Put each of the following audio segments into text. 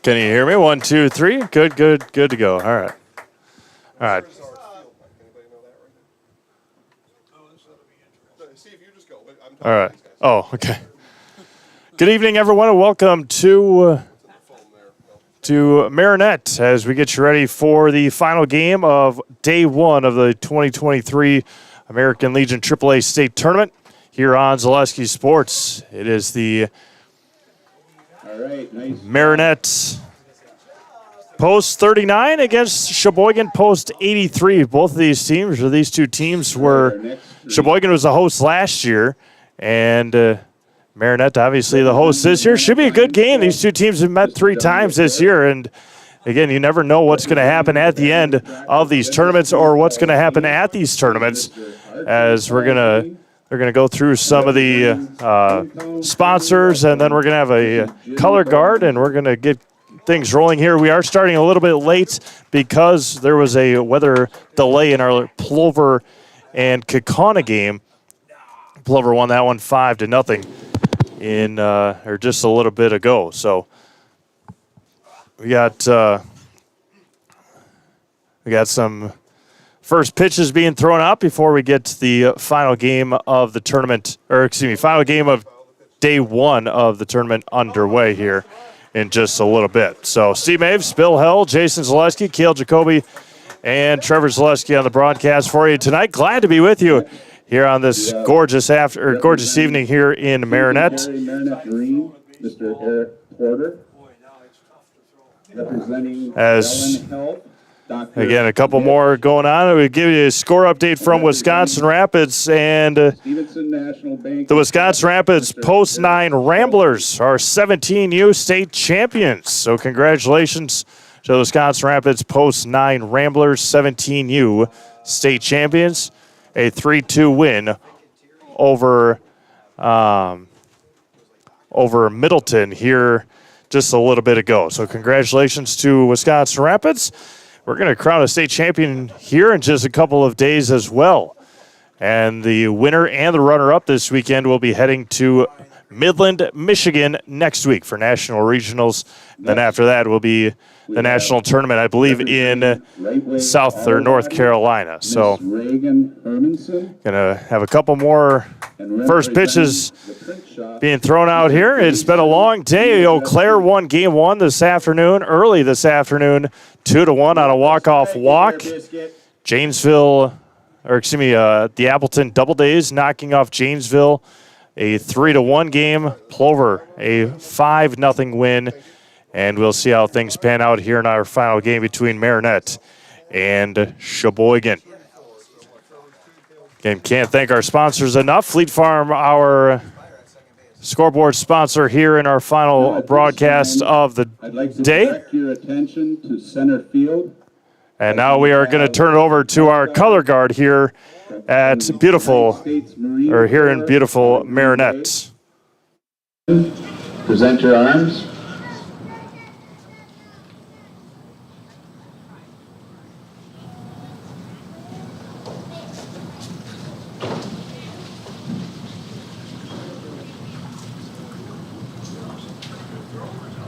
Can you hear me? 1, 2, 3. Good to go. All right. All right. Oh, okay. Good evening, everyone, and welcome to Marinette as we get you ready for the final game of Day 1 of the 2023 American Legion AAA State Tournament here on Zaleski Sports. It is the Marinette Post 39 against Sheboygan Post 83. Both of these teams, or these two teams, were Sheboygan was the host last year, and Marinette obviously the host this year. Should be a good game. These two teams have met 3 times this year, and again, you never know what's going to happen at the end of these tournaments or what's going to happen at these tournaments, as they're going to go through some of the sponsors, and then we're going to have a color guard, and we're going to get things rolling here. We are starting a little bit late because there was a weather delay in our Plover and Kaukauna game. Plover won that one 5-0 in or just a little bit ago. So we got some first pitches being thrown out before we get to the final game of the tournament, final game of Day 1 of the tournament underway here in just a little bit. So Steve Maves, Bill Hell, Jason Zaleski, Kale Jacoby, and Trevor Zaleski on the broadcast for you tonight. Glad to be with you here on this gorgeous evening here in Marinette. Mr. Eric Porter, representing As again, a couple more going on. We give you a score update from Wisconsin Rapids, and the Wisconsin Rapids Post 9 Ramblers are 17U state champions. So congratulations to the Wisconsin Rapids Post 9 Ramblers, 17U state champions. A 3-2 win over Middleton here just a little bit ago. So congratulations to Wisconsin Rapids. We're going to crown a state champion here in just a couple of days as well. And the winner and the runner-up this weekend will be heading to Midland, Michigan next week for national regionals. And then after that will be the national tournament, I believe, in South or North Carolina. So going to have a couple more first pitches being thrown out here. It's been a long day. Eau Claire won Game 1 this afternoon, early this afternoon, 2-1 on a walk-off walk. Janesville, the Appleton Double Days knocking off Janesville, a 3-1 game. Plover, a 5-0 win. And we'll see how things pan out here in our final game between Marinette and Sheboygan. Again, can't thank our sponsors enough. Fleet Farm, our scoreboard sponsor here in our final broadcast of the day. Direct your attention to center field. And now we are going to turn it over to our color guard here at here in beautiful Marinette. Present your arms.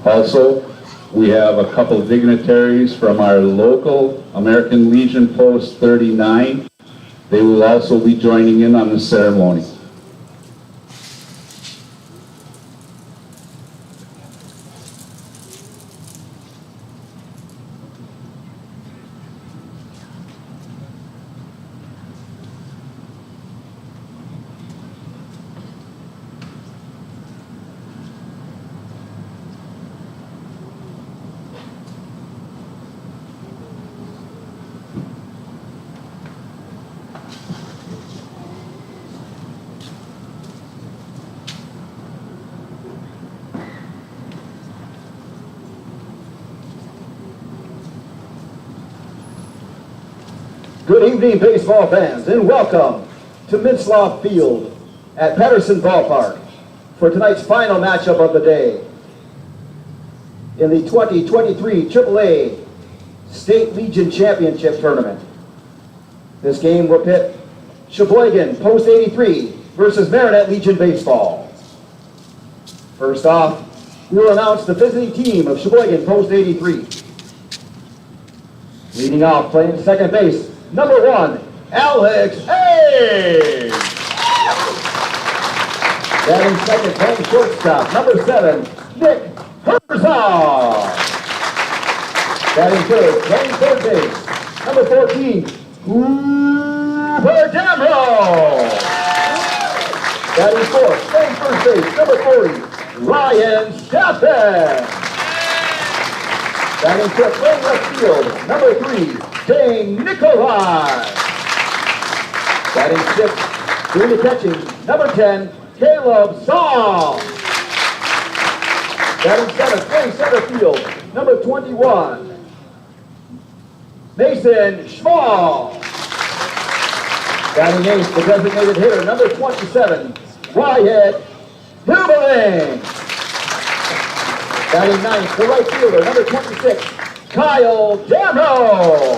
Also, we have a couple of dignitaries from our local American Legion Post 39. They will also be joining in on the ceremony. Good evening, baseball fans, and welcome to Mintzlaw Field at Patterson Ballpark for tonight's final matchup of the day in the 2023 AAA State Legion Championship Tournament. This game will pit Sheboygan Post 83 versus Marinette Legion Baseball. First off, we will announce the visiting team of Sheboygan Post 83. Leading off, playing second base, number 1, Alex Hayes. Batting second, playing shortstop, number 7, Nick Herzog. Batting third, playing third base, number 14, Cooper Damrow. Batting fourth, playing first base, number 40, Ryan Staffen. Batting fifth, playing left field, number 3, Dane Nikolai. Batting sixth, doing the catching, number 10, Caleb Song. Batting seventh, playing center field, number 21, Mason Schmall. Batting eighth, the designated hitter, number 27, Wyatt Huberling. Batting ninth, the right fielder, number 26, Kyle Damrow.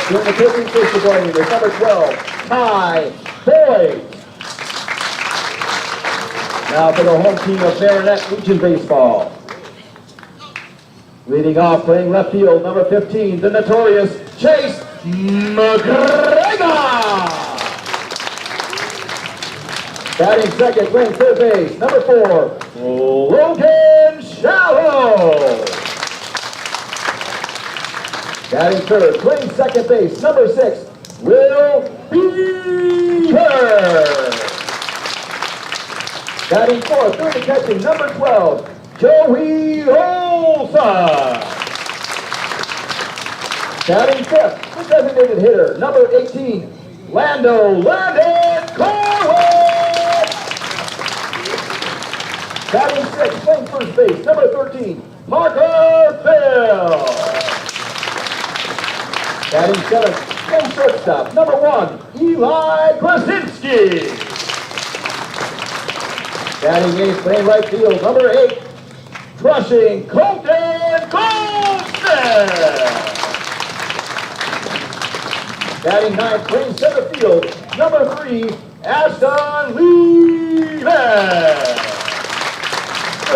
Doing the pitching for Sheboygan is number 12, Ty Boyd. Now for the home team of Marinette Legion Baseball. Leading off, playing left field, number 15, the notorious Chase McGregor. Batting second, playing third base, number 4, Logan Shallow. Batting third, playing second base, number 6, Will Beaker. Batting fourth, doing the catching, number 12, Joey Olson. Batting fifth, the designated hitter, number 18, Landon Corwin. Batting sixth, playing first base, number 13, Parker Phil. Batting seventh, playing shortstop, number 1, Eli Krasinski. Batting eighth, playing right field, number 8, crushing Colton Goldstein. Batting ninth, playing center field, number 3, Ashton Leland.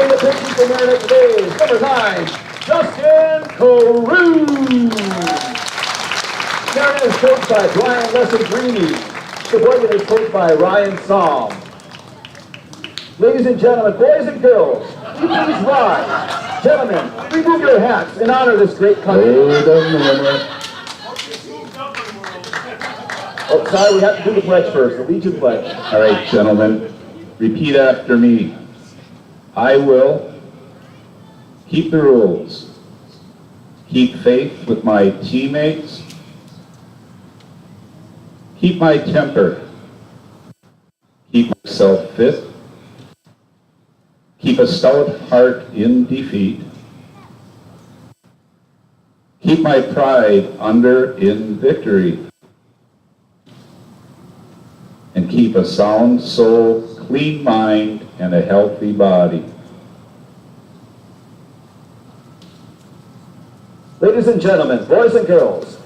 In the pitching for Marinette today is number 9, Justin Carew. Marinette is coached by Brian Leslie-Greeny. Sheboygan is coached by Ryan Somm. Ladies and gentlemen, boys and girls, will you please rise. Gentlemen, remove your hats and honor this great country. Oh, sorry, we have to do the pledge first, the Legion pledge. All right, gentlemen, repeat after me. I will keep the rules, keep faith with my teammates, keep my temper, keep myself fit, keep a stout heart in defeat, keep my pride under in victory, and keep a sound soul, clean mind, and a healthy body. Ladies and gentlemen, boys and girls,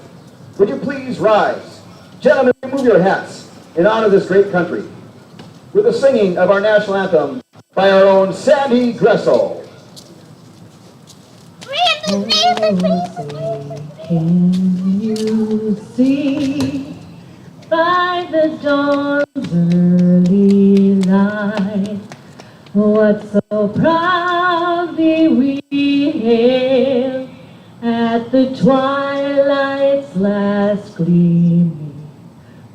would you please rise? Gentlemen, remove your hats in honor of this great country with the singing of our national anthem by our own Sandy Gressel. Can you see by the dawn's early light what so proudly we hailed at the twilight's last gleaming,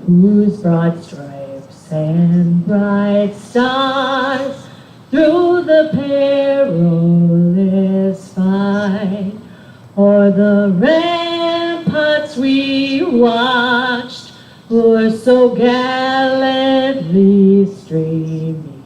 whose broad stripes and bright stars through the perilous fight o'er the ramparts we watched were so gallantly streaming,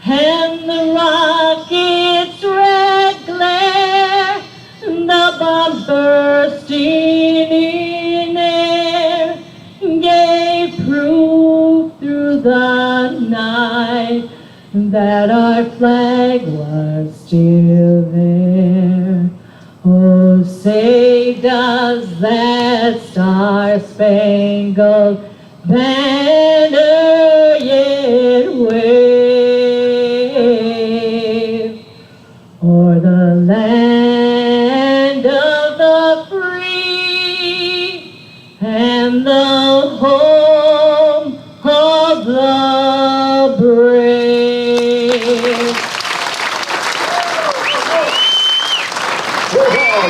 and the rocket's red glare, the bombs bursting in air, gave proof through the night that our flag was still there. Oh, say does that star-spangled banner yet wave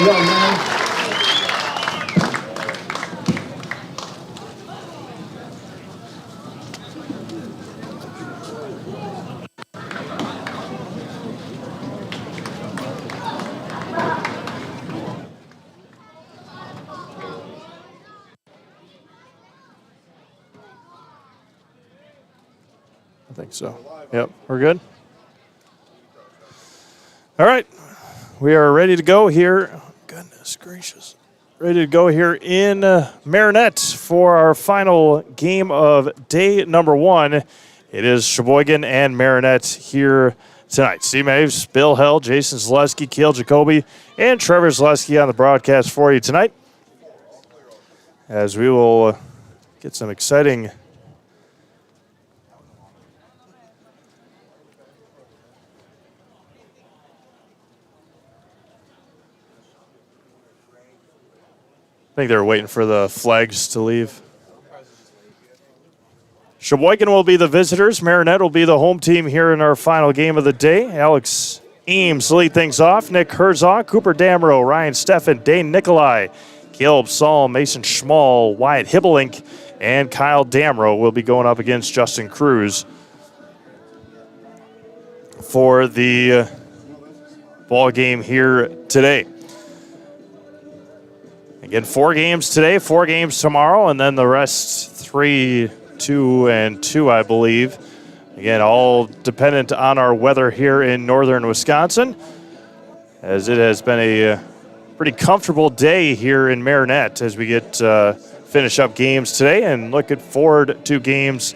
ball, young man. I think so. Yep, we're good. All right, we are ready to go here. Oh, goodness gracious. Ready to go here in Marinette for our final game of day number 1. It is Sheboygan and Marinette here tonight. Steve Maves, Bill Hell, Jason Zaleski, Kale Jacoby, and Trevor Zaleski on the broadcast for you tonight, as we will get some exciting I think they're waiting for the flags to leave. Sheboygan will be the visitors. Marinette will be the home team here in our final game of the day. Alex Eames lead things off. Nick Herzog, Cooper Damrow, Ryan Steffen, Dane Nikolai, Caleb Saul, Mason Schmall, Wyatt Hibblink, and Kyle Damrow will be going up against Justin Cruz for the ball game here today. Again, 4 games today, 4 games tomorrow, and then the rest 3, 2, and 2, I believe. Again, all dependent on our weather here in northern Wisconsin, as it has been a pretty comfortable day here in Marinette as we get finish up games today and looking forward to games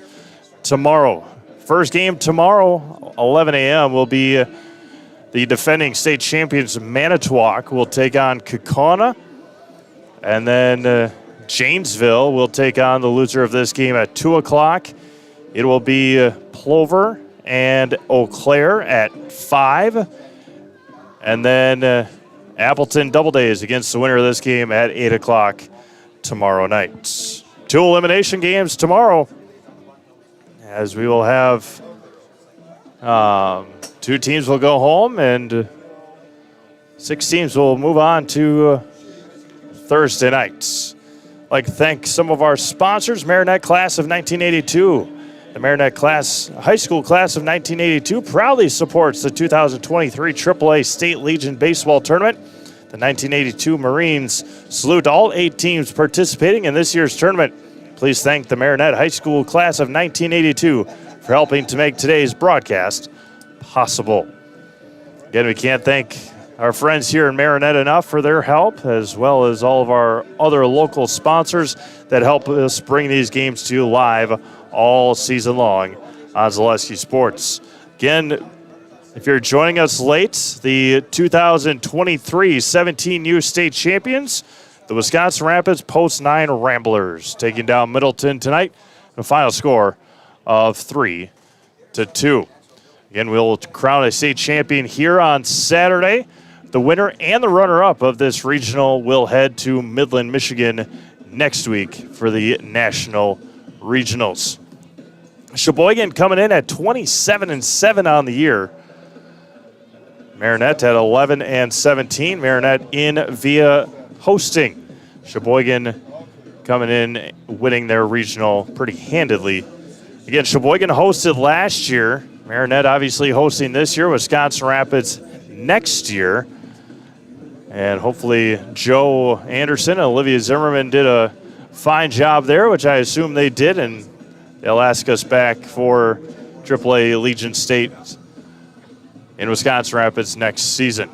tomorrow. First game tomorrow, 11 a.m., will be the defending state champions Manitowoc will take on Kaukauna. And then Janesville will take on the loser of this game at 2 o'clock. It will be Plover and Eau Claire at 5. And then Appleton Doubledays against the winner of this game at 8 o'clock tomorrow night. 2 elimination games tomorrow, as we will have 2 teams will go home and 6 teams will move on to Thursday nights. I'd like to thank some of our sponsors. Marinette class of 1982. The Marinette high school class of 1982 proudly supports the 2023 AAA State Legion Baseball Tournament. The 1982 Marines salute all 8 teams participating in this year's tournament. Please thank the Marinette high school class of 1982 for helping to make today's broadcast possible. Again, we can't thank our friends here in Marinette enough for their help, as well as all of our other local sponsors that help us bring these games to you live all season long on Zaleski Sports. Again, if you're joining us late, the 2023 17U state champions, the Wisconsin Rapids Post 9 Ramblers, taking down Middleton tonight, a final score of 3-2. Again, we'll crown a state champion here on Saturday. The winner and the runner-up of this regional will head to Midland, Michigan next week for the national regionals. Sheboygan coming in at 27-7 on the year. Marinette at 11-17. Marinette in via hosting. Sheboygan coming in, winning their regional pretty handedly. Again, Sheboygan hosted last year. Marinette obviously hosting this year. Wisconsin Rapids next year. And hopefully Joe Anderson and Olivia Zimmerman did a fine job there, which I assume they did, and they'll ask us back for AAA Legion State in Wisconsin Rapids next season.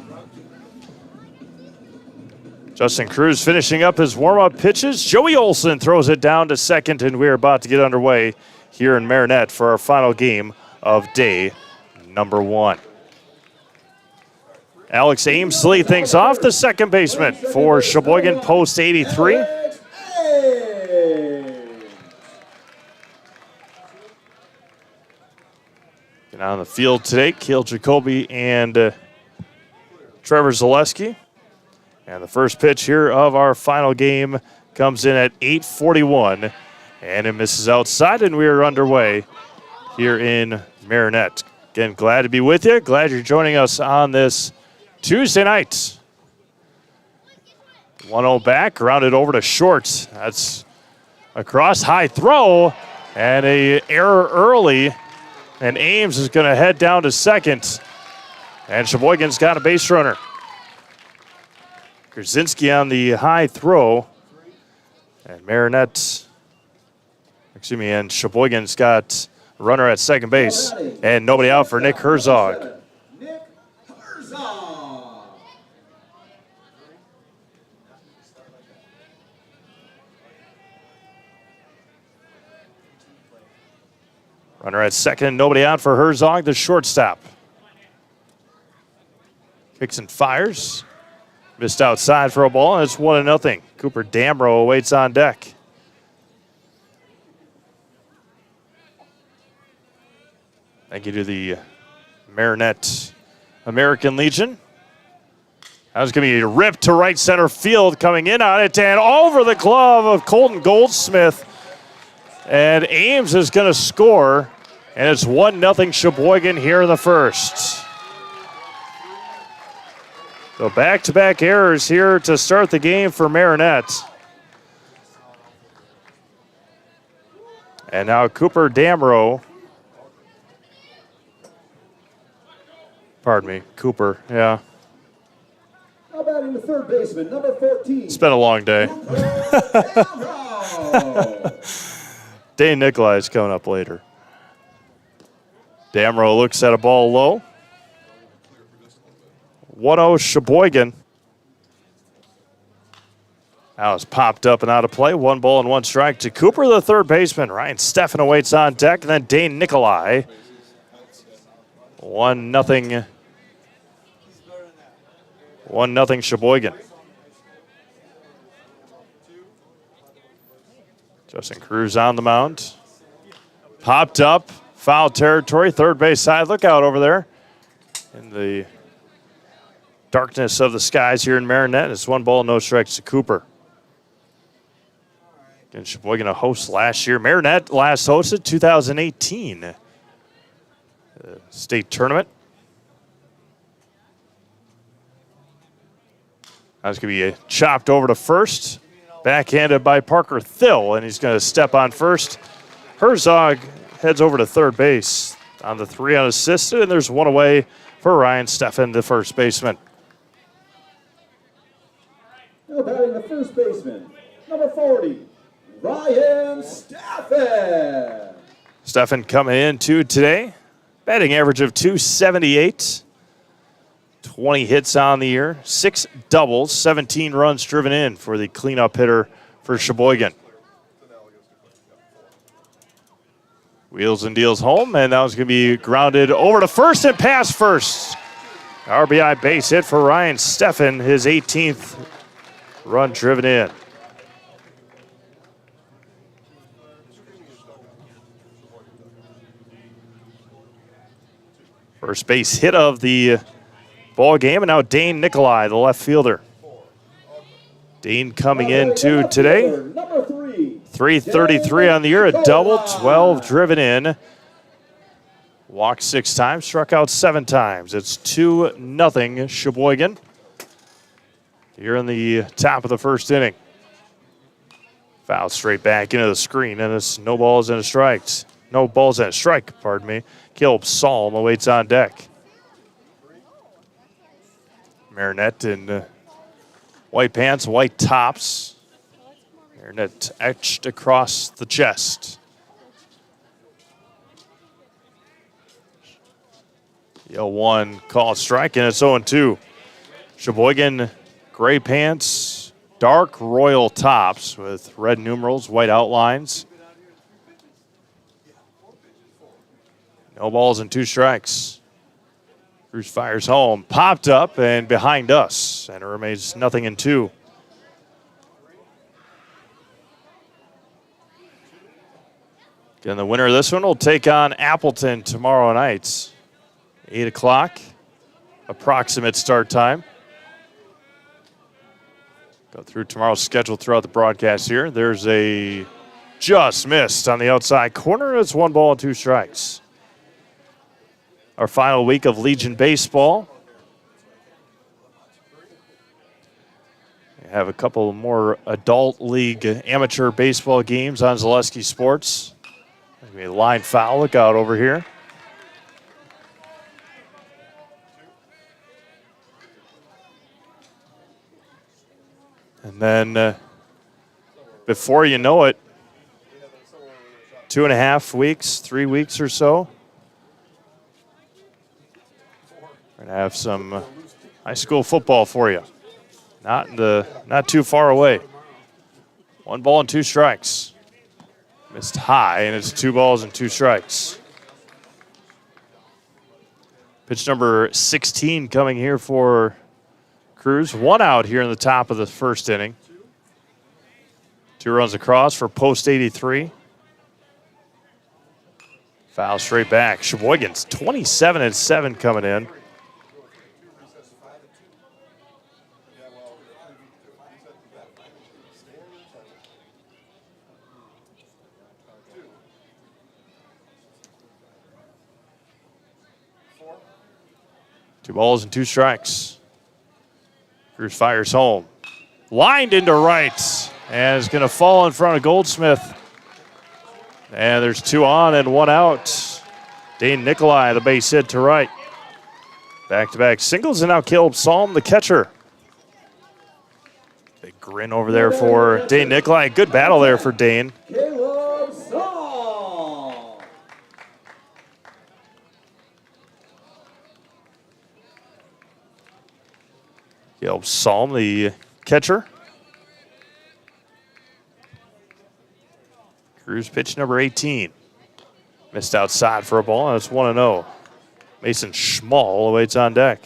Justin Cruz finishing up his warm-up pitches. Joey Olson throws it down to second, and we're about to get underway here in Marinette for our final game of day number 1. Alex Ames lead things off, the second baseman for Sheboygan Post 83. Get on the field today, Kale Jacoby and Trevor Zaleski. And the first pitch here of our final game comes in at 8:41, and it misses outside, and we are underway here in Marinette. Again, glad to be with you. Glad you're joining us on this Tuesday night. 1-0 back, grounded over to short. That's a cross high throw and a error early. And Ames is going to head down to second. And Sheboygan's got a base runner. Krasinski on the high throw. And Marinette, and Sheboygan's got a runner at second base. And nobody out for Nick Herzog. Nick Herzog. Runner at second, nobody out for Herzog, the shortstop. Kicks and fires. Missed outside for a ball, and it's 1-0. Cooper Damrow awaits on deck. Thank you to the Marinette American Legion. That was going to be ripped to right center field, coming in on it, and over the glove of Colton Goldsmith. And Ames is going to score, and it's 1-0 Sheboygan here in the first. So back-to-back errors here to start the game for Marinette. And now Cooper Damrow. Pardon me, Cooper, yeah. How about in the third baseman, number 14? It's been a long day. Dane Nikolai is coming up later. Damrow looks at a ball low. 1-0 Sheboygan. Now it's popped up and out of play. 1 ball and 1 strike to Cooper, the third baseman. Ryan Steffen awaits on deck, and then Dane Nikolai. 1-0. 1-0 Sheboygan. Justin Cruz on the mound. Popped up, foul territory, third base side. Look out over there in the darkness of the skies here in Marinette. It's 1 ball, no strikes to Cooper. Again, Sheboygan a host last year. Marinette last hosted 2018 state tournament. That's going to be chopped over to first. Backhanded by Parker Thill, and he's going to step on first. Herzog heads over to third base on the 3 unassisted, and there's 1 away for Ryan Steffen, the first baseman. Now batting the first baseman, number 40, Ryan Steffen. Steffen coming in today. Batting average of .278. 20 hits on the year, 6 doubles, 17 runs driven in for the cleanup hitter for Sheboygan. Wheels and deals home, and that was going to be grounded over to first and past first. RBI base hit for Ryan Steffen, his 18th run driven in. First base hit of the ball game, and now Dane Nikolai, the left fielder. Dane coming in today. 333 on the year, a double, 12 driven in. Walked 6 times, struck out 7 times. It's 2-0 Sheboygan here in the top of the first inning. Foul straight back into the screen, and it's no balls and a strike. No balls and a strike, pardon me. Caleb Psalm awaits on deck. Marinette in white pants, white tops. Marinette etched across the chest. 0-1 call strike, and it's 0-2. Sheboygan gray pants, dark royal tops with red numerals, white outlines. No balls and 2 strikes. Cruz fires home, popped up and behind us, and it remains 0-2. Again, the winner of this one will take on Appleton tomorrow night, 8 o'clock, approximate start time. Go through tomorrow's schedule throughout the broadcast here. There's a just missed on the outside corner. It's 1 ball and 2 strikes. Our final week of Legion baseball. Have a couple more adult league amateur baseball games on Zaleski Sports. Maybe a line foul. Look out over here. And then before you know it, 2.5 weeks, 3 weeks or so, we're going to have some high school football for you. Not too far away. 1 ball and 2 strikes. Missed high, and it's 2 balls and 2 strikes. Pitch number 16 coming here for Cruz. 1 out here in the top of the first inning. 2 runs across for post 83. Foul straight back. Sheboygan's 27-7 coming in. Two balls and 2 strikes. Cruz fires home. Lined into right. And is going to fall in front of Goldsmith. And there's 2 on and 1 out. Dane Nikolai, the base hit to right. Back-to-back singles, and now Caleb Salm, the catcher. Big grin over there for Dane Nikolai. Good battle there for Dane. Caleb Saul. Caleb Salm, the catcher. Cruz pitch number 18. Missed outside for a ball, and it's 1-0. Mason Schmall awaits on deck.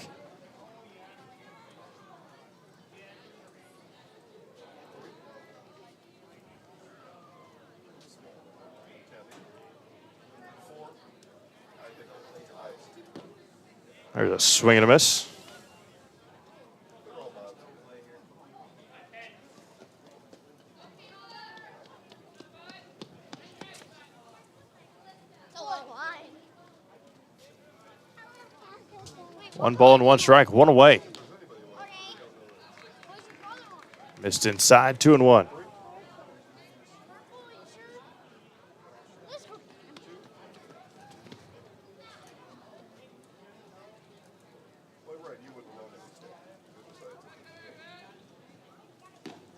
There's a swing and a miss. One ball and 1 strike, 1 away. Missed inside, 2-1.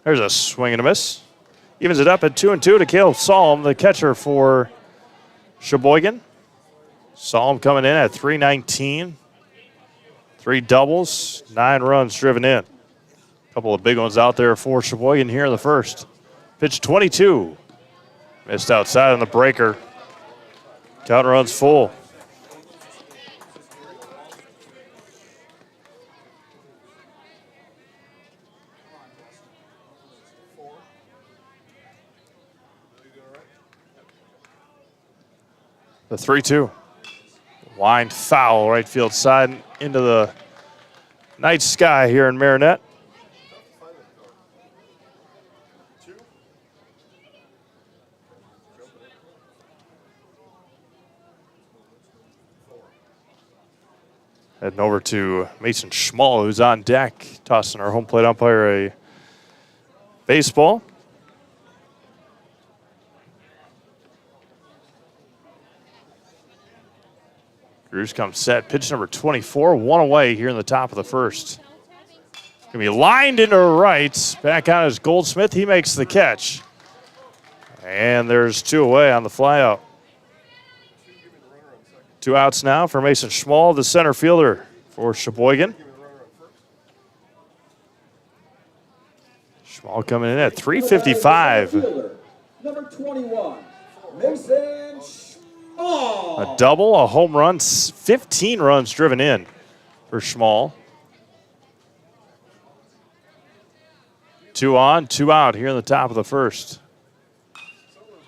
There's a swing and a miss. Evens it up at 2-2 to Caleb Salm, the catcher for Sheboygan. Salm coming in at .319. 3 doubles, 9 runs driven in. A couple of big ones out there for Sheboygan here in the first. Pitch 22. Missed outside on the breaker. Count runs full. The 3-2. Wind foul, right field side into the night sky here in Marinette. Heading over to Mason Schmall, who's on deck, tossing our home plate umpire a baseball. Cruz comes set. Pitch number 24, 1 away here in the top of the first. Going to be lined into right. Back on is Goldsmith. He makes the catch. And there's 2 away on the flyout. 2 outs now for Mason Schmall, the center fielder for Sheboygan. Schmall coming in at .355. Number 21, Mason Schmall. A double, a home run, 15 runs driven in for Schmall. 2 on, 2 out here in the top of the first.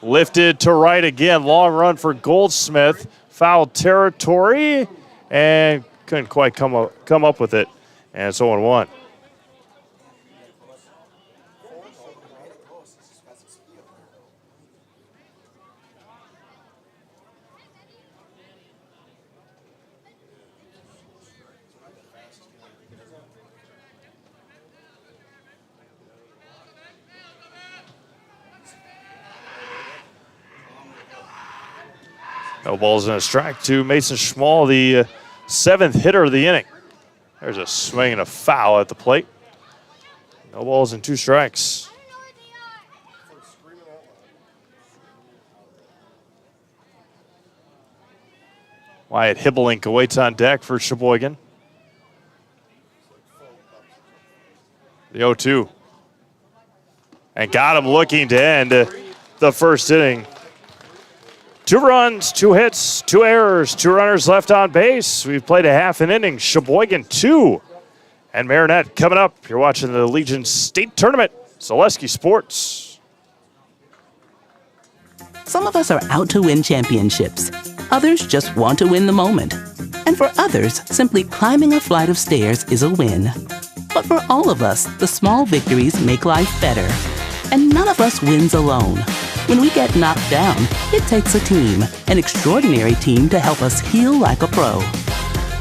Lifted to right again, long run for Goldsmith. Foul territory, and couldn't quite come up with it, and it's 0-1. No balls and a strike to Mason Schmall, the 7th hitter of the inning. There's a swing and a foul at the plate. No balls and 2 strikes. Wyatt Hibblink awaits on deck for Sheboygan. The 0-2. And got him looking to end the first inning. 2 runs, 2 hits, 2 errors, 2 runners left on base. We've played a half an inning. Sheboygan 2. And Marinette coming up. You're watching the Legion State Tournament. Zaleski Sports. Some of us are out to win championships. Others just want to win the moment. And for others, simply climbing a flight of stairs is a win. But for all of us, the small victories make life better. And none of us wins alone. When we get knocked down, it takes a team, an extraordinary team to help us heal like a pro.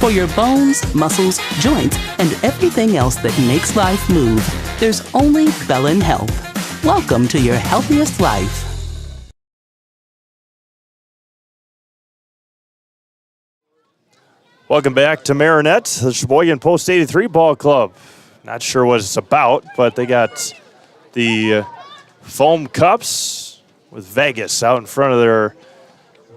For your bones, muscles, joints, and everything else that makes life move, there's only Bellin Health. Welcome to your healthiest life. Welcome back to Marinette, the Sheboygan Post 83 Ball Club. Not sure what it's about, but they got the foam cups with Vegas out in front of their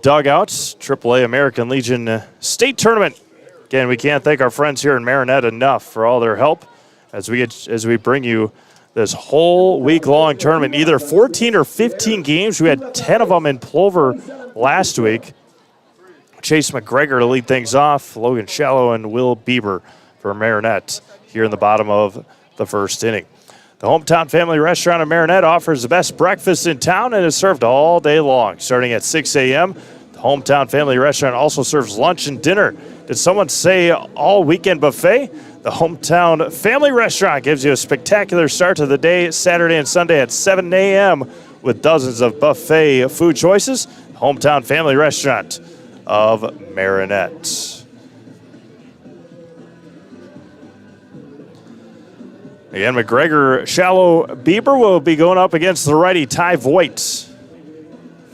dugouts. AAA American Legion State Tournament. Again, we can't thank our friends here in Marinette enough for all their help as we bring you this whole week-long tournament. Either 14 or 15 games. We had 10 of them in Plover last week. Chase McGregor to lead things off. Logan Shallow and Will Bieber for Marinette here in the bottom of the first inning. The Hometown Family Restaurant in Marinette offers the best breakfast in town and is served all day long. Starting at 6 a.m., the Hometown Family Restaurant also serves lunch and dinner. Did someone say all weekend buffet? The Hometown Family Restaurant gives you a spectacular start to the day, Saturday and Sunday at 7 a.m. with dozens of buffet food choices. Hometown Family Restaurant of Marinette. Again, McGregor, Shallow, Bieber will be going up against the righty Ty Voigt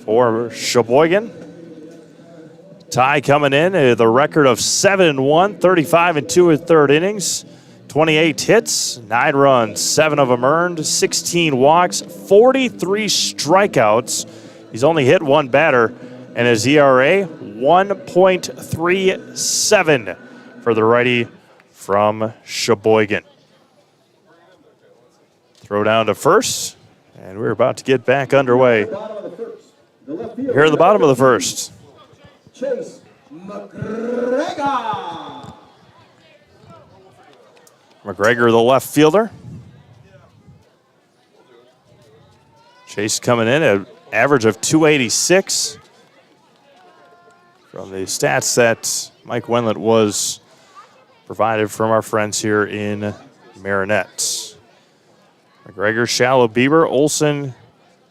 for Sheboygan. Ty coming in, the record of 7-1, 35 and 2/3 innings, 28 hits, 9 runs, 7 of them earned, 16 walks, 43 strikeouts. He's only hit 1 batter, and his ERA 1.37 for the righty from Sheboygan. Throw down to first, and we're about to get back underway here at the bottom of the first. Chase McGregor. McGregor, the left fielder. Chase coming in at an average of 286. From the stats that Mike Wenlett was provided from our friends here in Marinette. McGregor, Shallow, Bieber, Olson,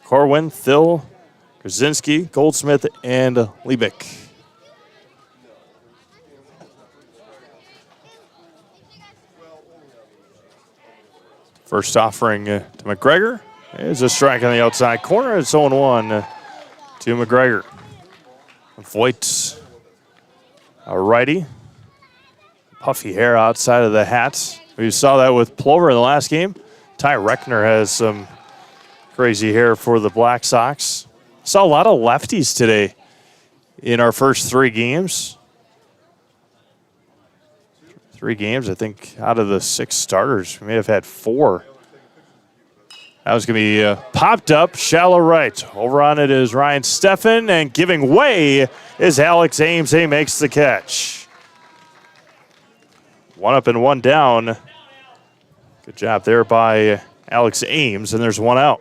Corwin, Thill, Krasinski, Goldsmith, and Liebig. First offering to McGregor is a strike on the outside corner. It's 0-1 to McGregor. Voigt, a righty. Puffy hair outside of the hat. We saw that with Plover in the last game. Ty Reckner has some crazy hair for the Black Sox. Saw a lot of lefties today in our first 3 games. 3 games, I think, out of the 6 starters. We may have had 4. That was going to be popped up, shallow right. Over on it is Ryan Steffen, and giving way is Alex Ames. He makes the catch. 1 up and 1 down. Good job there by Alex Ames, and there's 1 out.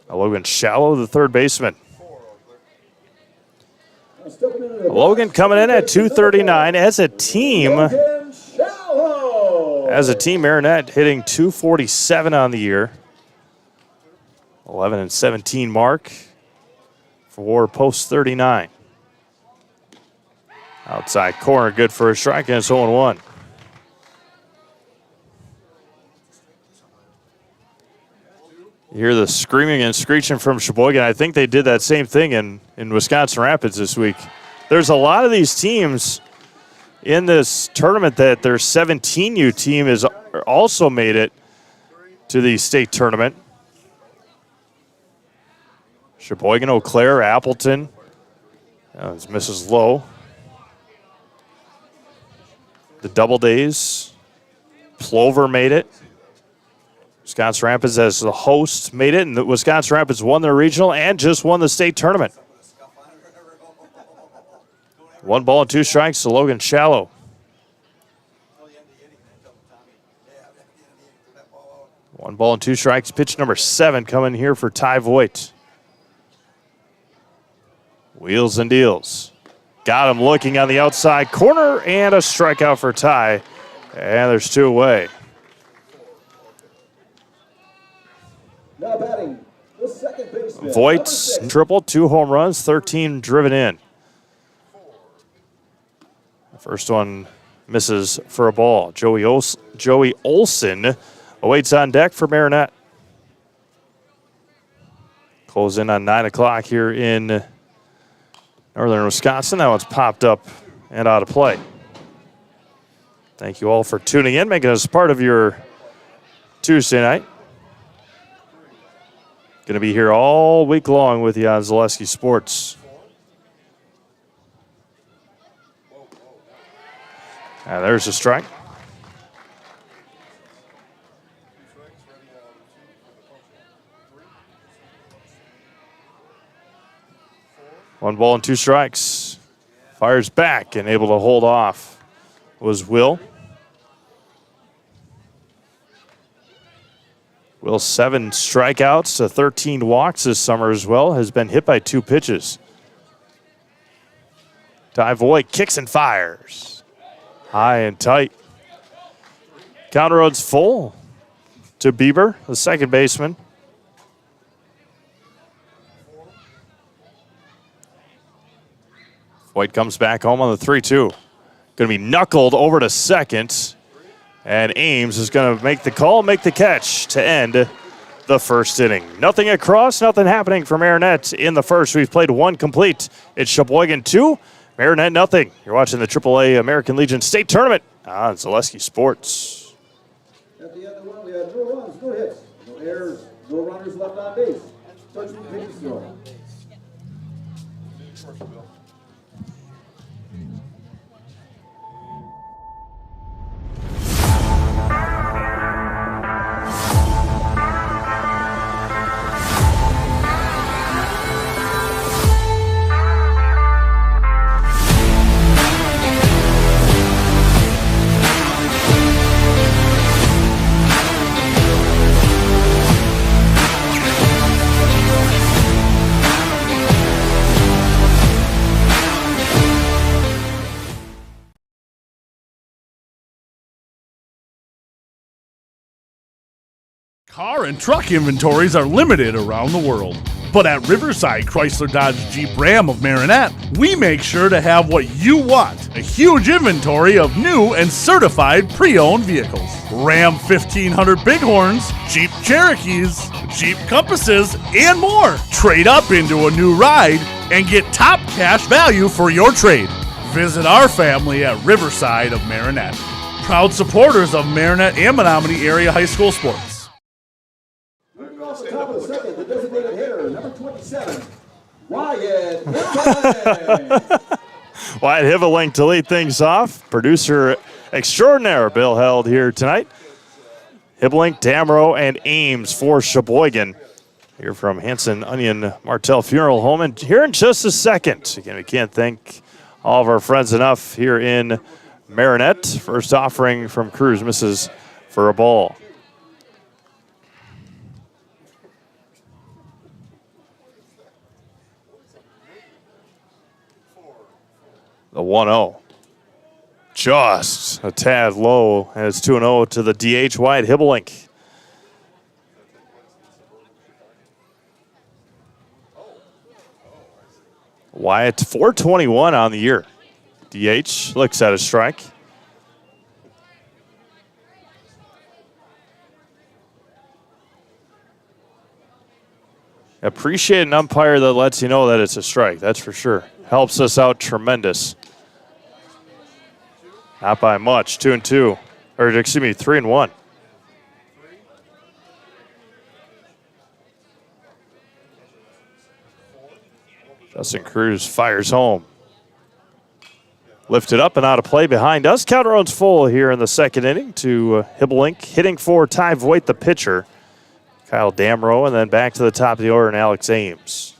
Logan Shallow, the third baseman. Logan coming in at 239 as a team. As a team, Marinette hitting 247 on the year. 11 and 17 mark for post 39. Outside corner, good for a strike, and it's 0-1. You hear the screaming and screeching from Sheboygan. I think they did that same thing in Wisconsin Rapids this week. There's a lot of these teams in this tournament that their 17U team is also made it to the state tournament. Sheboygan, Eau Claire, Appleton. That was Mrs. Lowe. The Double Days. Plover made it. Wisconsin Rapids as the host made it, and the Wisconsin Rapids won their regional and just won the state tournament. 1 ball and 2 strikes to Logan Shallow. 1 ball and 2 strikes. Pitch number 7 coming here for Ty Voigt. Wheels and deals. Got him looking on the outside corner, and a strikeout for Ty. And there's 2 away. Now batting, the second baseman. Voigt's triple, 2 home runs, 13 driven in. The first one misses for a ball. Joey Olson awaits on deck for Marinette. Close in on 9 o'clock here in northern Wisconsin. That one's popped up and out of play. Thank you all for tuning in, making us part of your Tuesday night. Going to be here all week long with you on Zaleski Sports. And there's a strike. One ball and 2 strikes. Fires back and able to hold off was Will. Will 7 strikeouts to 13 walks this summer as well. Has been hit by 2 pitches. Ty Voigt kicks and fires. High and tight. Counter road's full to Bieber, the second baseman. Voigt comes back home on the 3-2. Going to be knuckled over to second. And Ames is going to make the call, make the catch to end the first inning. Nothing across, nothing happening for Marinette in the first. We've played 1 complete. It's Sheboygan 2, Marinette nothing. You're watching the AAA American Legion State Tournament on Zaleski Sports. At the end of the one, we had no runs, no hits, no errors, no runners left on base. 13 pitches thrown. Car and truck inventories are limited around the world. But at Riverside Chrysler Dodge Jeep Ram of Marinette, we make sure to have what you want. A huge inventory of new and certified pre-owned vehicles. Ram 1500 Bighorns, Jeep Cherokees, Jeep Compasses, and more. Trade up into a new ride and get top cash value for your trade. Visit our family at Riverside of Marinette. Proud supporters of Marinette and Menominee Area High School sports. Off the top of the second, the designated hitter, number 27, Wyatt Hibbeling. Wyatt Hibbeling to lead things off. Producer extraordinaire Bill Held here tonight. Hibbeling, Damro, and Ames for Sheboygan. Here from Hanson Onion Martell Funeral Home. And here in just a second, again, we can't thank all of our friends enough here in Marinette. First offering from Cruz misses for a ball. The 1-0. Just a tad low, and it's 2-0 to the DH, Wyatt Hibbeling. Wyatt, 421 on the year. DH looks at a strike. Appreciate an umpire that lets you know that it's a strike, that's for sure. Helps us out tremendous. Not by much, 2-2. Or excuse me, 3-1. Justin Cruz fires home. Lifted up and out of play behind us. Count runs full here in the second inning to Hibblink. Hitting for Ty Voigt, the pitcher. Kyle Damrow, and then back to the top of the order, and Alex Ames.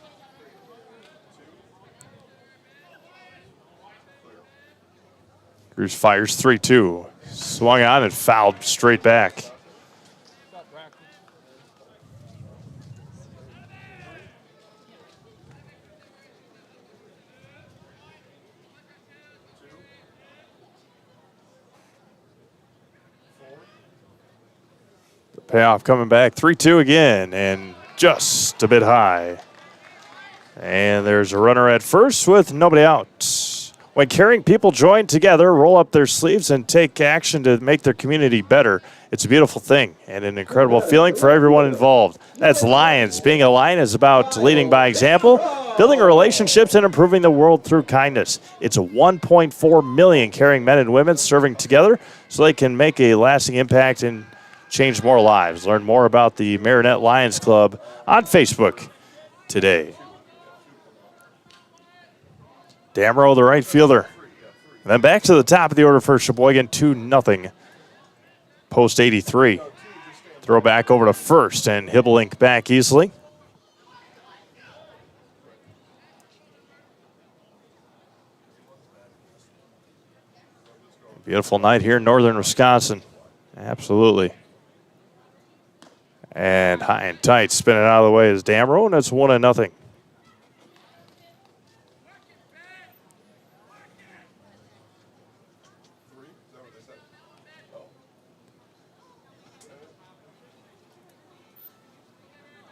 Cruz fires 3-2. Swung on and fouled straight back. Payoff coming back, 3-2 again, and just a bit high. And there's a runner at first with nobody out. When caring people join together, roll up their sleeves, and take action to make their community better, it's a beautiful thing and an incredible feeling for everyone involved. That's Lions. Being a Lion is about leading by example, building relationships, and improving the world through kindness. It's a 1.4 million caring men and women serving together so they can make a lasting impact and change more lives. Learn more about the Marinette Lions Club on Facebook today. Damrow, the right fielder. And then back to the top of the order for Sheboygan, 2-0. Post 83. Throw back over to first, and Hibblink back easily. Beautiful night here in northern Wisconsin. Absolutely. And high and tight, spinning out of the way is Damrow, and it's 1-0.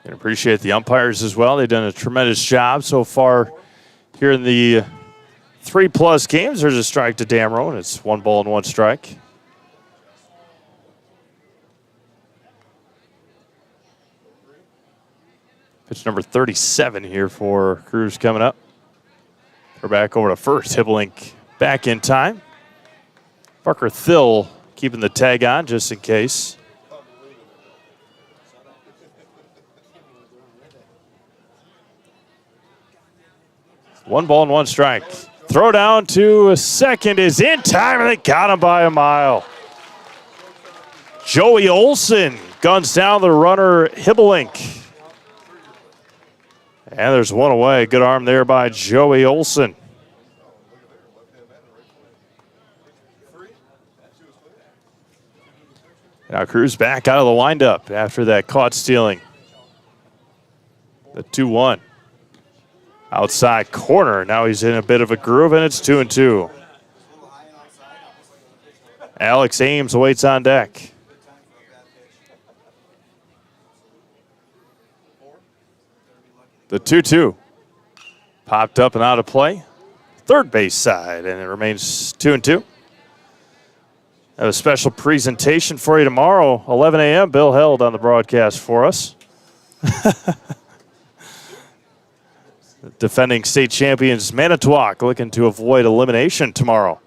And appreciate the umpires as well. They've done a tremendous job so far here in the 3+ games. There's a strike to Damrow, and it's 1 ball and 1 strike. Pitch number 37 here for Cruz coming up. They're back over to first. Hibblink back in time. Parker Thill keeping the tag on just in case. One ball and 1 strike. Throw down to second is in time, and they got him by a mile. Joey Olson guns down the runner, Hibblink. And there's 1 away. Good arm there by Joey Olson. Now Cruz back out of the windup after that caught stealing. The 2-1. Outside corner. Now he's in a bit of a groove, and it's 2-2. Alex Ames waits on deck. The 2-2 popped up and out of play. Third base side, and it remains 2-2. I have a special presentation for you tomorrow, 11 a.m. Bill held on the broadcast for us. Defending state champions Manitowoc looking to avoid elimination tomorrow.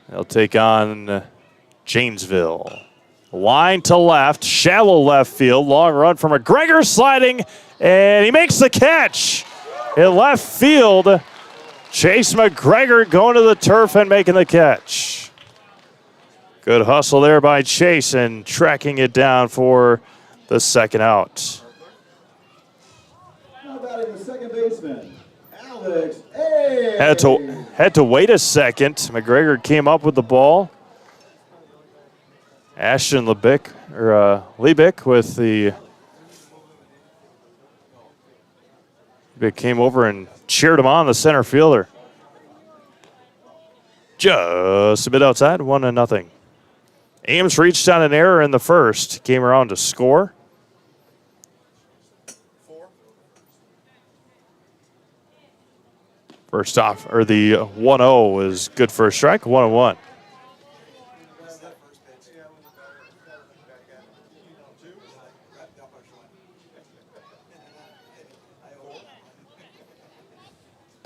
They'll take on Janesville. Line to left, shallow left field, long run from McGregor sliding, and he makes the catch. In left field, Chase McGregor going to the turf and making the catch. Good hustle there by Chase and tracking it down for the second out. The second baseman, Alex A. Had to wait a second. McGregor came up with the ball. Ashton Lebick with the came over and cheered him on, the center fielder. Just a bit outside, 1-0. Ames reached on an error in the first, came around to score. First off, or the 1-0 was good for a strike, 1-1.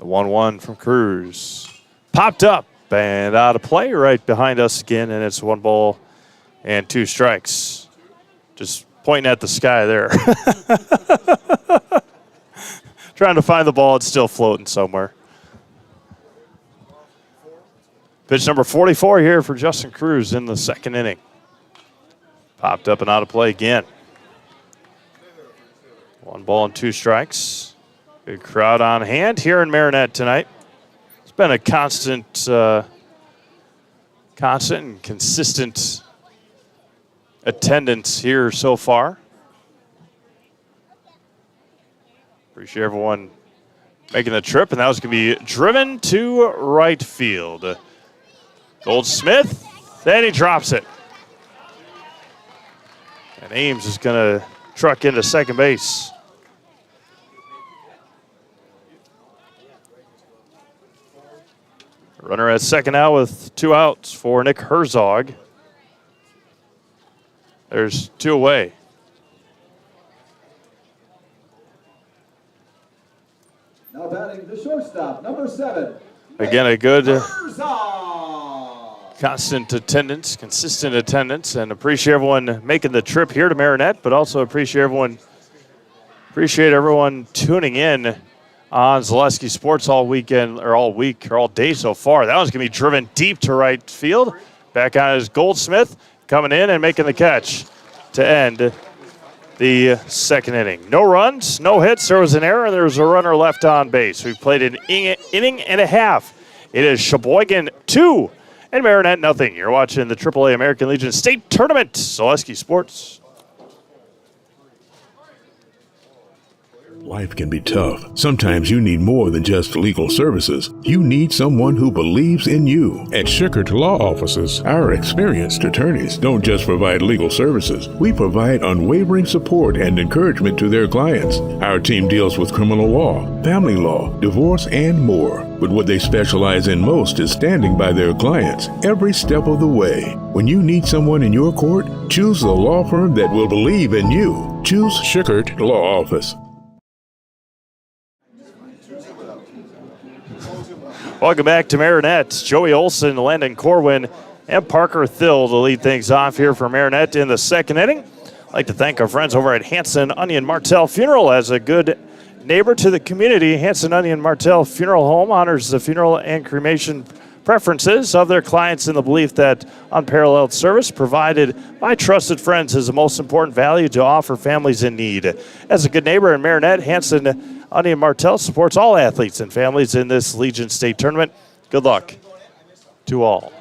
The 1-1 from Cruz. Popped up and out of play right behind us again, and it's 1 ball and 2 strikes. Just pointing at the sky there. Trying to find the ball. It's still floating somewhere. Pitch number 44 here for Justin Cruz in the 2nd inning. Popped up and out of play again. 1 ball and 2 strikes. Good crowd on hand here in Marinette tonight. It's been a constant and consistent attendance here so far. Appreciate everyone making the trip, and that was going to be driven to right field. Goldsmith, then he drops it. And Ames is going to truck into second base. Runner at second now with 2 outs for Nick Herzog. There's 2 away. Now batting the shortstop, number 7. Again, a good Herzog. consistent attendance, and appreciate everyone making the trip here to Marinette, but also appreciate everyone tuning in on Zaleski Sports all weekend, or all week, or all day so far. That one's going to be driven deep to right field. Back on is Goldsmith, coming in and making the catch to end the 2nd inning. No runs, no hits. There was an error, and there was a runner left on base. We've played an inning and a half. It is Sheboygan 2 and Marinette nothing. You're watching the AAA American Legion State Tournament, Zaleski Sports. Life can be tough. Sometimes you need more than just legal services. You need someone who believes in you. At Schickert Law Offices, our experienced attorneys don't just provide legal services. We provide unwavering support and encouragement to their clients. Our team deals with criminal law, family law, divorce, and more. But what they specialize in most is standing by their clients every step of the way. When you need someone in your court, choose the law firm that will believe in you. Choose Schickert Law Office. Welcome back to Marinette. Joey Olson, Landon Corwin, and Parker Thill to lead things off here for Marinette in the 2nd inning. I'd like to thank our friends over at Hanson Onion Martell Funeral. As a good neighbor to the community, Hanson Onion Martell Funeral Home honors the funeral and cremation preferences of their clients in the belief that unparalleled service provided by trusted friends is the most important value to offer families in need. As a good neighbor in Marinette, Hanson Onion Martell supports all athletes and families in this Legion State Tournament. Good luck to all.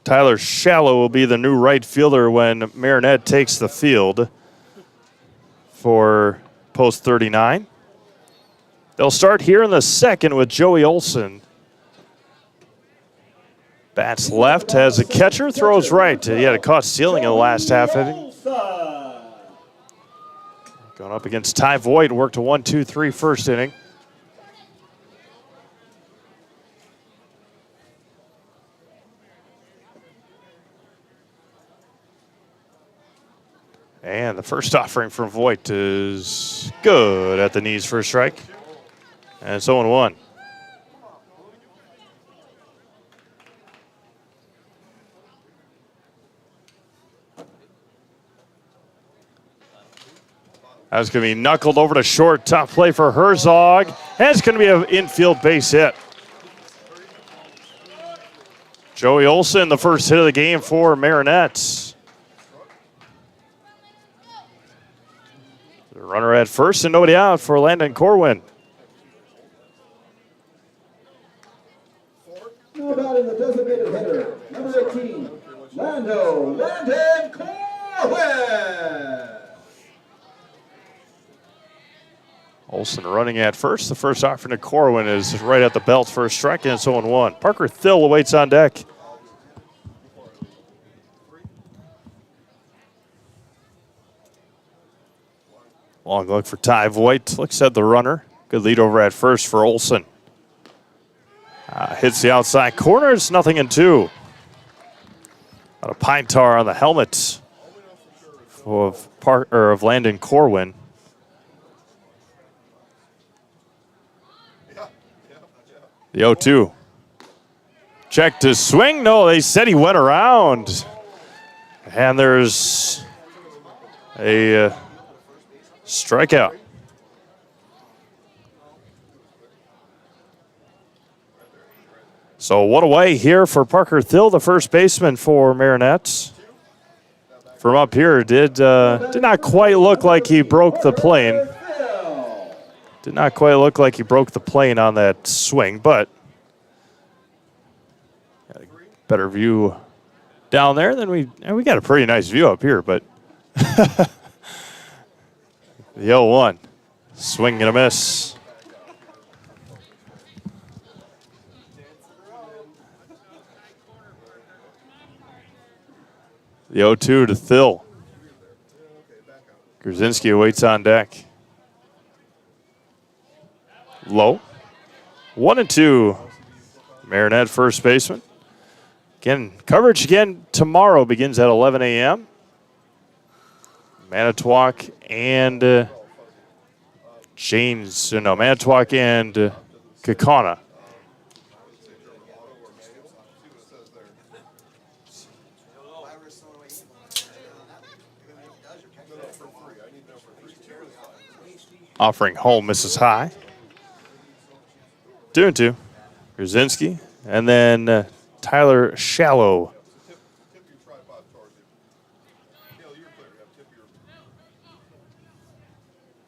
Tyler Shallow will be the new right fielder when Marinette takes the field for post 39. They'll start here in the 2nd with Joey Olson. Bats left, has a catcher, throws right. He had a caught stealing in the last half inning. Going up against Ty Voigt, worked a 1-2-3 first inning. And the first offering from Voigt is good at the knees for a strike. And it's 0-1. That's going to be knuckled over to short. Top play for Herzog. And it's going to be an infield base hit. Joey Olson, the first hit of the game for Marinette. The runner at first and nobody out for Landon Corwin. Now batting the designated hitter, number 18, Landon Corwin. Olson running at first. The first offering to Corwin is right at the belt for a strike, and it's 0-1. Parker Thill awaits on deck. Long look for Ty Voigt. Looks at the runner. Good lead over at first for Olson. Hits the outside corner. It's 0-2. A pine tar on the helmet of Landon Corwin. The 0-2. Check to swing. No, they said he went around. And there's a strikeout. So one away here for Parker Thill, the first baseman for Marinette. From up here, did not quite look like he broke the plane. Did not quite look like he broke the plane on that swing, but better view down there than we got a pretty nice view up here, but the 0-1, swing and a miss. The 0-2 to Thill. Grzinski waits on deck. Low. 1-2. Marinette first baseman. Again, coverage again tomorrow begins at 11 a.m. Manitowoc and Manitowoc and Kaukauna. Offering home misses high. 2-2. Grzinski. And then Tyler Shallow.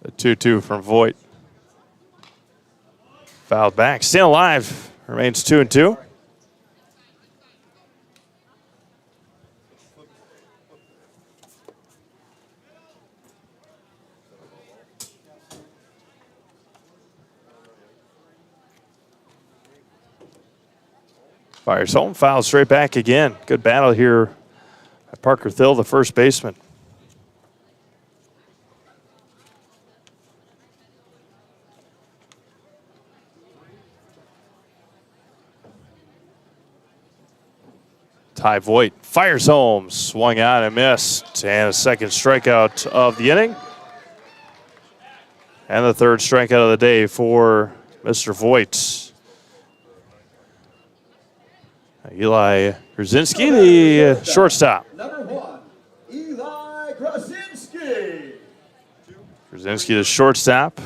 A 2-2 from Voigt. Fouled back. Staying alive. Remains 2-2. Fires home, fouls straight back again. Good battle here at Parker Thill, the first baseman. Ty Voigt fires home, swung on and missed, and a second strikeout of the inning. And the third strikeout of the day for Mr. Voigt. Eli Grzinski, the shortstop. Number 1, Eli Grzinski. Grzinski, the shortstop.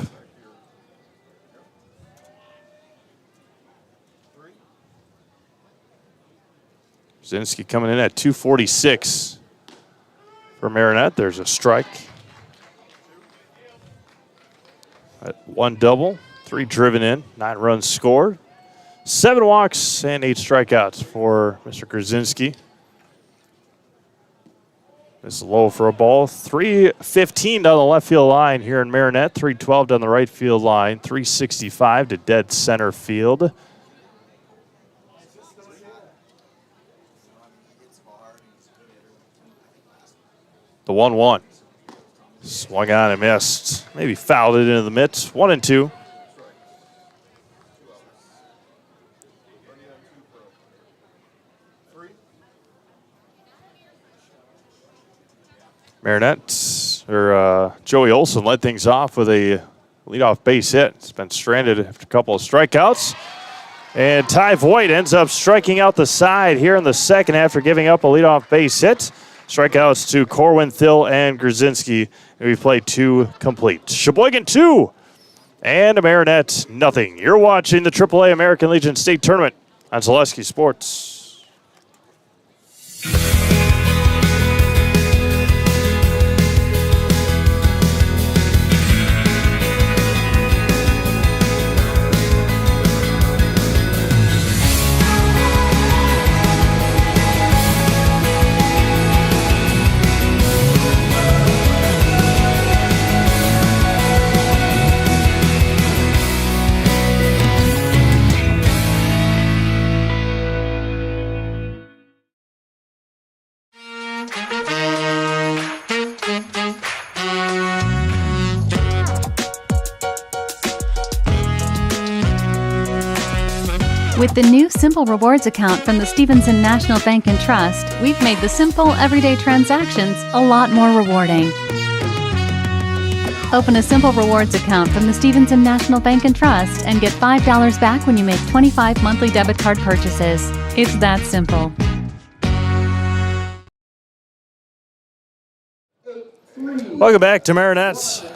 Grzinski coming in at 246 for Marinette. There's a strike. At 1 double, 3 driven in, 9 runs scored. 7 walks and 8 strikeouts for Mr. Grzinski. This is low for a ball. 315 down the left field line here in Marinette. 312 down the right field line. 365 to dead center field. The 1-1. Swung on and missed. Maybe fouled it into the mitts. 1-2. Marinette, or Joey Olson led things off with a leadoff base hit. It's been stranded after a couple of strikeouts. And Ty Voigt ends up striking out the side here in the second after giving up a leadoff base hit. Strikeouts to Corwin, Thill, and Grzinski. And we've played 2 complete. Sheboygan 2 and Marinette nothing. You're watching the AAA American Legion State Tournament on Zaleski Sports. With the new Simple Rewards account from the Stevenson National Bank and Trust, we've made the simple, everyday transactions a lot more rewarding. Open a Simple Rewards account from the Stevenson National Bank and Trust and get $5 back when you make 25 monthly debit card purchases. It's that simple. Welcome back to Marinette.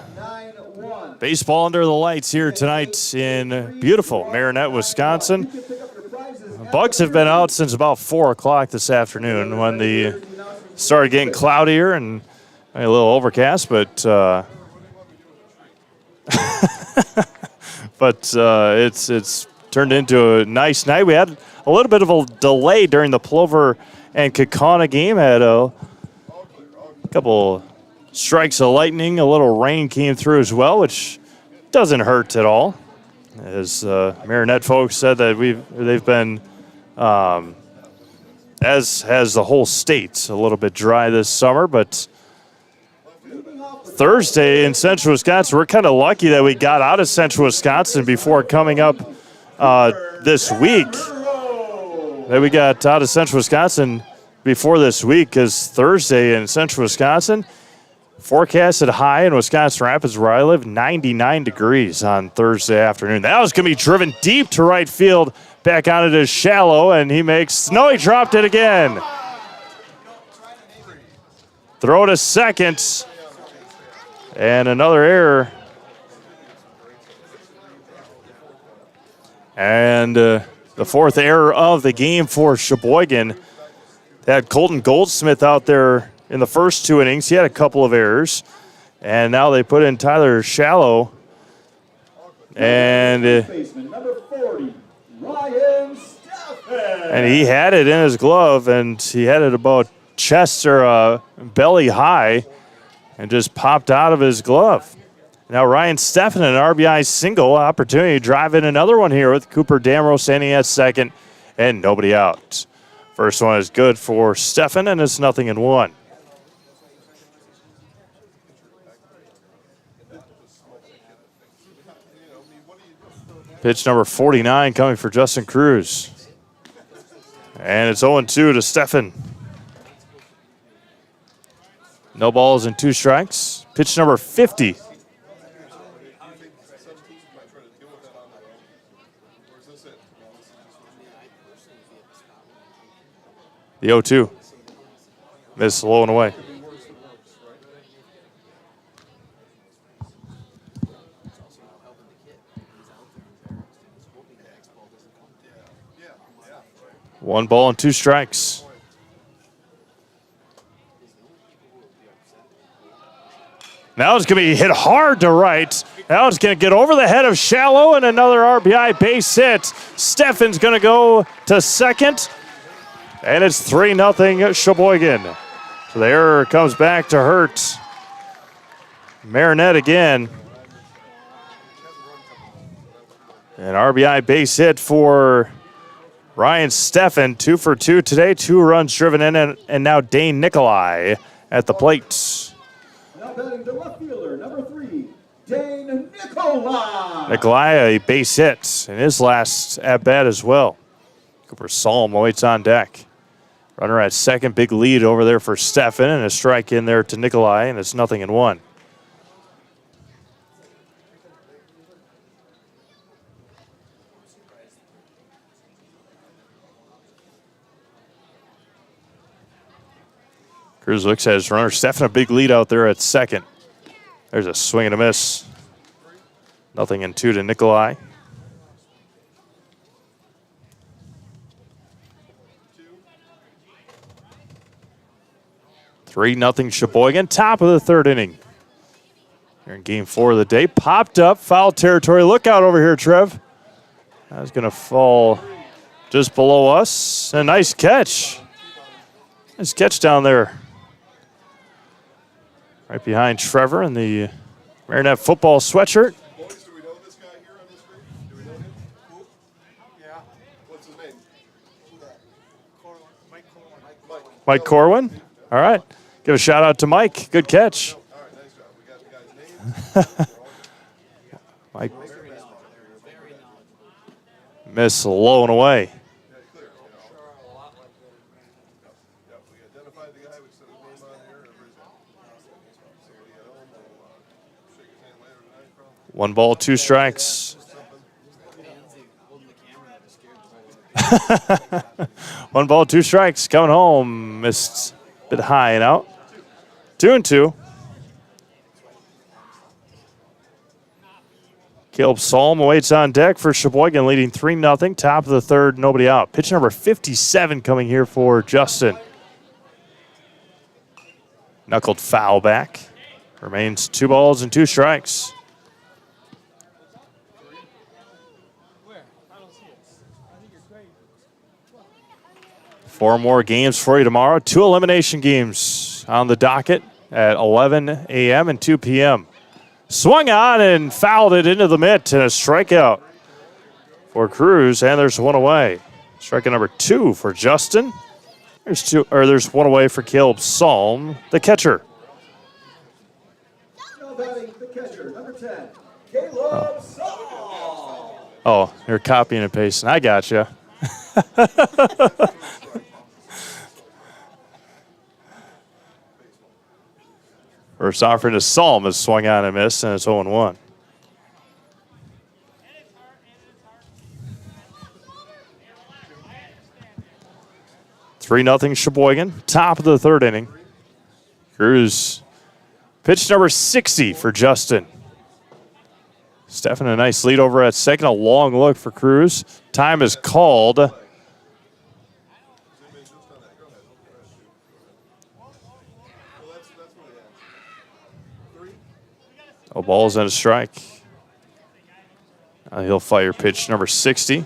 Baseball under the lights here tonight in beautiful Marinette, Wisconsin. Bugs have been out since about 4 o'clock this afternoon when the started getting cloudier and a little overcast, but it's turned into a nice night. We had a little bit of a delay during the Plover and Kaukauna game. Had a couple strikes of lightning, a little rain came through as well, which doesn't hurt at all. As Marinette folks said that they've been, as has the whole state, a little bit dry this summer. But Thursday in Central Wisconsin, we're kind of lucky that we got out of Central Wisconsin before coming up this week. That we got out of Central Wisconsin before this week, because Thursday in Central Wisconsin, forecasted high in Wisconsin Rapids, where I live, 99 degrees on Thursday afternoon. That was going to be driven deep to right field, back onto the shallow, and he dropped it again. Throw to second, and another error. And the fourth error of the game for Sheboygan. They had Colton Goldsmith out there in the first 2 innings. He had a couple of errors. And now they put in Tyler Shallow. And he had it in his glove, and he had it about chest or belly high and just popped out of his glove. Now Ryan Steffen, an RBI single, opportunity to drive in another one here with Cooper Damrow standing at second and nobody out. First one is good for Steffen, and it's 0-1. Pitch number 49 coming for Justin Cruz. And it's 0-2 to Steffen. No balls and 2 strikes. Pitch number 50. The 0-2. Miss low and away. One ball and 2 strikes. Now it's going to be hit hard to right. Now it's going to get over the head of Shallow, and another RBI base hit. Steffen's going to go to second, and it's 3-0 Sheboygan. So the error comes back to hurt Marinette again. An RBI base hit for Ryan Steffen, 2 for 2 today, 2 runs driven in, and now Dane Nikolai at the plate. Now batting the left fielder, number 3, Dane Nikolai. Nikolai, a base hit in his last at-bat as well. Cooper Salm waits on deck. Runner at second, big lead over there for Steffen, and a strike in there to Nikolai, and it's 0-1. Cruz looks at his runner. Steffen, a big lead out there at second. There's a swing and a miss. 0-2 to Nikolai. 3-0 Sheboygan, top of the 3rd inning. Here in game 4 of the day. Popped up, foul territory. Look out over here, Trev. That's going to fall just below us. A nice catch. Nice catch down there. Right behind Trevor in the Marinette football sweatshirt. Boys, do we know this guy here on the screen? Do we know him? Who? Yeah. What's his name? Mike Corwin. All right. Give a shout out to Mike. Good catch. All right, nice job. We got the guy's name. Mike. Miss low and away. One ball, two strikes. One ball, two strikes. Coming home. Missed a bit high and out. 2-2. Caleb Salm awaits on deck for Sheboygan, leading 3-0. Top of the third, nobody out. Pitch number 57 coming here for Justin. Knuckled foul back. Remains 2 balls and 2 strikes. Four more games for you tomorrow. 2 elimination games on the docket at 11 a.m. and 2 p.m. Swung on and fouled it into the mitt, and a strikeout for Cruz, and there's one away. Strikeout number 2 for Justin. There's one away for Caleb Salm, the catcher. Now batting the catcher, number 10, Caleb Salm. Oh, you're copying and pasting. I got you. First offering to Salm is swung on and missed, and it's 0-1. Three 0 Sheboygan, top of the third inning. Cruz, pitch number 60 for Justin. Stefan, a nice lead over at second, a long look for Cruz. Time is called. Oh, balls and a strike. He'll fire pitch number 60.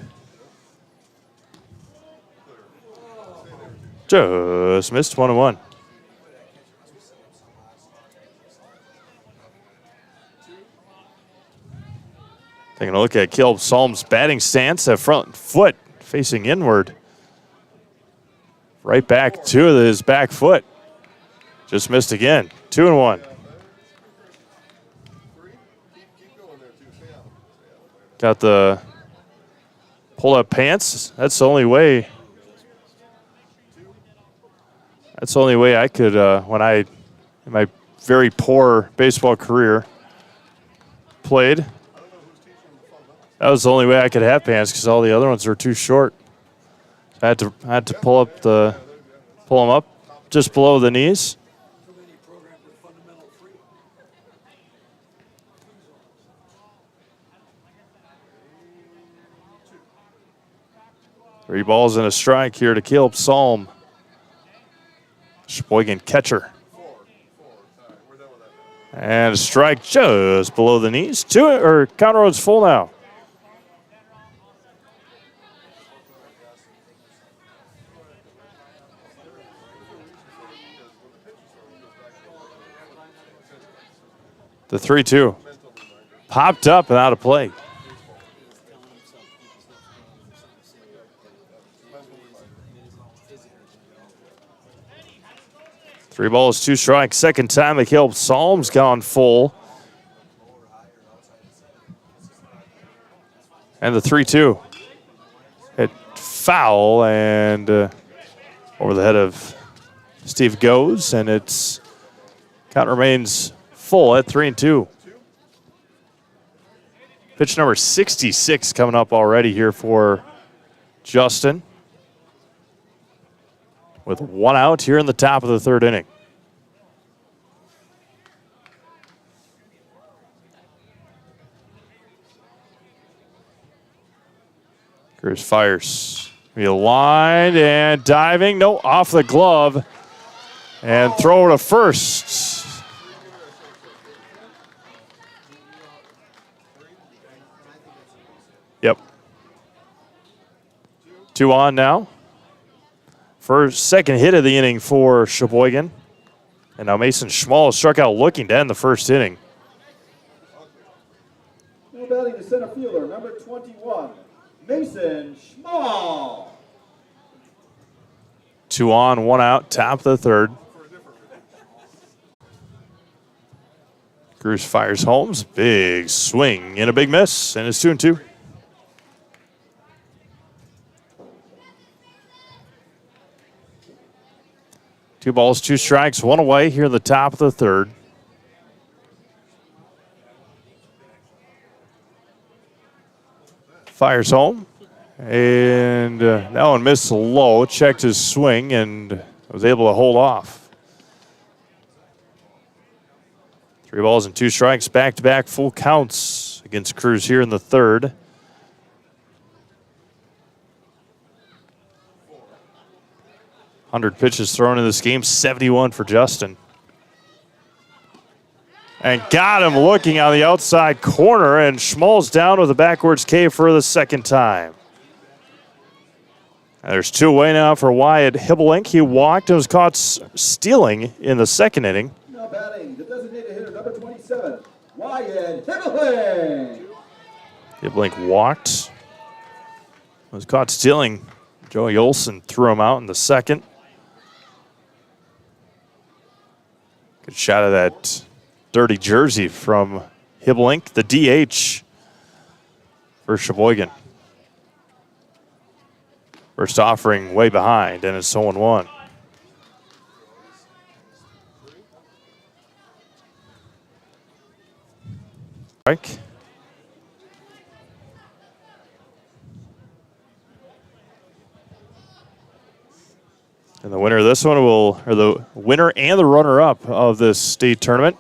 Just missed 1-1. Taking a look at Caleb Salm's batting stance, that front foot facing inward. Right back to his back foot. Just missed again. 2-1. Got the pull-up pants. That's the only way. That's the only way I could, in my very poor baseball career, played. That was the only way I could have pants because all the other ones were too short. I had to pull them up just below the knees. Three balls and a strike here to Caleb Salm. Sheboygan catcher. And a strike just below the knees. Counter road's full now. The 3-2. Popped up and out of play. Three balls, two strikes. Second time that Caleb Salm's gone full. And the 3-2. Hit foul and over the head of Steve Goes, and it's count remains full at 3-2. Pitch number 66 coming up already here for Justin, with one out here in the top of the third inning. Cruz fires. Be lined and diving. No, off the glove. And throw to first. Yep. 2 on now. First, second hit of the inning for Sheboygan. And now Mason Schmall struck out looking to end the first inning. Now batting the center fielder, number 21, Mason Schmall. 2 on, 1 out, top of the third. Cruz fires Holmes. Big swing and a big miss, and it's 2-2. 2 balls, 2 strikes, 1 away here in the top of the third. Fires home. And that one missed low, checked his swing, and was able to hold off. 3 balls and 2 strikes, back-to-back full counts against Cruz here in the third. $100 pitches thrown in this game, 71 for Justin. And got him looking on the outside corner, and Schmalz down with a backwards K for the second time. And there's 2 away now for Wyatt Hibblink. He walked and was caught stealing in the second inning. Now batting, the designated hitter, number 27, Wyatt Hibblink. Hibblink walked, was caught stealing. Joey Olson threw him out in the second. Good shot of that dirty jersey from Hibblink, the DH for Sheboygan. First offering way behind, and it's 0-1. Strike. And the winner of this one the winner and the runner-up of this state tournament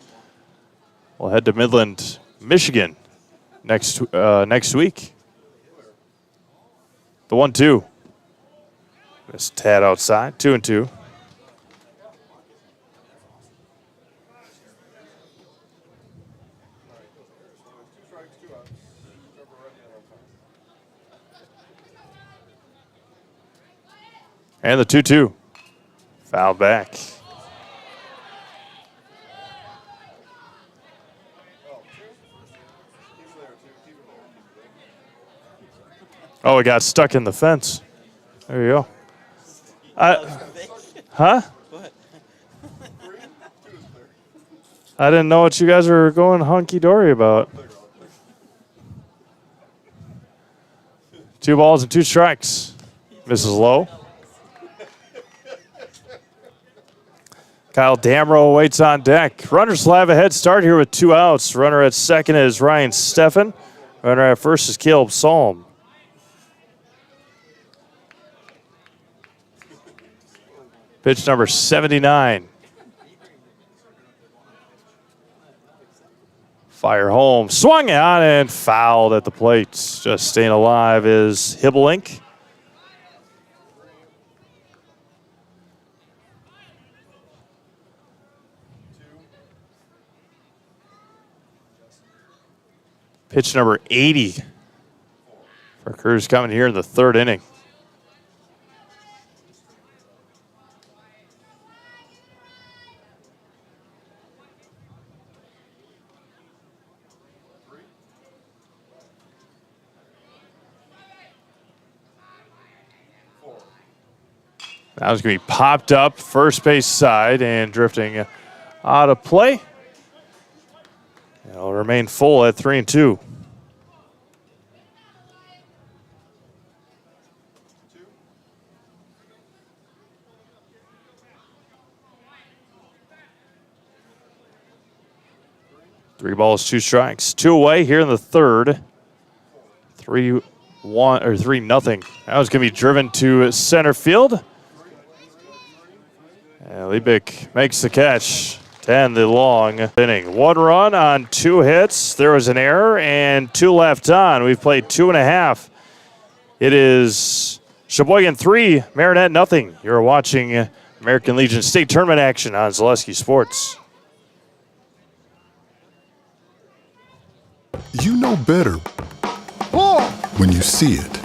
will head to Midland, Michigan next week. The 1-2. Missed tad outside, 2-2. And the 2-2. Foul back. Oh, it got stuck in the fence. There you go. Huh? I didn't know what you guys were going hunky-dory about. 2 balls and 2 strikes. Misses low. Kyle Damrow waits on deck. Runners will have a head start here with 2 outs. Runner at second is Ryan Steffen. Runner at first is Caleb Salm. Pitch number 79. Fire home. Swung on and fouled at the plate. Just staying alive is Hibblink. Pitch number 80 for Cruz coming here in the third inning. That was going to be popped up first base side and drifting out of play. It'll remain full at 3-2. Three balls, 2 strikes. 2 away here in the third. 3-1 or 3-0. That was going to be driven to center field. And Liebig makes the catch to end the long inning. 1 run on 2 hits. There was an error and 2 left on. We've played 2.5. It is Sheboygan 3, Marinette nothing. You're watching American Legion State Tournament action on Zaleski Sports. You know better when you see it.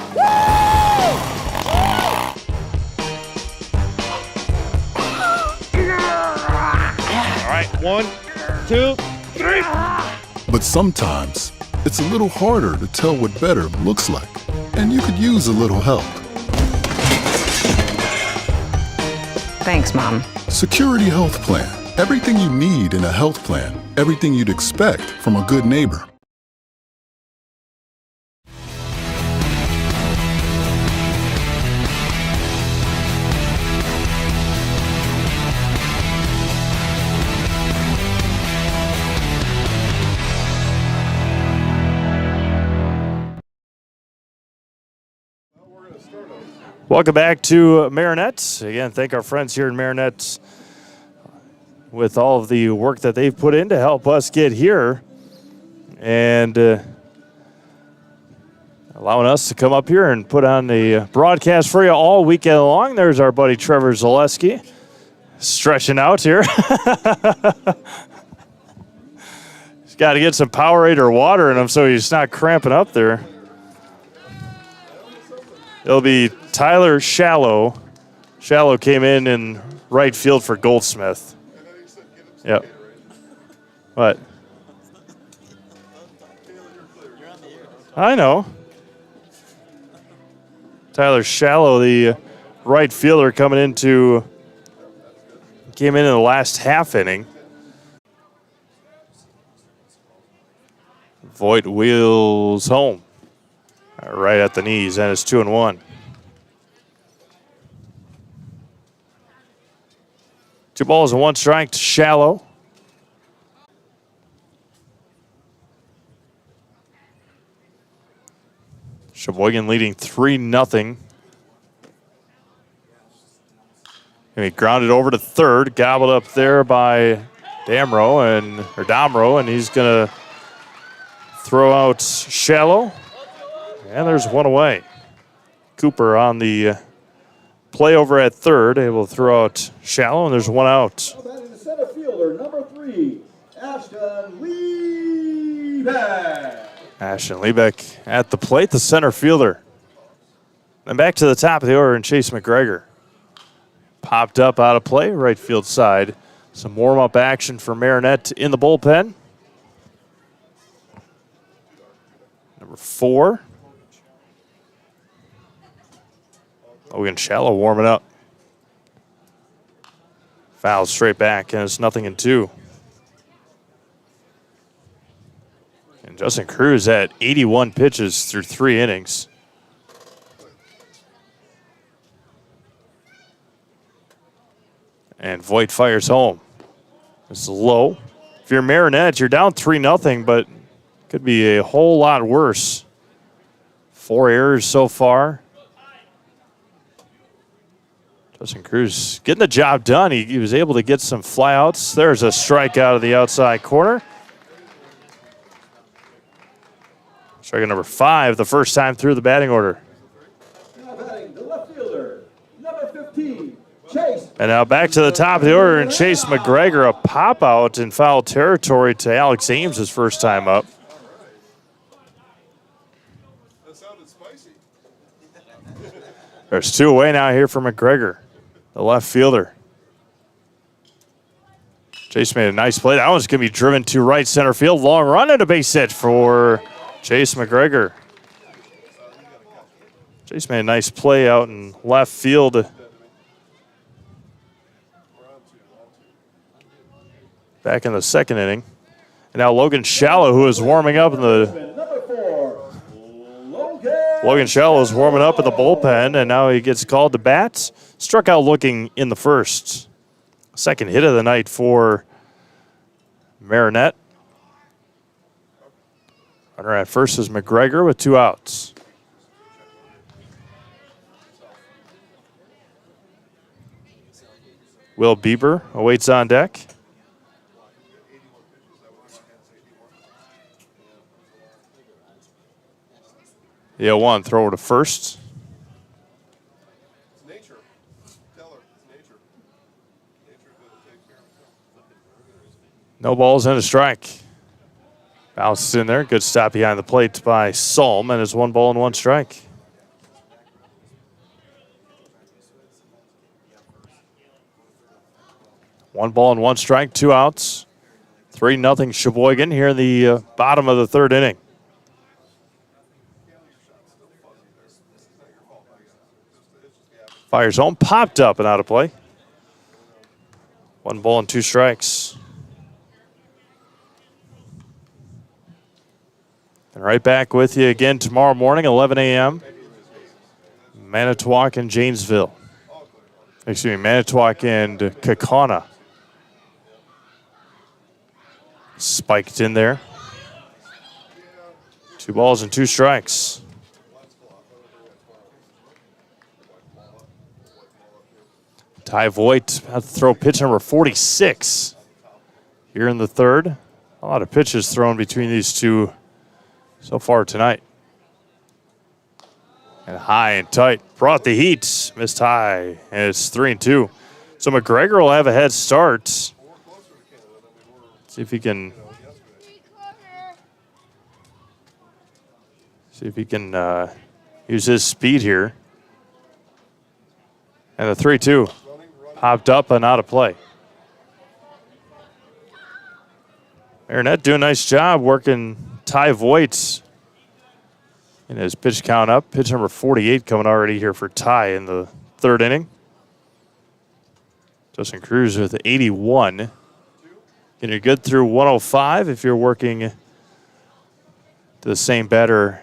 All right, 1, 2, 3. But sometimes it's a little harder to tell what better looks like, and you could use a little help. Thanks, Mom. Security Health Plan. Everything you need in a health plan. Everything you'd expect from a good neighbor. Welcome back to Marinette. Again, thank our friends here in Marinette with all of the work that they've put in to help us get here and allowing us to come up here and put on the broadcast for you all weekend long. There's our buddy Trevor Zaleski stretching out here. He's got to get some Powerade or water in him so he's not cramping up there. It'll be Tyler Shallow. Shallow came in right field for Goldsmith. Yep. What? I know. Tyler Shallow, the right fielder, came in the last half inning. Voigt wheels home. Right at the knees, and it's 2-1. Two balls and one strike to Shallow. Sheboygan leading 3-0. And he grounded over to third, gobbled up there by Domro, and he's going to throw out Shallow. And there's one away. Cooper on the play over at third, able to throw out Shallow, and there's one out. The center fielder, number 3, Ashton Liebeck. Ashton Liebeck at the plate, the center fielder. And back to the top of the order, and Chase McGregor popped up out of play, right field side. Some warm-up action for Marinette in the bullpen. Number 4. Logan Shallow warming up. Foul straight back, and it's 0-2. And Justin Cruz had 81 pitches through 3 innings. And Voigt fires home. It's low. If you're Marinette, you're down 3-0, but could be a whole lot worse. 4 errors so far. Justin Cruz getting the job done. He was able to get some flyouts. There's a strike out of the outside corner. Strike number 5, the first time through the batting order. Now batting the left fielder, number 15, Chase. And now back to the top of the order, and Chase McGregor, a pop out in foul territory to Alex Ames his first time up. That sounded spicy. There's 2 away now here for McGregor, the left fielder. Chase made a nice play. That one's going to be driven to right center field. Long run and a base hit for Chase McGregor. Chase made a nice play out in left field. Back in the second inning. And now Logan Shallow, who is warming up in the... Number 4, Logan Shallow is warming up in the bullpen, and now he gets called to bat. Struck out looking in the first. Second hit of the night for Marinette. Runner at first is McGregor with 2 outs. Will Bieber awaits on deck. The 0-1 throw to first. It's nature. Tell her, it's nature. Nature's going to take care of itself. No balls and a strike. Bounces in there. Good stop behind the plate by Salm, and it's 1 ball and 1 strike. One ball and 1 strike, 2 outs. 3-0 Sheboygan here in the bottom of the third inning. Fires home, popped up and out of play. 1 ball and 2 strikes. And right back with you again tomorrow morning, 11 a.m. Manitowoc and Janesville. Excuse me, Manitowoc and Kaukauna. Spiked in there. 2 balls and 2 strikes. Ty Voigt about to throw pitch number 46 here in the third. A lot of pitches thrown between these two so far tonight. And high and tight. Brought the heat. Missed high. And it's 3-2. So McGregor will have a head start. See if he can use his speed here. And the 3-2 popped up and out of play. Marinette doing a nice job working Ty Voigt in his pitch count up. Pitch number 48 coming already here for Ty in the third inning. Justin Cruz with 81. Getting good through 105 if you're working the same batter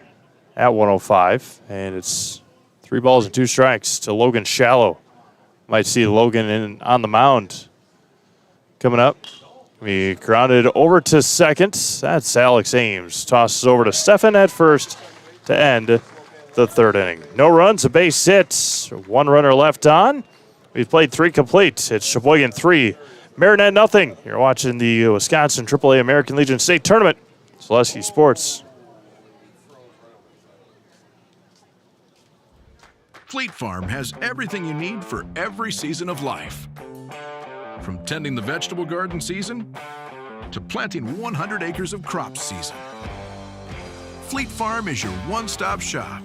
at 105. And it's 3 balls and 2 strikes to Logan Shallow. Might see Logan on the mound coming up. We grounded over to second. That's Alex Ames. Tosses over to Stefan at first to end the third inning. No runs, a base hit. 1 runner left on. We've played 3 complete. It's Sheboygan 3, Marinette nothing. You're watching the Wisconsin AAA American Legion State Tournament. Zaleski Sports. Fleet Farm has everything you need for every season of life. From tending the vegetable garden season to planting 100 acres of crops season. Fleet Farm is your one-stop shop.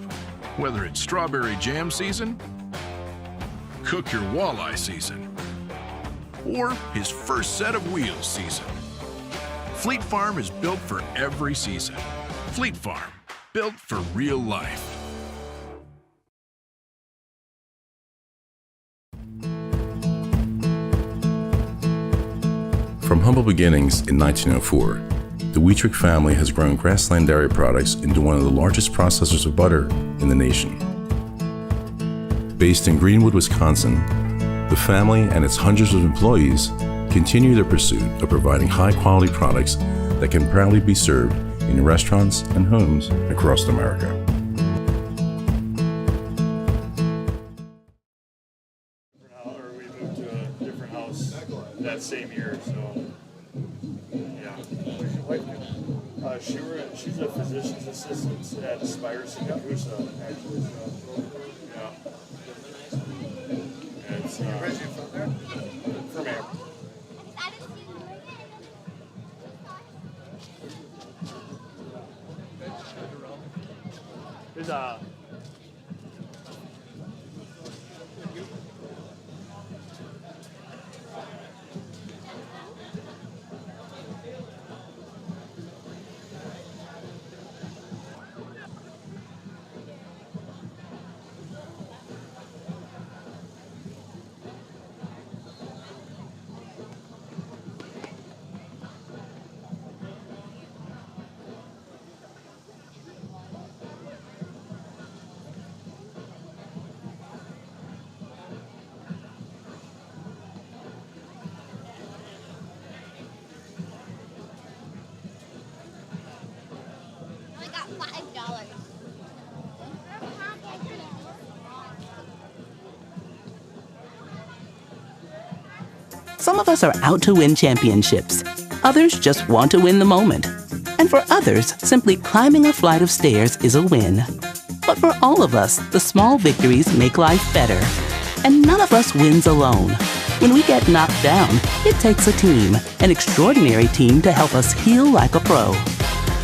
Whether it's strawberry jam season, cook your walleye season, or his first set of wheels season. Fleet Farm is built for every season. Fleet Farm, built for real life. From humble beginnings in 1904, the Wheatrick family has grown Grassland Dairy Products into one of the largest processors of butter in the nation. Based in Greenwood, Wisconsin, the family and its hundreds of employees continue their pursuit of providing high-quality products that can proudly be served in restaurants and homes across America. We moved to a different house that same year, so yeah. She's a physician's assistant at Spires actually. Yeah. And it's from there? From here. There's Some of us are out to win championships. Others just want to win the moment. And for others, simply climbing a flight of stairs is a win. But for all of us, the small victories make life better. And none of us wins alone. When we get knocked down, it takes a team, an extraordinary team to help us heal like a pro.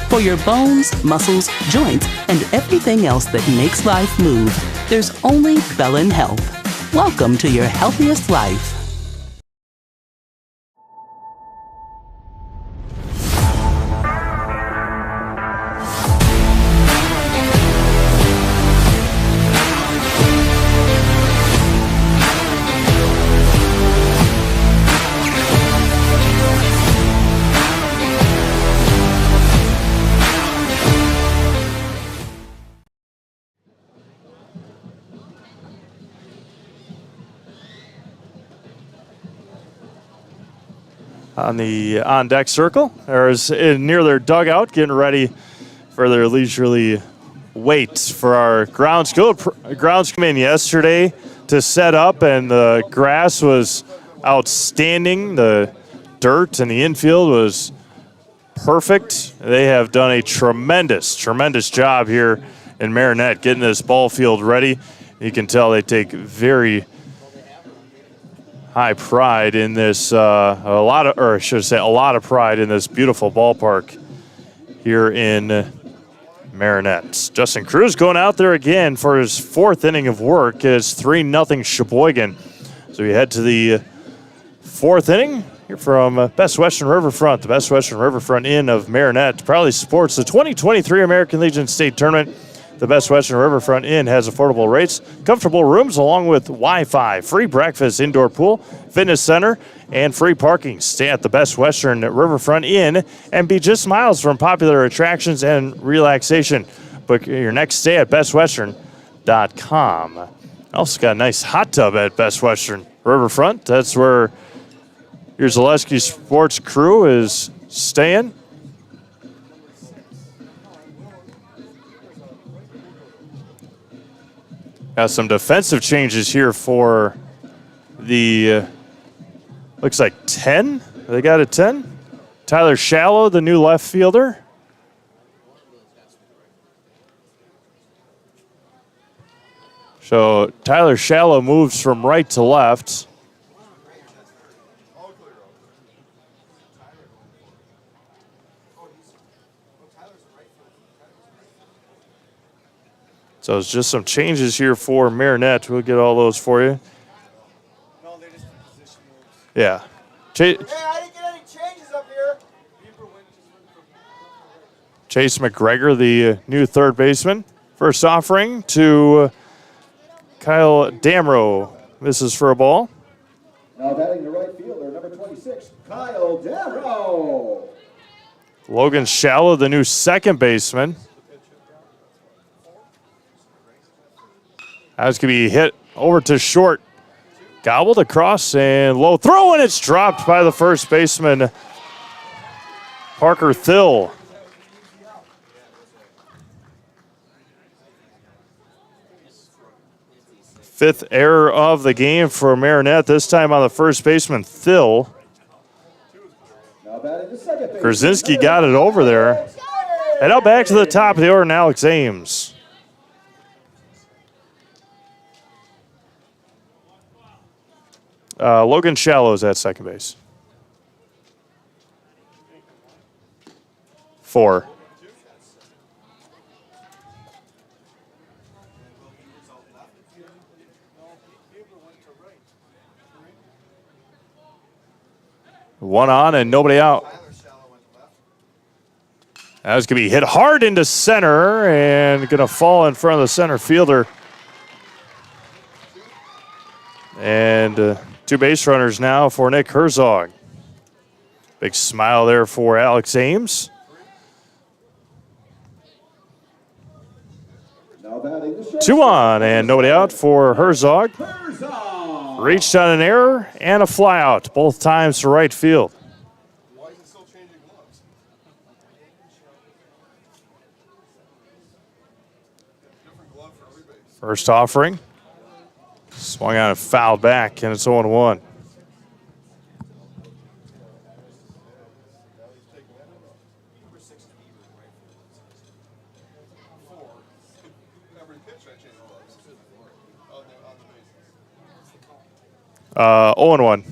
For your bones, muscles, joints, and everything else that makes life move, there's only Bellin Health. Welcome to your healthiest life. On the on-deck circle, there's near their dugout, getting ready for their leisurely wait for our grounds. Grounds come in yesterday. to set up, and the grass was outstanding. The dirt in the infield was perfect. They have done a tremendous job here in Marinette getting this ball field ready. You can tell they take very high pride in this, a lot of pride in this beautiful ballpark here in Marinette. Justin Cruz going out there again for his 4th inning of work. It's 3-0 Sheboygan. So we head to the 4th inning here from Best Western Riverfront, the Best Western Riverfront Inn of Marinette. Proudly supports the 2023 American Legion State Tournament. The Best Western Riverfront Inn has affordable rates, comfortable rooms, along with Wi-Fi, free breakfast, indoor pool, fitness center, and free parking. Stay at the Best Western Riverfront Inn and be just miles from popular attractions and relaxation. Book your next stay at bestwestern.com. Also got a nice hot tub at Best Western Riverfront. That's where your Zaleski Sports crew is staying. Got some defensive changes here for the, looks like 10. They got a 10. Tyler Shallow, the new left fielder. So Tyler Shallow moves from right to left. So it's just some changes here for Marinette. We'll get all those for you. Yeah. Hey, I didn't get any changes up here. Chase McGregor, the new third baseman. First offering to Kyle Damrow. Misses for a ball. Now batting the right fielder, number 26, Kyle Damrow. Logan Shallow, the new second baseman. That's going to be hit over to short. Gobbled across and low throw, and it's dropped by the first baseman, Parker Thill. Fifth error of the game for Marinette, this time on the first baseman, Thill. Krasinski got it over there. And now back to the top of the order, and Alex Ames. Logan Shallow's at second base. 4. One on and nobody out. That was going to be hit hard into center and going to fall in front of the center fielder. And 2 base runners now for Nick Herzog. Big smile there for Alex Ames. Two on and nobody out for Herzog. Reached on an error and a flyout, both times to right field. First offering. Swung on and fouled back, and it's 0-1. Uh, 0-1.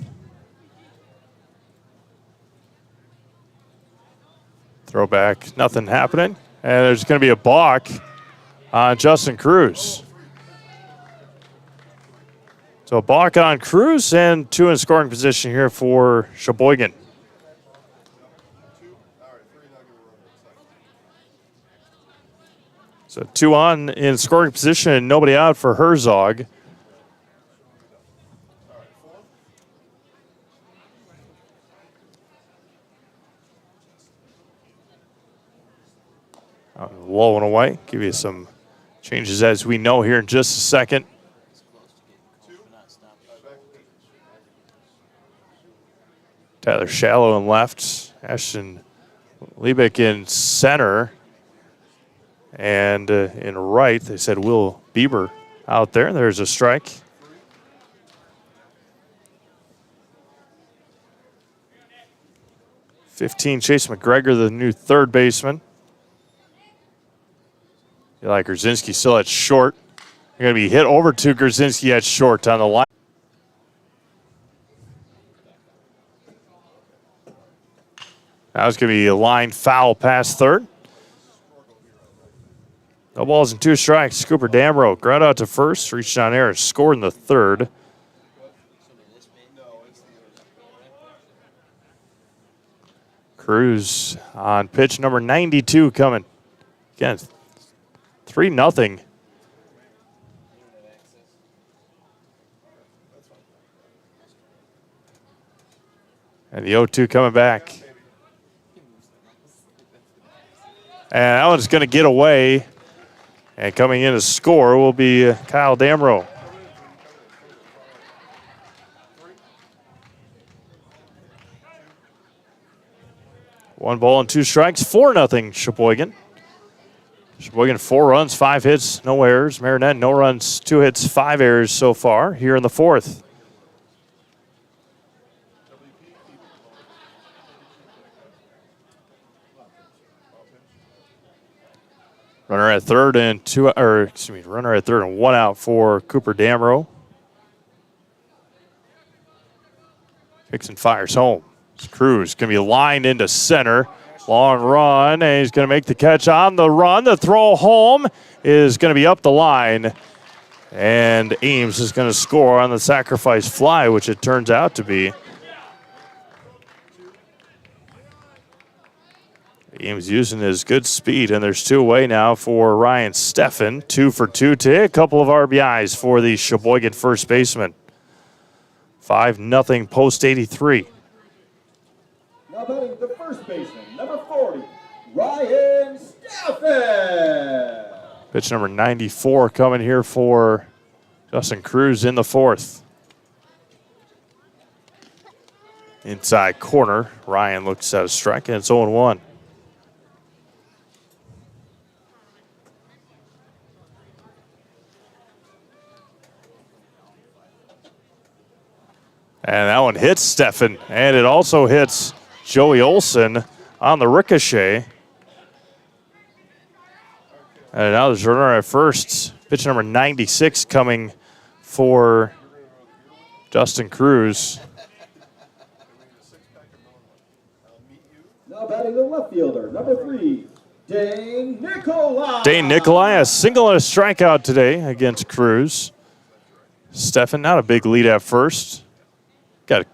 Throwback, nothing happening. And there's going to be a balk on Justin Cruz. So a balk on Cruz and 2 in scoring position here for Sheboygan. So 2 on in scoring position and nobody out for Herzog. Low and away. Give you some changes as we know here in just a second. Tyler Shallow in left. Ashton Liebeck in center. And in right, they said Will Bieber out there. There's a strike. 15, Chase McGregor, the new third baseman. Eli Grzinski still at short. They're going to be hit over to Grzinski at short on the line. Now it's going to be a line foul past third. No balls and 2 strikes. Cooper Damrow ground out to first, reached down there and scored in the third. Cruz on pitch number 92 coming. Again, 3-0. And the 0-2 coming back. And that one's going to get away. And coming in to score will be Kyle Damrow. One ball and 2 strikes, 4-0 Sheboygan. Sheboygan 4 runs, 5 hits, no errors. Marinette no runs, 2 hits, 5 errors so far here in the 4th. Runner at third and runner at third and 1 out for Cooper Damrow. Kicks and fires home. Cruz going to be lined into center. Long run, and he's going to make the catch on the run. The throw home is going to be up the line. And Ames is going to score on the sacrifice fly, which it turns out to be. Ames using his good speed, and there's 2 away now for Ryan Steffen. 2 for 2 to hit a couple of RBIs for the Sheboygan first baseman. 5-0 post 83. Now batting the first baseman, number 40, Ryan Steffen. Pitch number 94 coming here for Justin Cruz in the 4th. Inside corner, Ryan looks at a strike, and it's 0-1. And that one hits Steffen, and it also hits Joey Olson on the ricochet. And now there's a runner at first. Pitch number 96 coming for Justin Cruz. Now batting the left fielder, number 3, Dane Nikolai. Dane Nikolai, a single and a strikeout today against Cruz. Steffen, not a big lead at first. Got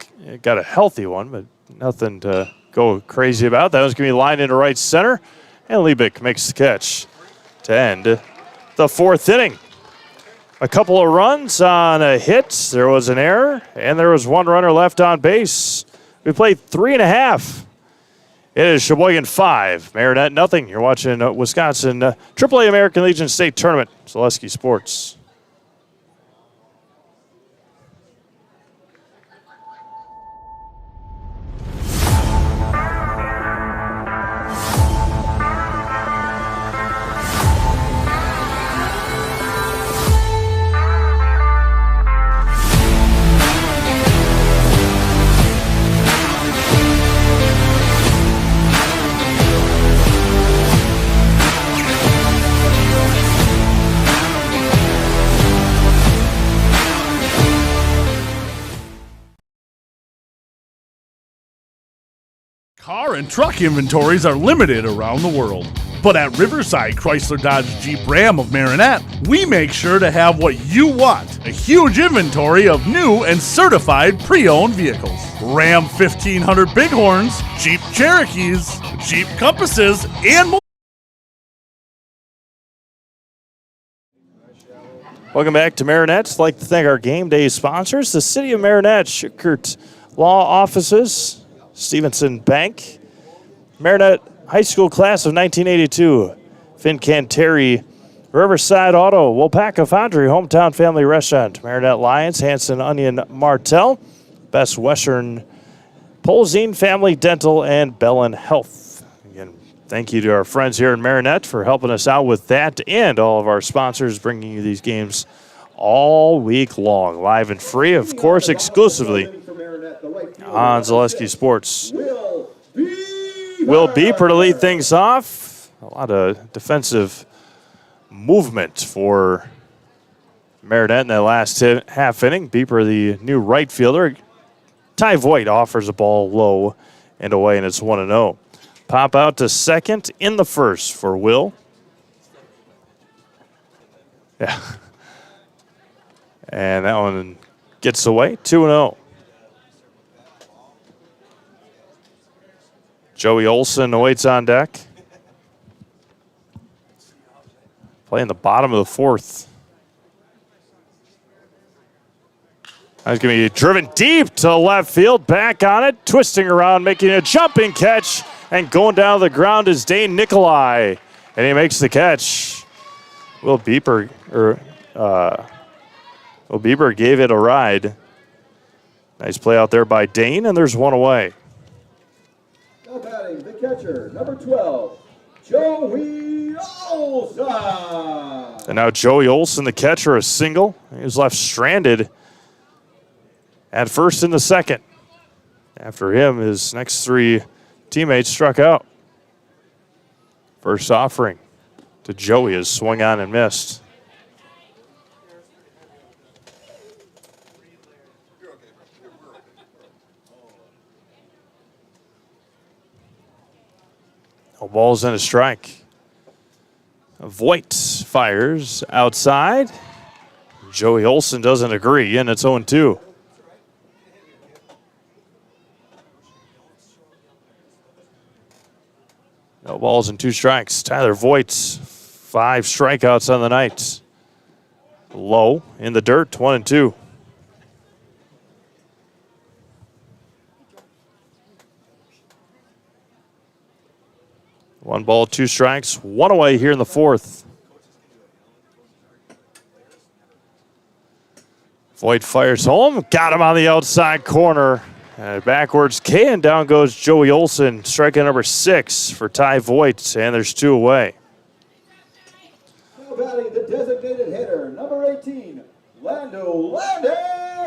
a healthy one, but nothing to go crazy about. That one's going to be lined into right center, and Liebig makes the catch to end the 4th inning. A couple of runs on a hit. There was an error, and there was 1 runner left on base. We played 3.5. It is Sheboygan 5, Marinette nothing. You're watching Wisconsin AAA American Legion State Tournament, Zaleski Sports. Car and truck inventories are limited around the world. But at Riverside Chrysler Dodge Jeep Ram of Marinette, we make sure to have what you want. A huge inventory of new and certified pre-owned vehicles. Ram 1500 Bighorns, Jeep Cherokees, Jeep Compasses, and more. Welcome back to Marinette. I'd like to thank our game day sponsors, the City of Marinette, Schickert Law Offices, Stevenson Bank, Marinette High School Class of 1982, Finn Canteri, Riverside Auto, Wopaka Foundry, Hometown Family Restaurant, Marinette Lions, Hanson Onion Martel, Best Western, Polzine Family Dental, and Bellin Health. Again, thank you to our friends here in Marinette for helping us out with that, and all of our sponsors bringing you these games all week long, live and free, of course, exclusively on Zaleski Sports. Will be Will Beeper to lead things off. A lot of defensive movement for Marinette in that last half inning. Beeper, the new right fielder. Ty Voigt offers a ball low and away, and it's 1-0. Pop out to second in the first for Will. Yeah. And that one gets away, 2-0. Joey Olson awaits on deck. Playing the bottom of the fourth. That's going to be driven deep to left field. Back on it, twisting around, making a jumping catch, and going down to the ground is Dane Nikolai, and he makes the catch. Will Beeper gave it a ride. Nice play out there by Dane, and there's one away. Now batting the catcher, number 12, Joey Olson. And now Joey Olson, the catcher, a single. He was left stranded at first in the second. After him, his next three teammates struck out. First offering to Joey is swung on and missed. No balls and a strike. Voigt fires outside. Joey Olson doesn't agree, and it's 0-2. No balls and 2 strikes. Tyler Voigt's 5 strikeouts on the night. Low in the dirt, 1-2. One ball, 2 strikes, 1 away here in the fourth. Voigt fires home, got him on the outside corner. And backwards K, and down goes Joey Olson, strikeout number 6 for Ty Voigt, and there's 2 away. Now batting the designated hitter, number 18, Landon.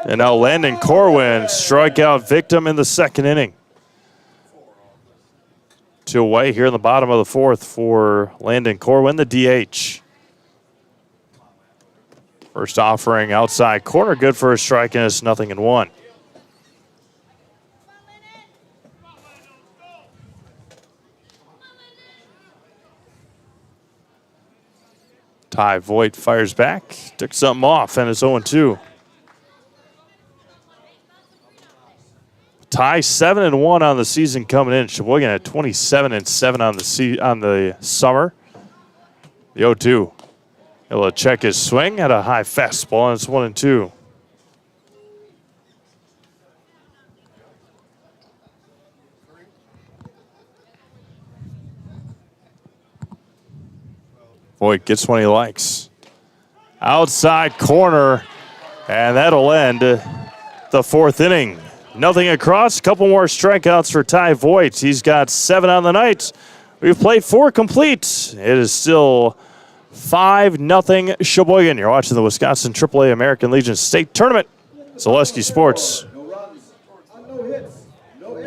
And now Landon Corwin, strikeout victim in the second inning. 2 away here in the bottom of the fourth for Landon Corwin, the DH. First offering outside corner, good for a strike, and it's 0-1. Ty Voigt fires back, took something off, and it's 0-2. Ty 7-1 on the season coming in. Sheboygan at 27-7 on the summer. The 0-2. Able to check his swing at a high fastball, and it's 1-2. Voigt gets one he likes. Outside corner, and that'll end the fourth inning. Nothing across, couple more strikeouts for Ty Voigt. He's got 7 on the night. We've played 4 complete. It is still 5-0 Sheboygan. You're watching the Wisconsin AAA American Legion State Tournament. Zaleski Sports.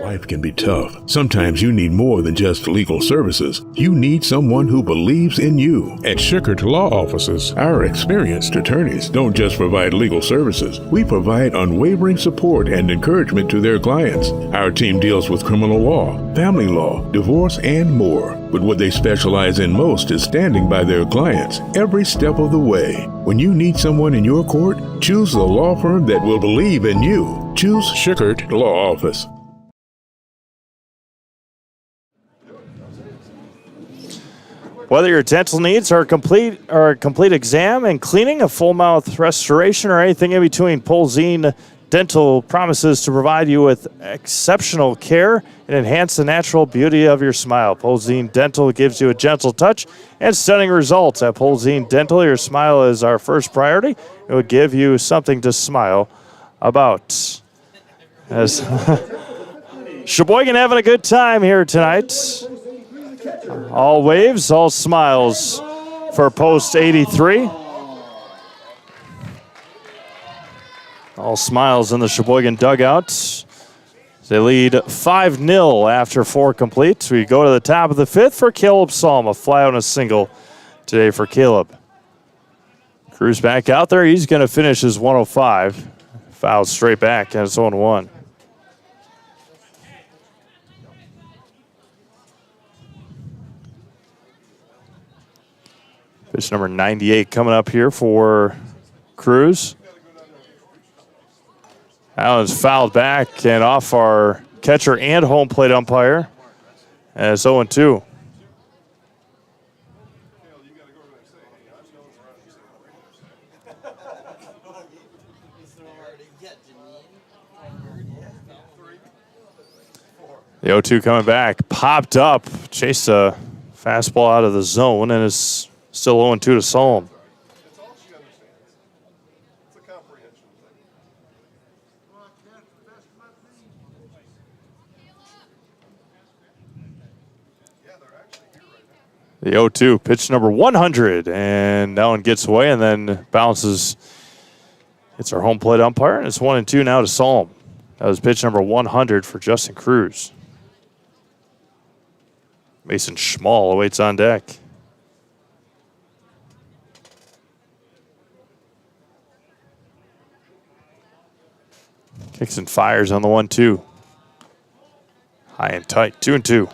Life can be tough. Sometimes you need more than just legal services. You need someone who believes in you. At Schickert Law Offices, our experienced attorneys don't just provide legal services. We provide unwavering support and encouragement to their clients. Our team deals with criminal law, family law, divorce, and more. But what they specialize in most is standing by their clients every step of the way. When you need someone in your court, choose the law firm that will believe in you. Choose Schickert Law Office. Whether your dental needs are a complete exam and cleaning, a full mouth restoration, or anything in between, Polzine Dental promises to provide you with exceptional care and enhance the natural beauty of your smile. Polzine Dental gives you a gentle touch and stunning results. At Polzine Dental, your smile is our first priority. It will give you something to smile about. As Sheboygan having a good time here tonight. All waves, all smiles for Post 83. All smiles in the Sheboygan dugout. They lead 5-0 after 4 complete. We go to the top of the 5th for Caleb Salm, a fly out and a single today for Caleb. Cruz back out there. He's going to finish his 105. Fouled straight back, and it's 0-1. Pitch number 98 coming up here for Cruz. Allen's fouled back and off our catcher and home plate umpire. And it's 0-2. The 0-2 coming back. Popped up. Chased a fastball out of the zone and is still 0-2 to Solom. The 0-2, pitch number 100, and that one gets away and then bounces. It's our home plate umpire, and it's 1-2 now to Solom. That was pitch number 100 for Justin Cruz. Mason Schmall awaits on deck. Kicks and fires on the 1-2. High and tight, 2-2.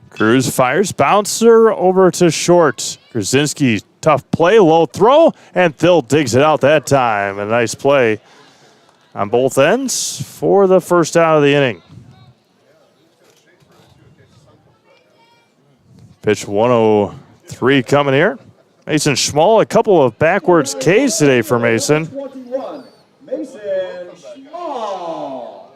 Cruz fires, bouncer over to short. Krasinski, tough play, low throw, and Thill digs it out that time. A nice play on both ends for the first out of the inning. Pitch 103 coming here. Mason Schmall, a couple of backwards Ks today for Mason. 21, Mason Schmall.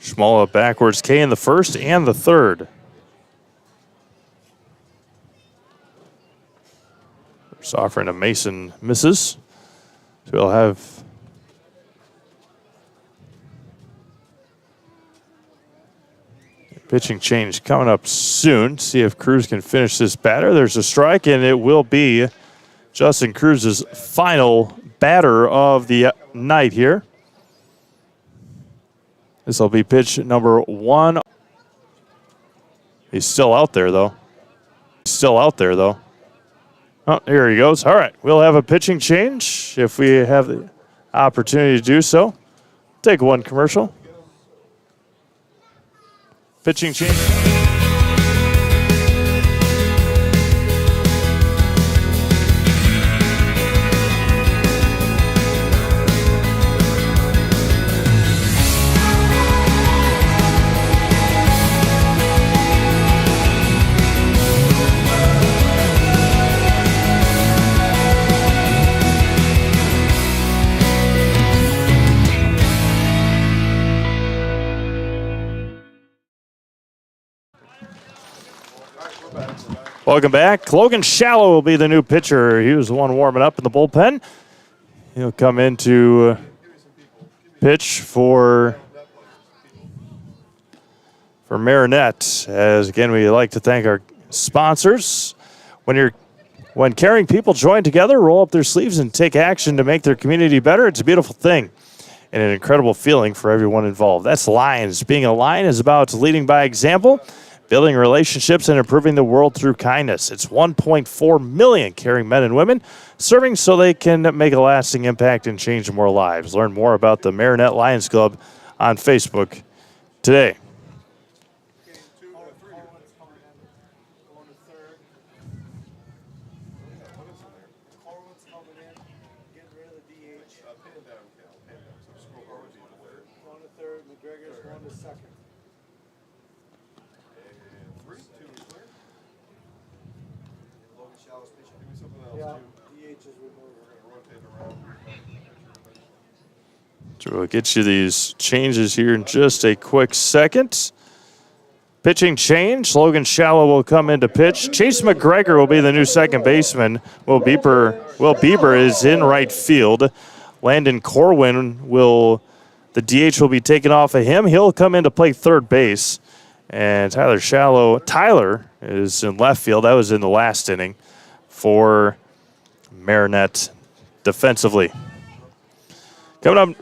Schmall, a backwards K in the first and the third. First offering to Mason misses. So we'll have pitching change coming up soon. See if Cruz can finish this batter. There's a strike, and it will be Justin Cruz's final batter of the night here. This will be pitch number 1. He's still out there, though. Oh, here he goes. All right, we'll have a pitching change if we have the opportunity to do so. Take one commercial. Pitching change. Welcome back. Logan Shallow will be the new pitcher. He was the one warming up in the bullpen. He'll come in to pitch for Marinette. As again, we like to thank our sponsors. When caring people join together, roll up their sleeves and take action to make their community better, it's a beautiful thing and an incredible feeling for everyone involved. That's Lions. Being a Lion is about leading by example, building relationships, and improving the world through kindness. It's 1.4 million caring men and women serving so they can make a lasting impact and change more lives. Learn more about the Marinette Lions Club on Facebook today. So we'll get you these changes here in just a quick second. Pitching change. Logan Shallow will come into pitch. Chase McGregor will be the new second baseman. Will Bieber is in right field. Landon Corwin will The DH will be taken off of him. He'll come in to play third base. And Tyler is in left field. That was in the last inning for Marinette defensively. Coming up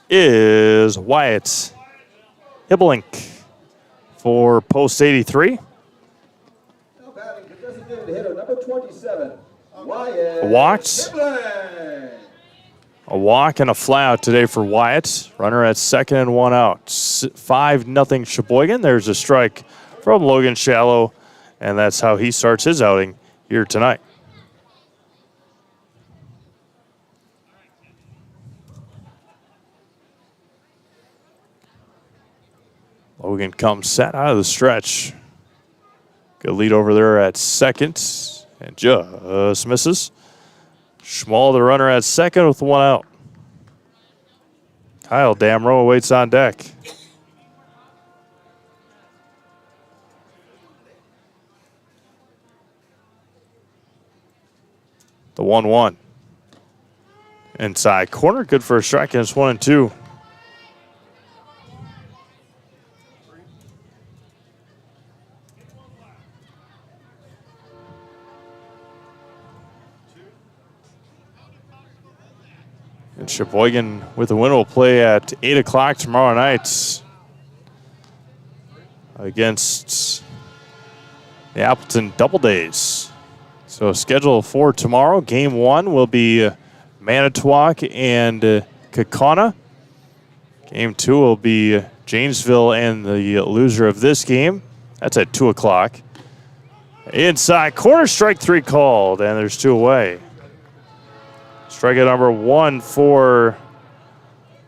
is Wyatt Hibblink for post 83. Now batting for designated hitter number 27, Wyatt Walks. Hibblink. A walk and a fly out today for Wyatt. Runner at second and one out. 5-0 Sheboygan. There's a strike from Logan Shallow, and that's how he starts his outing here tonight. Logan comes set out of the stretch. Good lead over there at second, and just misses. Schmall, the runner at second with one out. Kyle Damrow waits on deck. The 1-1. Inside corner, good for a strike, and it's 1-2. And Sheboygan with the win will play at 8 o'clock tomorrow night against the Appleton Double Days. So schedule for tomorrow, game 1 will be Manitowoc and Kaukauna. Game 2 will be Janesville and the loser of this game. That's at 2 o'clock. Inside corner, strike 3 called, and there's 2 away. Strikeout number 1 for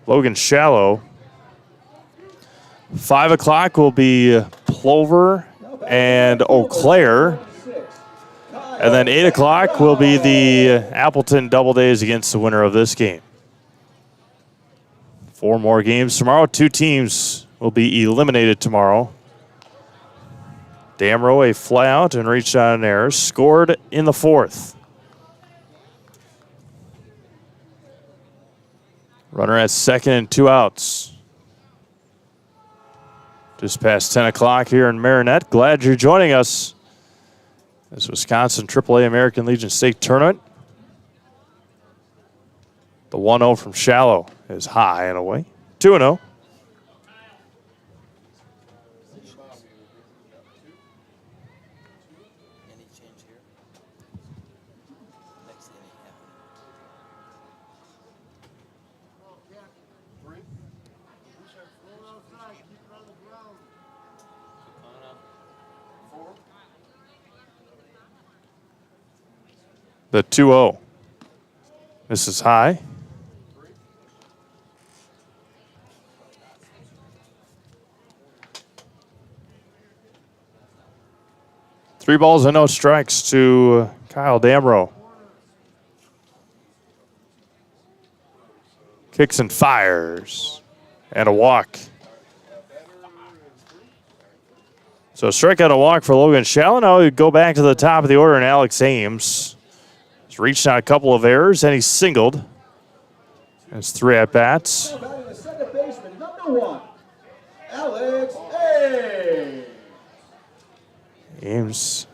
Logan Shallow. 5 o'clock will be Plover and Eau Claire. And then 8 o'clock will be the Appleton Double Days against the winner of this game. 4 more games tomorrow. 2 teams will be eliminated tomorrow. Damrow, a fly out and reached on an error. Scored in the 4th. Runner at second and 2 outs. Just past 10 o'clock here in Marinette. Glad you're joining us. This Wisconsin AAA American Legion State Tournament. The 1-0 from Shallow is high and away. 2-0. The 2-0. This is high. Three balls and no strikes to Kyle Damrow. Kicks and fires. And a walk. So strikeout, a walk for Logan Shallow. Now we go back to the top of the order, and Alex Ames reached out a couple of errors, and he singled. That's 3 at-bats. The second baseman, number 1, Alex Ames. Ames.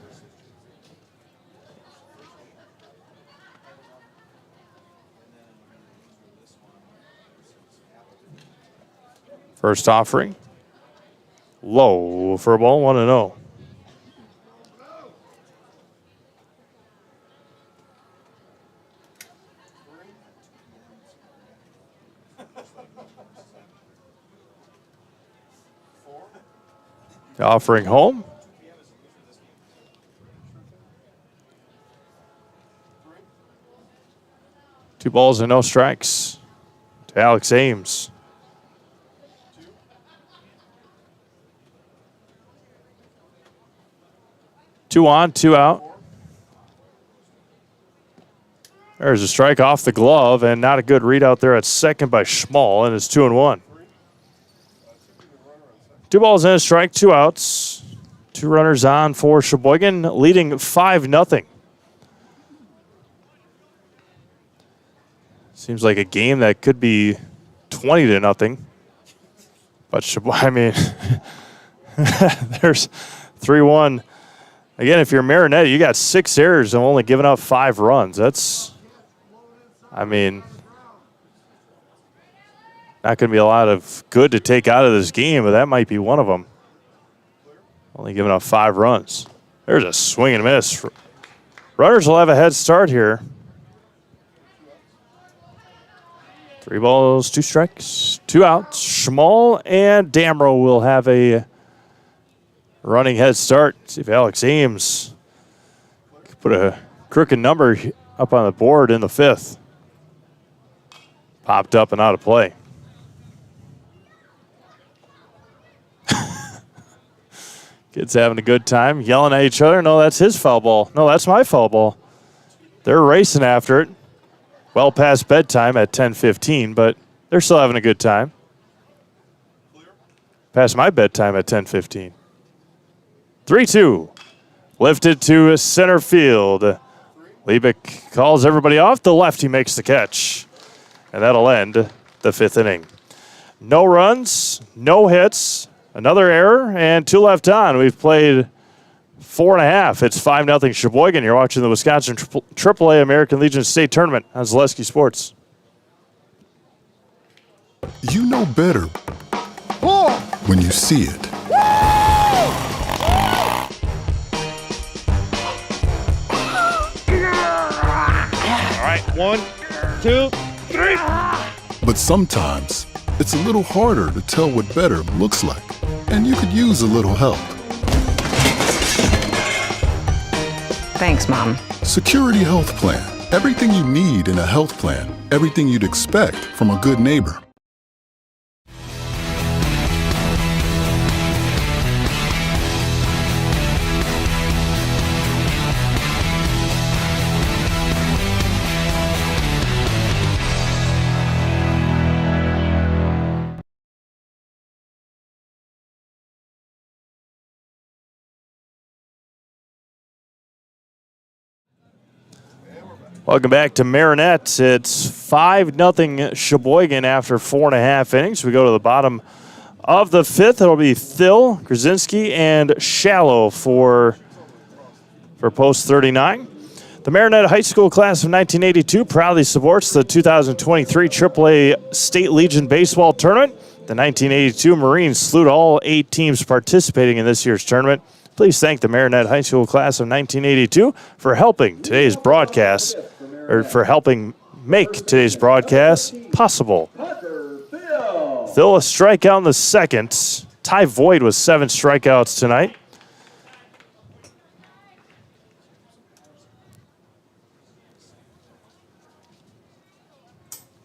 First offering. Low for a ball, 1-0. Offering home. Two balls and no strikes to Alex Ames. Two on, 2 out. There's a strike off the glove, and not a good read out there at second by Schmall, and it's 2-1. 2 balls and a strike, 2 outs. 2 runners on for Sheboygan, leading 5-0. Seems like a game that could be 20-0 But, I mean, there's 3-1. Again, if you're Marinette, you got 6 errors and only giving up 5 runs. That's, I mean, not going to be a lot of good to take out of this game, but that might be one of them. Only giving up 5 runs. There's a swing and miss. Runners will have a head start here. 3 balls, 2 strikes, 2 outs. Schmall and Damrow will have a running head start. See if Alex Ames can put a crooked number up on the board in the 5th. Popped up and out of play. Kids having a good time, yelling at each other. No, that's his foul ball. No, that's my foul ball. They're racing after it. Well past bedtime at 10:15, but they're still having a good time. Past my bedtime at 10:15. 3-2. Lifted to center field. Liebig calls everybody off. The lefty makes the catch. And that'll end the 5th inning. No runs, no hits, another error, and 2 left on. We've played 4.5. It's 5-0 Sheboygan. You're watching the Wisconsin AAA American Legion State Tournament on Zaleski Sports. You know better when you see it. All right, 1, 2, 3. But sometimes it's a little harder to tell what better looks like, and you could use a little help. Thanks, Mom. Security Health Plan. Everything you need in a health plan. Everything you'd expect from a good neighbor. Welcome back to Marinette. It's 5-0 Sheboygan after 4.5 innings. We go to the bottom of the 5th. It'll be Thill, Grzinski, and Shallow for post 39. The Marinette High School class of 1982 proudly supports the 2023 AAA State Legion Baseball Tournament. The 1982 Marines salute all 8 teams participating in this year's tournament. Please thank the Marinette High School class of 1982 for helping today's broadcast, or for helping make today's broadcast possible. Thill a strikeout in the 2nd. Ty Voigt with 7 strikeouts tonight.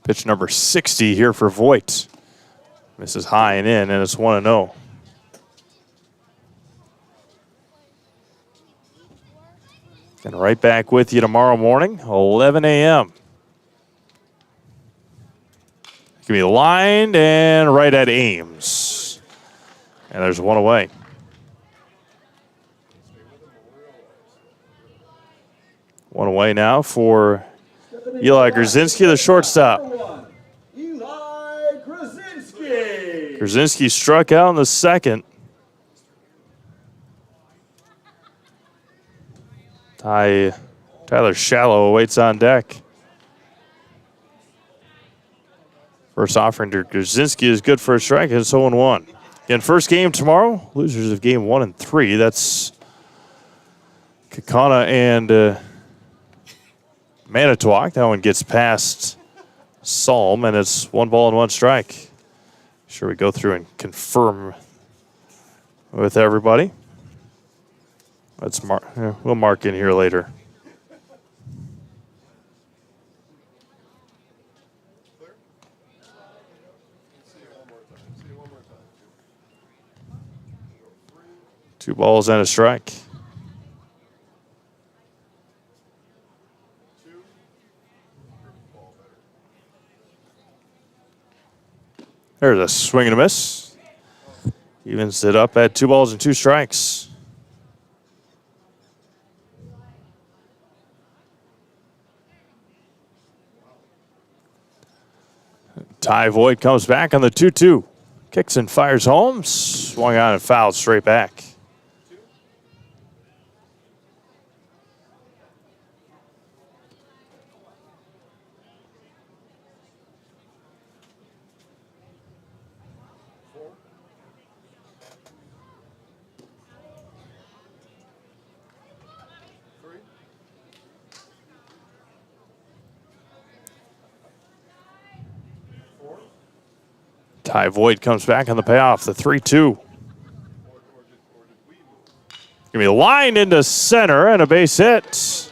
Pitch number 60 here for Voigt. Misses high and in, and it's 1-0. And right back with you tomorrow morning, 11 a.m. It's going to be lined and right at Ames. And there's 1 away. One away now for Eli Grzinski, the shortstop. Eli Grzinski. Grzinski struck out in the 2nd. Tyler Shallow awaits on deck. First offering to Grzinski is good for a strike. It's 0-1. Again, first game tomorrow. Losers of game 1 and 3. That's Kakana and Manitowoc. That one gets past Salm, and it's 1 ball and 1 strike. Sure, we go through and confirm with everybody. Let's we'll mark in here later. Two balls and a strike. There's a swing and a miss. Evens it up at 2 balls and 2 strikes. Ty Voigt comes back on the 2-2. Kicks and fires home. Swung on and fouled straight back. Ty Voigt comes back on the payoff, the 3-2. Give me a line into center and a base hit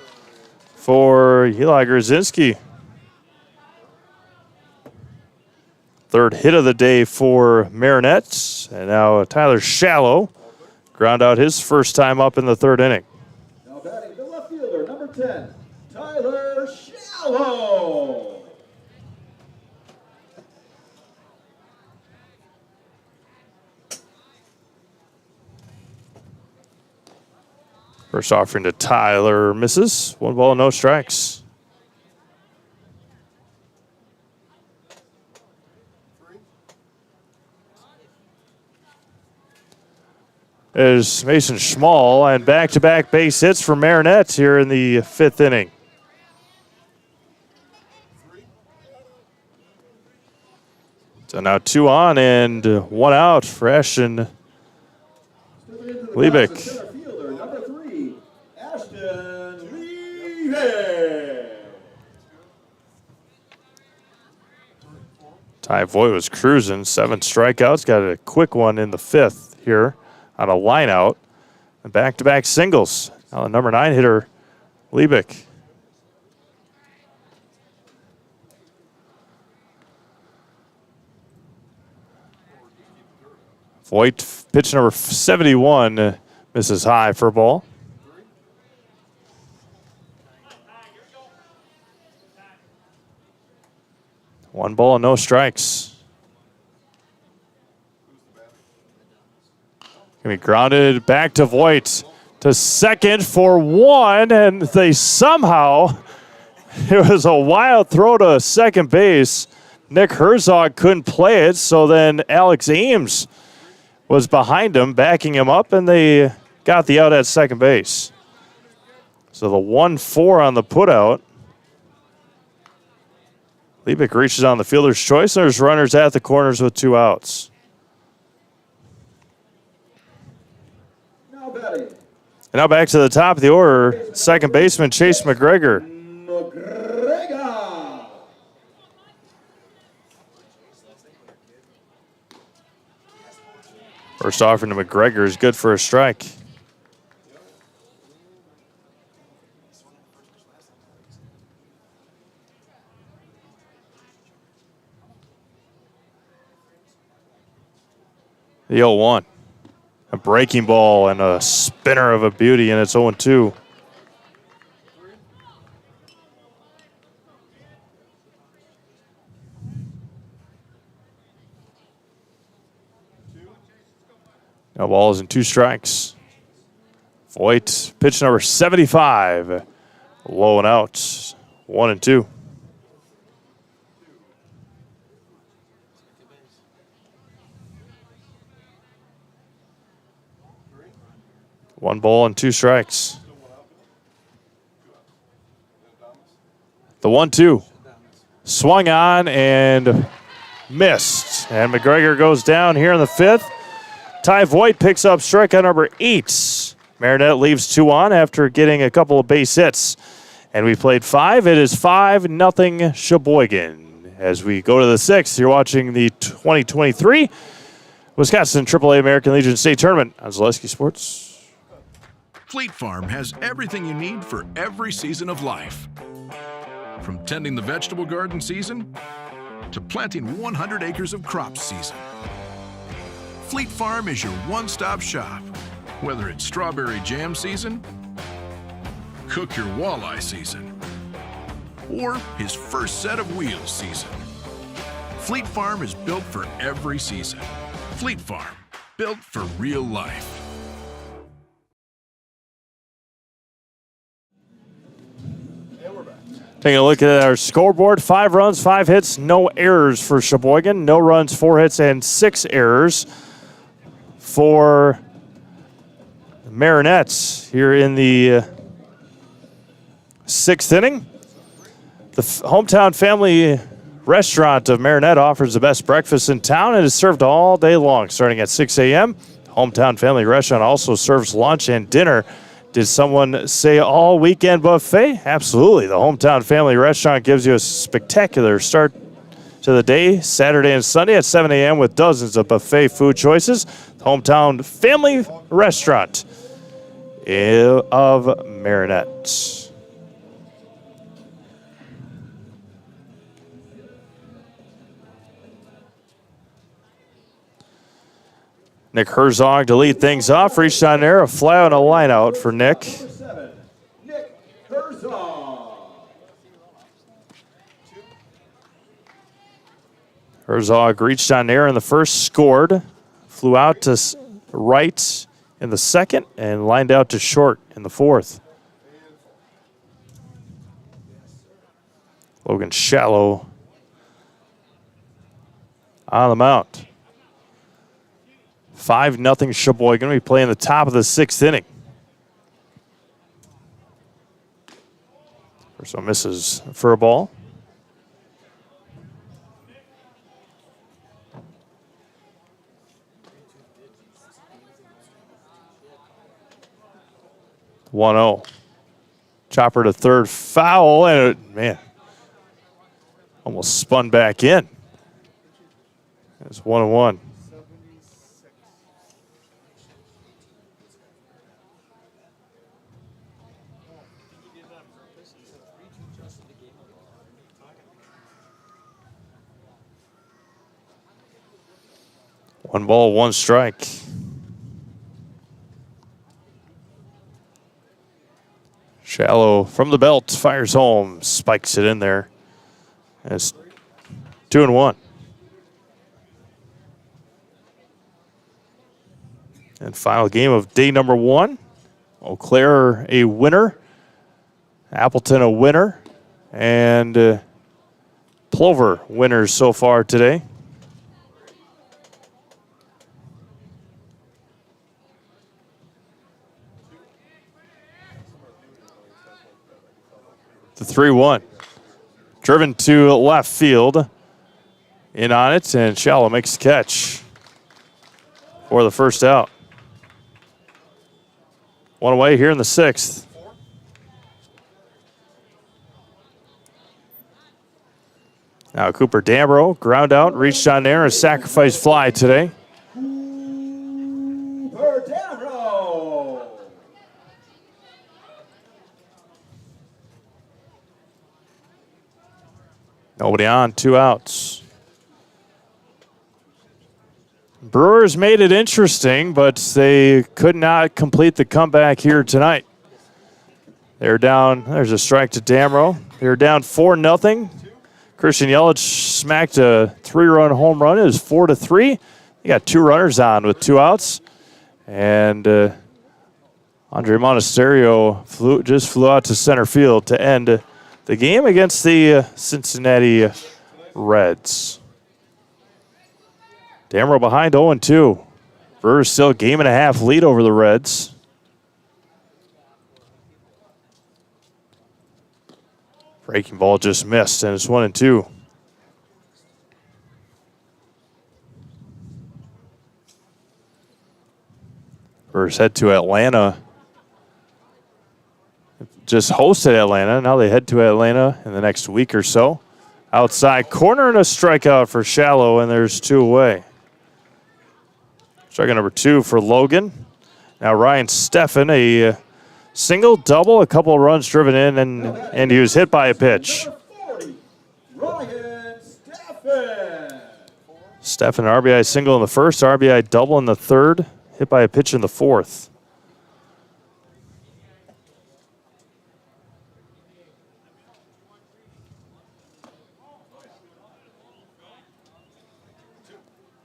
for Eli Grzinski. Third hit of the day for Marinette. And now Tyler Shallow ground out his first time up in the third inning. Now batting the left fielder, number 10, Tyler Shallow. First offering to Tyler misses. 1 ball, no strikes. Is Mason Schmall, and back-to-back base hits for Marinette here in the 5th inning. So now 2 on and 1 out for Ashton Liebig. Ty Voigt was cruising, 7 strikeouts, got a quick one in the 5th here on a line out. And back-to-back singles. Now the number 9 hitter, Liebig. Voigt, pitch number 71, misses high for a ball. One ball and no strikes. Gonna be grounded back to Voigt to second for 1, and they somehow, it was a wild throw to second base. Nick Herzog couldn't play it, so then Alex Ames was behind him, backing him up, and they got the out at second base. So the 1-4 on the putout. Liebig reaches on the fielder's choice. There's runners at the corners with 2 outs. Now batting. And now back to the top of the order, second baseman Chase McGregor. First offering to McGregor is good for a strike. The 0-1. A breaking ball and a spinner of a beauty, and it's 0-2. Now balls and 2 strikes. Voigt, pitch number 75. Low and out. 1-2. One ball and 2 strikes. The 1-2. Swung on and missed. And McGregor goes down here in the 5th. Ty Voigt picks up strikeout number 8. Marinette leaves 2 on after getting a couple of base hits. And we played 5. It is 5-0 Sheboygan. As we go to the 6th, you're watching the 2023 Wisconsin AAA American Legion State Tournament on Zaleski Sports. Fleet Farm has everything you need for every season of life. From tending the vegetable garden season to planting 100 acres of crops season. Fleet Farm is your one-stop shop. Whether it's strawberry jam season, cook your walleye season, or his first set of wheels season. Fleet Farm is built for every season. Fleet Farm, built for real life. Taking a look at our scoreboard, 5 runs, 5 hits, no errors for Sheboygan. No runs, 4 hits, and 6 errors for Marinette here in the 6th inning. The hometown family restaurant of Marinette offers the best breakfast in town and is served all day long, starting at 6 a.m. Hometown family restaurant also serves lunch and dinner. Did someone say all weekend buffet? Absolutely. The Hometown Family Restaurant gives you a spectacular start to the day, Saturday and Sunday at 7 a.m. with dozens of buffet food choices. The Hometown Family Restaurant of Marinette. Nick Herzog to lead things off. Reached on there, a fly on a line out for Nick. Nick Herzog. Herzog reached on there in the first, scored. Flew out to right in the second and lined out to short in the fourth. Logan Shallow on the mound. 5-0 Sheboygan. We play in the top of the 6th inning. First one misses for a ball. One-zero. Chopper to third, foul, and it, man, almost spun back in. It's 1-1. One ball, one strike. Shallow from the belt, fires home, spikes it in there. It's 2-1. And final game of day number 1. Eau Claire a winner, Appleton a winner, and Plover winners so far today. The 3-1. Driven to left field. In on it, and Shallow makes the catch for the first out. One away here in the 6th. Now Cooper Dambro, ground out, reached on there, a sacrifice fly today. Cooper Dambro. Nobody on, 2 outs. Brewers made it interesting, but they could not complete the comeback here tonight. They're down, there's a strike to Damro. They're down 4-0. Christian Yelich smacked a 3-run home run. It was 4-3. They got 2 runners on with 2 outs. And Andre Monasterio just flew out to center field to end the game against the Cincinnati Reds. Damro behind 0-2. Brewers still a game and a half lead over the Reds. Breaking ball just missed, and it's 1-2. Brewers head to Atlanta. Just hosted Atlanta. Now they head to Atlanta in the next week or so. Outside corner and a strikeout for Shallow, and there's 2 away. Strikeout number 2 for Logan. Now Ryan Steffen, a single, double, a couple of runs driven in, and he was hit by a pitch. Ryan Steffen. Steffen, RBI single in the first, RBI double in the third, hit by a pitch in the fourth.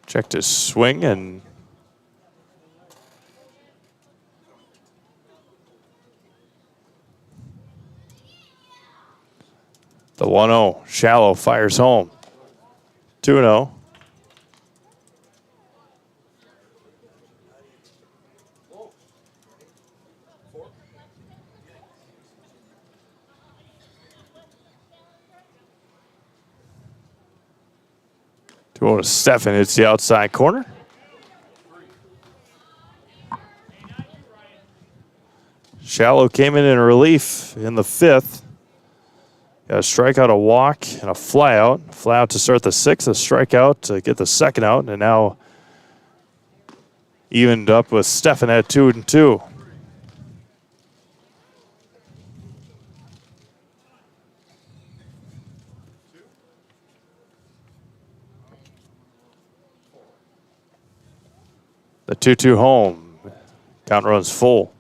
Checked his swing and The 1-0. Shallow fires home. 2-0. To Stefan hits the outside corner. Shallow came in relief in the 5th. Got a strikeout, a walk, and a flyout. Flyout to start the 6th, a strikeout to get the 2nd out, and now evened up with Stefan at 2-2. The 2-2 home. Count runs full.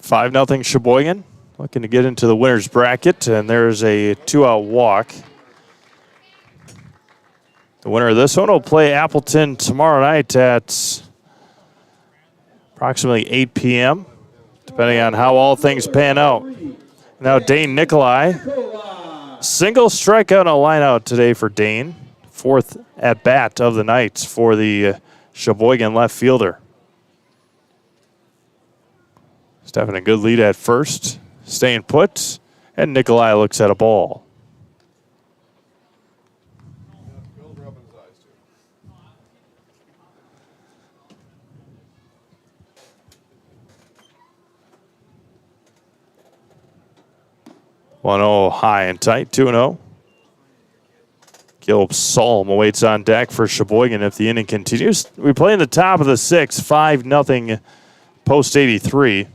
5-0 Sheboygan. Looking to get into the winner's bracket, and there's a 2-out walk. The winner of this one will play Appleton tomorrow night at approximately 8 p.m., depending on how all things pan out. Now Dane Nikolai. Single strikeout and a line out today for Dane. 4th at bat of the night for the Sheboygan left fielder. Stefan a good lead at first, staying put, and Nikolai looks at a ball. One-0 high and tight, 2-0. Gilb Salm awaits on deck for Sheboygan if the inning continues. We play in the top of the 6th, 5-0 post 83.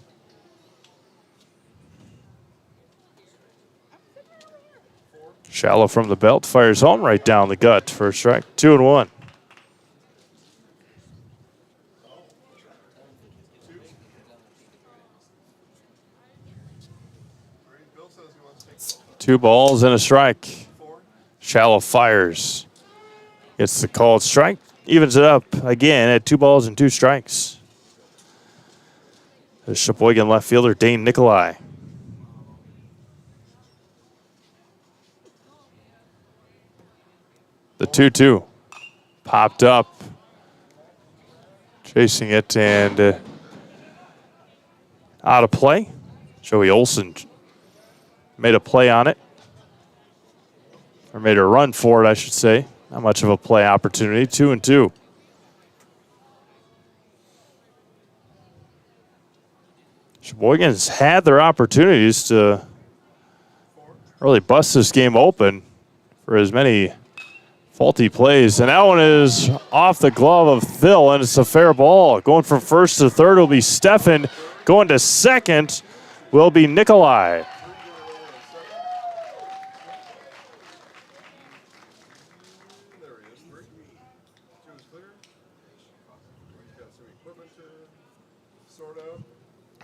Shallow from the belt, fires home right down the gut for a strike. 2-1. Two balls and a strike. Shallow fires. Gets the called strike. Evens it up again at 2 balls and 2 strikes. The Sheboygan left fielder, Dane Nikolai. The 2-2 popped up, chasing it and out of play. Joey Olson made a play on it, or made a run for it, I should say. Not much of a play opportunity, 2-2. Sheboygan's had their opportunities to really bust this game open for as many faulty plays, and that one is off the glove of Phil, and it's a fair ball. Going from first to third will be Stefan. Going to second will be Nikolai.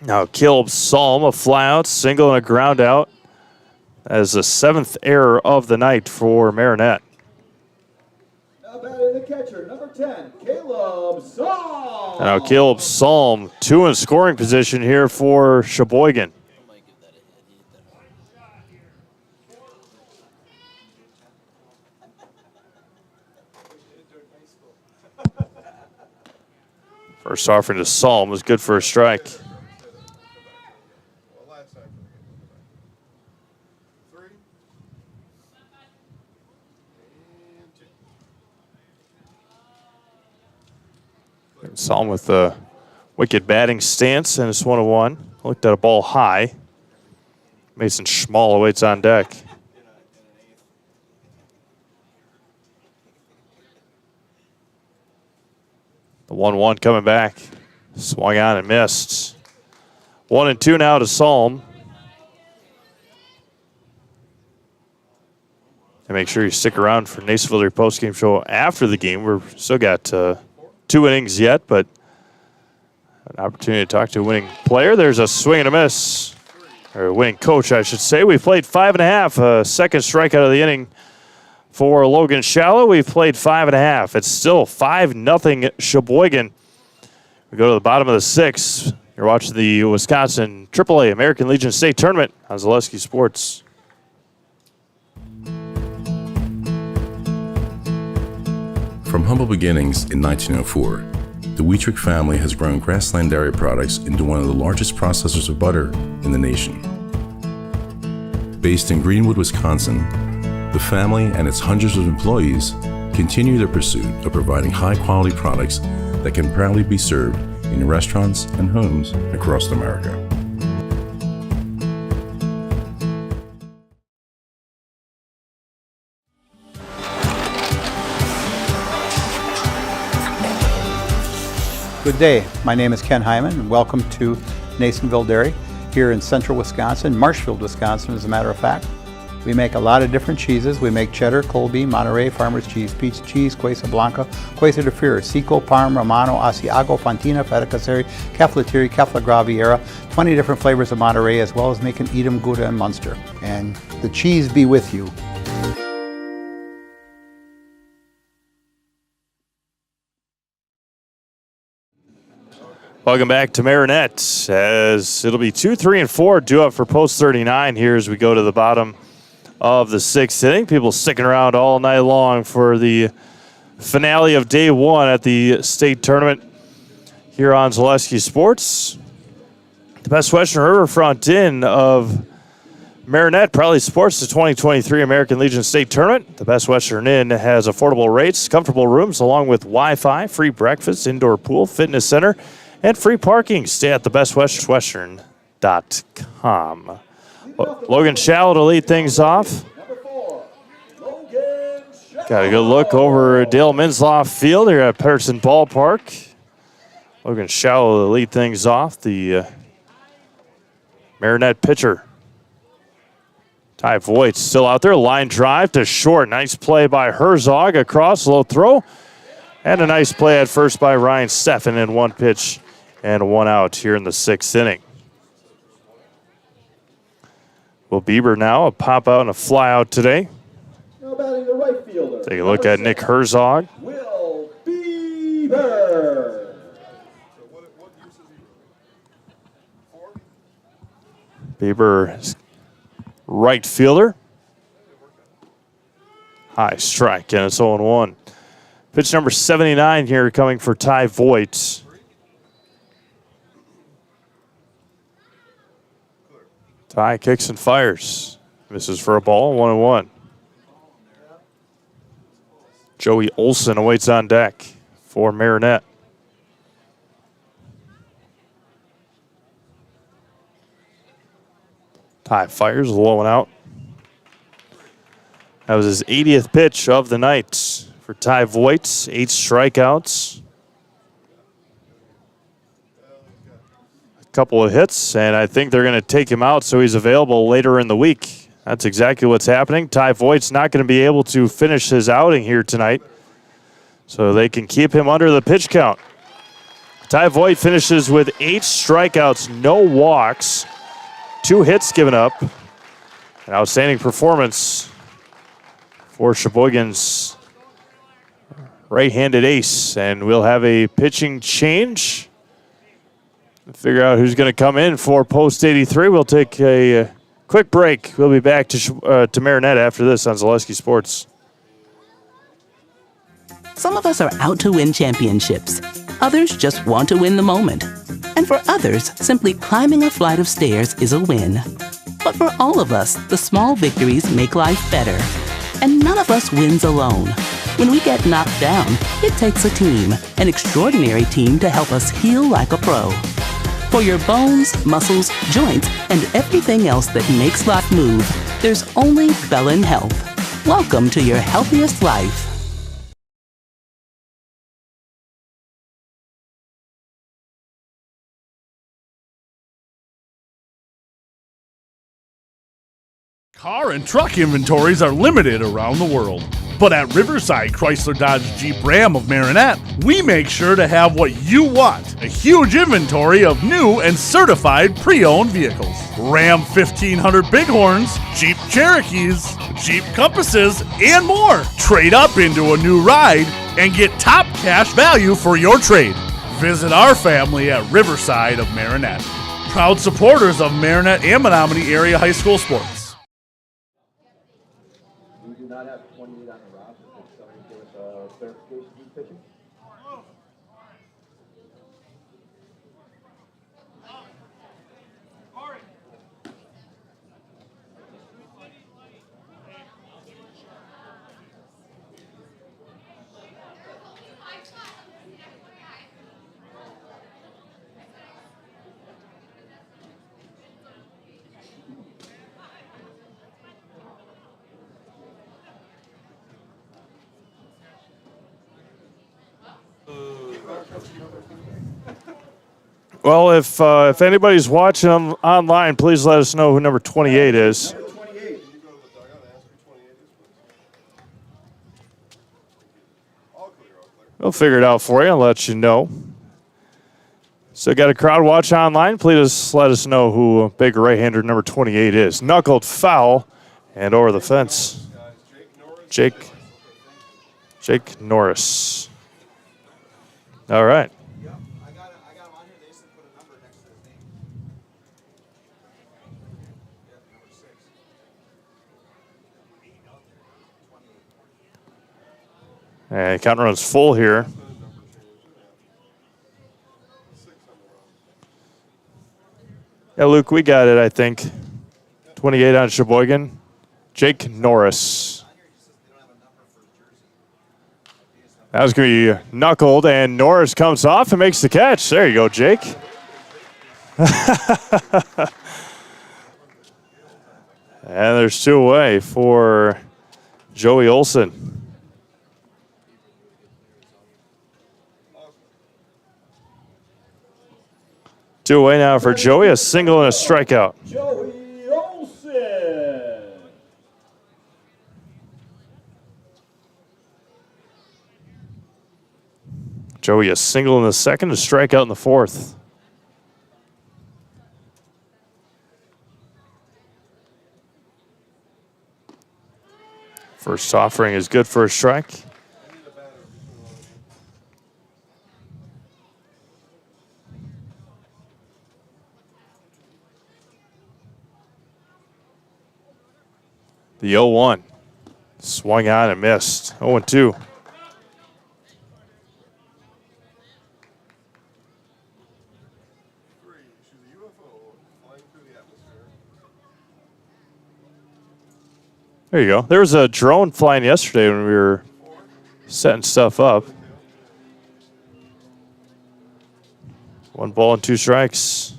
Now Gilb Salm, a flyout, single and a ground out. That is the 7th error of the night for Marinette. The catcher, number 10, Caleb Salm. Now Caleb Salm, 2 in scoring position here for Sheboygan. First offering to Salm was good for a strike. Salm with the wicked batting stance, and it's 1-1. Looked at a ball high. Mason Schmall awaits on deck. The 1-1 coming back. Swung on and missed. 1-2 now to Salm. And make sure you stick around for Nacevillier postgame show after the game. We've still got 2 innings yet, but an opportunity to talk to a winning player. There's a swing and a miss, or a winning coach, I should say. We played 5.5, second strikeout of the inning For Logan Shallow, we've played 5.5. It's still 5-0 Sheboygan. We go to the bottom of the 6th. You're watching the Wisconsin AAA American Legion State Tournament on Zaleski Sports. From humble beginnings in 1904, the Wheatrick family has grown Grassland Dairy Products into one of the largest processors of butter in the nation. Based in Greenwood, Wisconsin, the family and its hundreds of employees continue their pursuit of providing high-quality products that can proudly be served in restaurants and homes across America. Good day. My name is Ken Hyman, and welcome to Nasonville Dairy here in central Wisconsin, Marshfield, Wisconsin, as a matter of fact. We make a lot of different cheeses. We make cheddar, Colby, Monterey, Farmer's Cheese, Peach Cheese, Quesa Blanca, Quesa de Fear, Seco, Parm, Romano, Asiago, Fontina, Feta Caseri, Caflatiri, Cafla Graviera, 20 different flavors of Monterey, as well as making Edam, Gouda, and Munster. And the cheese be with you. Welcome back to Marinette, as it'll be 2, 3, and 4 due up for post 39 here as we go to the bottom of the 6th inning. People sticking around all night long for the finale of day 1 at the state tournament here on Zaleski Sports. The Best Western Riverfront Inn of Marinette proudly supports the 2023 American Legion State Tournament. The Best Western Inn has affordable rates, comfortable rooms, along with Wi-Fi, free breakfast, indoor pool, fitness center, and free parking. Stay at thebestwestern.com. Logan Shallow to lead things off. Got a good look over Dale Minsloff Field here at Patterson Ballpark. Logan Shallow to lead things off. The Marinette pitcher. Ty Voigt still out there. Line drive to short. Nice play by Herzog across. Low throw. And a nice play at first by Ryan Steffen in 1 pitch and 1 out here in the 6th inning. Will Bieber now a pop out and a fly out today. Now batting the right fielder. Take a look at Nick Herzog. Will Bieber. Bieber, right fielder. High strike, and it's 0-1. Pitch number 79 here coming for Ty Voigt. Ty kicks and fires. Misses for a ball, 1-1. Joey Olson awaits on deck for Marinette. Ty fires, low and out. That was his 80th pitch of the night for Ty Voigt. 8 strikeouts. A couple of hits, and I think they're going to take him out so he's available later in the week. That's exactly what's happening. Ty Voigt's not going to be able to finish his outing here tonight, so they can keep him under the pitch count. Ty Voigt finishes with 8 strikeouts, no walks, 2 hits given up. An outstanding performance for Sheboygan's right-handed ace. And we'll have a pitching change. Figure out who's going to come in for post 83. We'll take a quick break. We'll be back to Marinette after this on Zaleski Sports. Some of us are out to win championships. Others just want to win the moment. And for others, simply climbing a flight of stairs is a win. But for all of us, the small victories make life better. And none of us wins alone. When we get knocked down, it takes a team, an extraordinary team to help us heal like a pro. For your bones, muscles, joints, and everything else that makes life move, there's only Bellin Health. Welcome to your healthiest life. Car and truck inventories are limited around the world. But at Riverside Chrysler Dodge Jeep Ram of Marinette, we make sure to have what you want. A huge inventory of new and certified pre-owned vehicles. Ram 1500 Bighorns, Jeep Cherokees, Jeep Compasses, and more. Trade up into a new ride and get top cash value for your trade. Visit our family at Riverside of Marinette. Proud supporters of Marinette and Menominee area high school sports. We do not have 28 on the roster. Could somebody give us a clarification who's pitching? Well, if anybody's watching online, please let us know who number 28 is. We'll figure it out for you and let you know. So got a crowd watch online. Please let us know who big right-hander number 28 is. Knuckled foul and over the fence. Jake Norris. All right. And count runs full here. Yeah, Luke, we got it, I think. 28 on Sheboygan. Jake Norris. That was going to be knuckled, and Norris comes off and makes the catch. There you go, Jake. And there's 2 away for Joey Olson. 2 away now for Joey, a single and a strikeout. Joey Olson. Joey a single in the second, a strikeout in the fourth. First offering is good for a strike. The 0-1. Swung on and missed. 0-2. There you go. There was a drone flying yesterday when we were setting stuff up. 1 ball and 2 strikes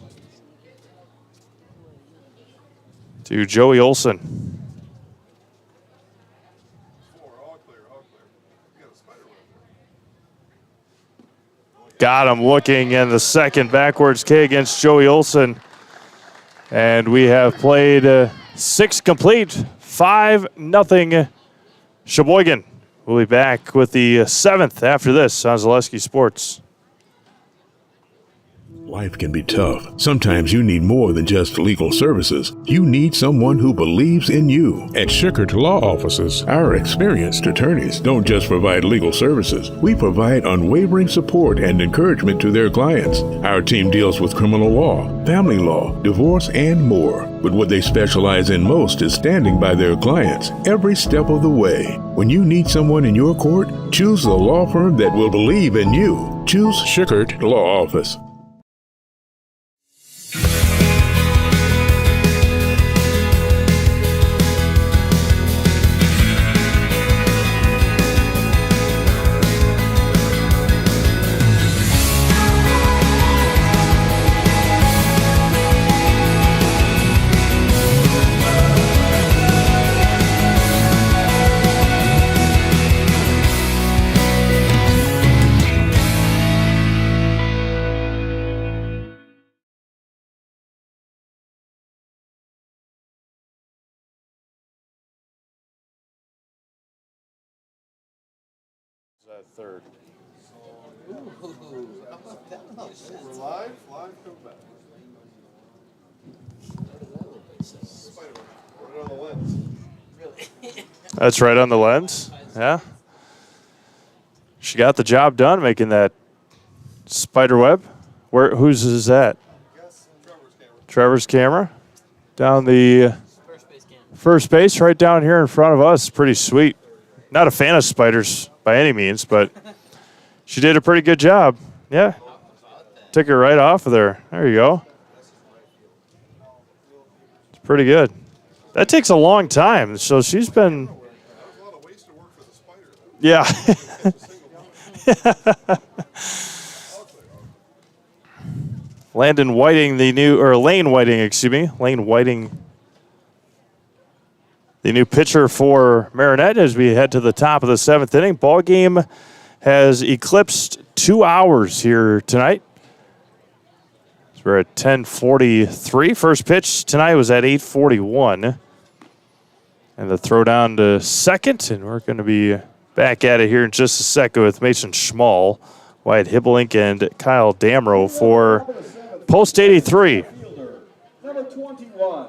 to Joey Olson. Got him looking in the second backwards K against Joey Olson. And we have played 6 complete, 5-0 Sheboygan. We'll be back with the 7th after this on Zaleski Sports. Life can be tough. Sometimes you need more than just legal services. You need someone who believes in you. At Schickert Law Offices, our experienced attorneys don't just provide legal services. We provide unwavering support and encouragement to their clients. Our team deals with criminal law, family law, divorce, and more. But what they specialize in most is standing by their clients every step of the way. When you need someone in your court, choose the law firm that will believe in you. Choose Schickert Law Office. Third. We're live comeback. Right on the lens. That's right on the lens. Yeah. She got the job done making that spider web. Whose is that? Trevor's camera. Down the first base right down here in front of us. Pretty sweet. Not a fan of spiders by any means, but she did a pretty good job. Yeah. Took it right off of there. There you go. It's pretty good. That takes a long time. So she's been. Yeah. Lane Whiting, the new pitcher for Marinette as we head to the top of the 7th inning. Ball game has eclipsed 2 hours here tonight. So we're at 10:43. First pitch tonight was at 8:41. And the throw down to second, and we're going to be back at it here in just a second with Mason Schmall, Wyatt Hibblink, and Kyle Damrow for Post 83. Number 21,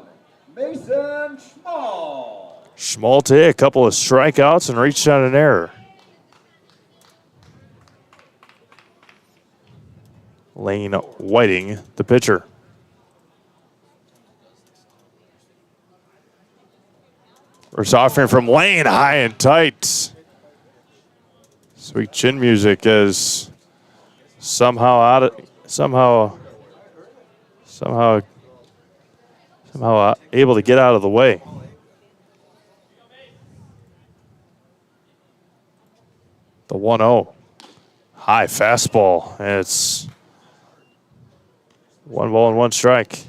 Mason Schmall. Schmall today, a couple of strikeouts and reached on an error. Lane Whiting, the pitcher. First offering from Lane, high and tight. Sweet chin music is somehow able to get out of the way. The 1-0. High fastball, and it's 1 ball and 1 strike.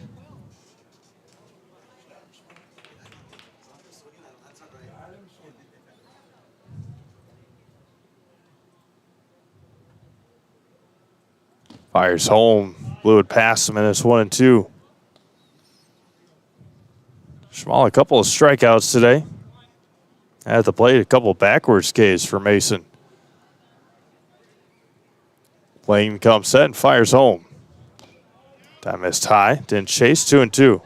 Fires home, blew it past him, and it's 1-2. Schmall, a couple of strikeouts today. At the plate, a couple of backwards Ks for Mason. Lane comes set and fires home. That missed high, didn't chase, 2-2.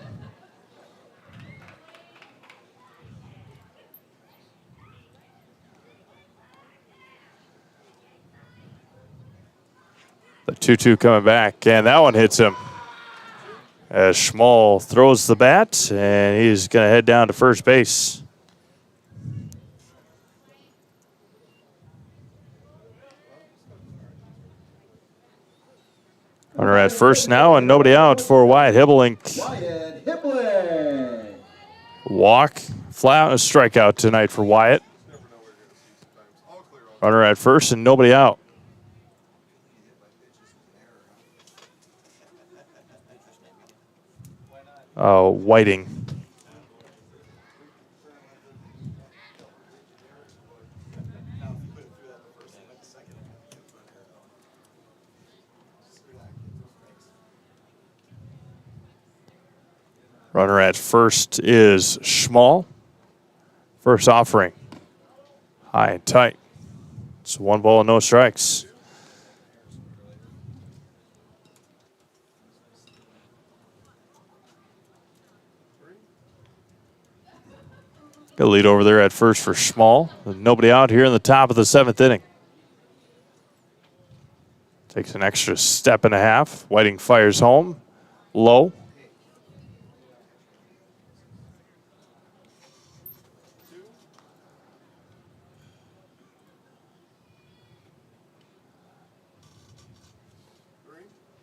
The 2-2 coming back, and that one hits him. As Schmall throws the bat, and he's going to head down to first base. Runner at first now, and nobody out for Wyatt Hibblink. Wyatt Hibblink. Walk, fly out, and a strikeout tonight for Wyatt. Runner at first, and nobody out. Whiting. Runner at first is Schmall. First offering. High and tight. It's 1 ball and no strikes. Got a lead over there at first for Schmall. Nobody out here in the top of the 7th inning. Takes an extra step and a half. Whiting fires home. Low.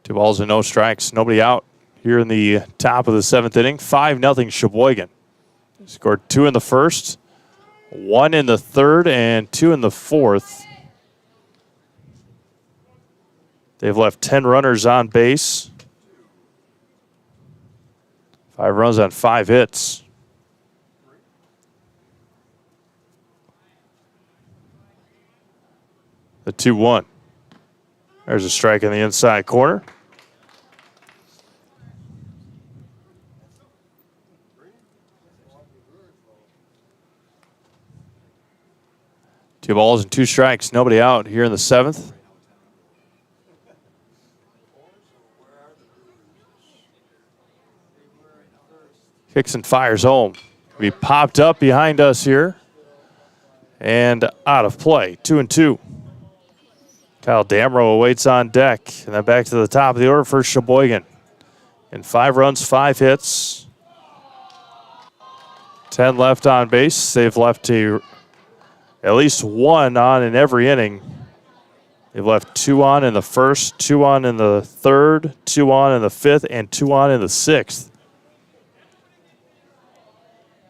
Two balls and no strikes. Nobody out here in the top of the 7th inning. 5-0 Sheboygan. Scored 2 in the first, 1 in the third, and 2 in the fourth. They've left 10 runners on base. 5 runs on 5 hits. The 2-1. There's a strike in the inside corner. 2 balls and 2 strikes. Nobody out here in the 7th. Kicks and fires home. We popped up behind us here. And out of play. 2-2. Kyle Damrow awaits on deck. And then back to the top of the order for Sheboygan. And 5 runs, 5 hits. 10 left on base. They've left at least 1 on in every inning. They've left 2 on in the first, 2 on in the third, 2 on in the 5th, and 2 on in the 6th.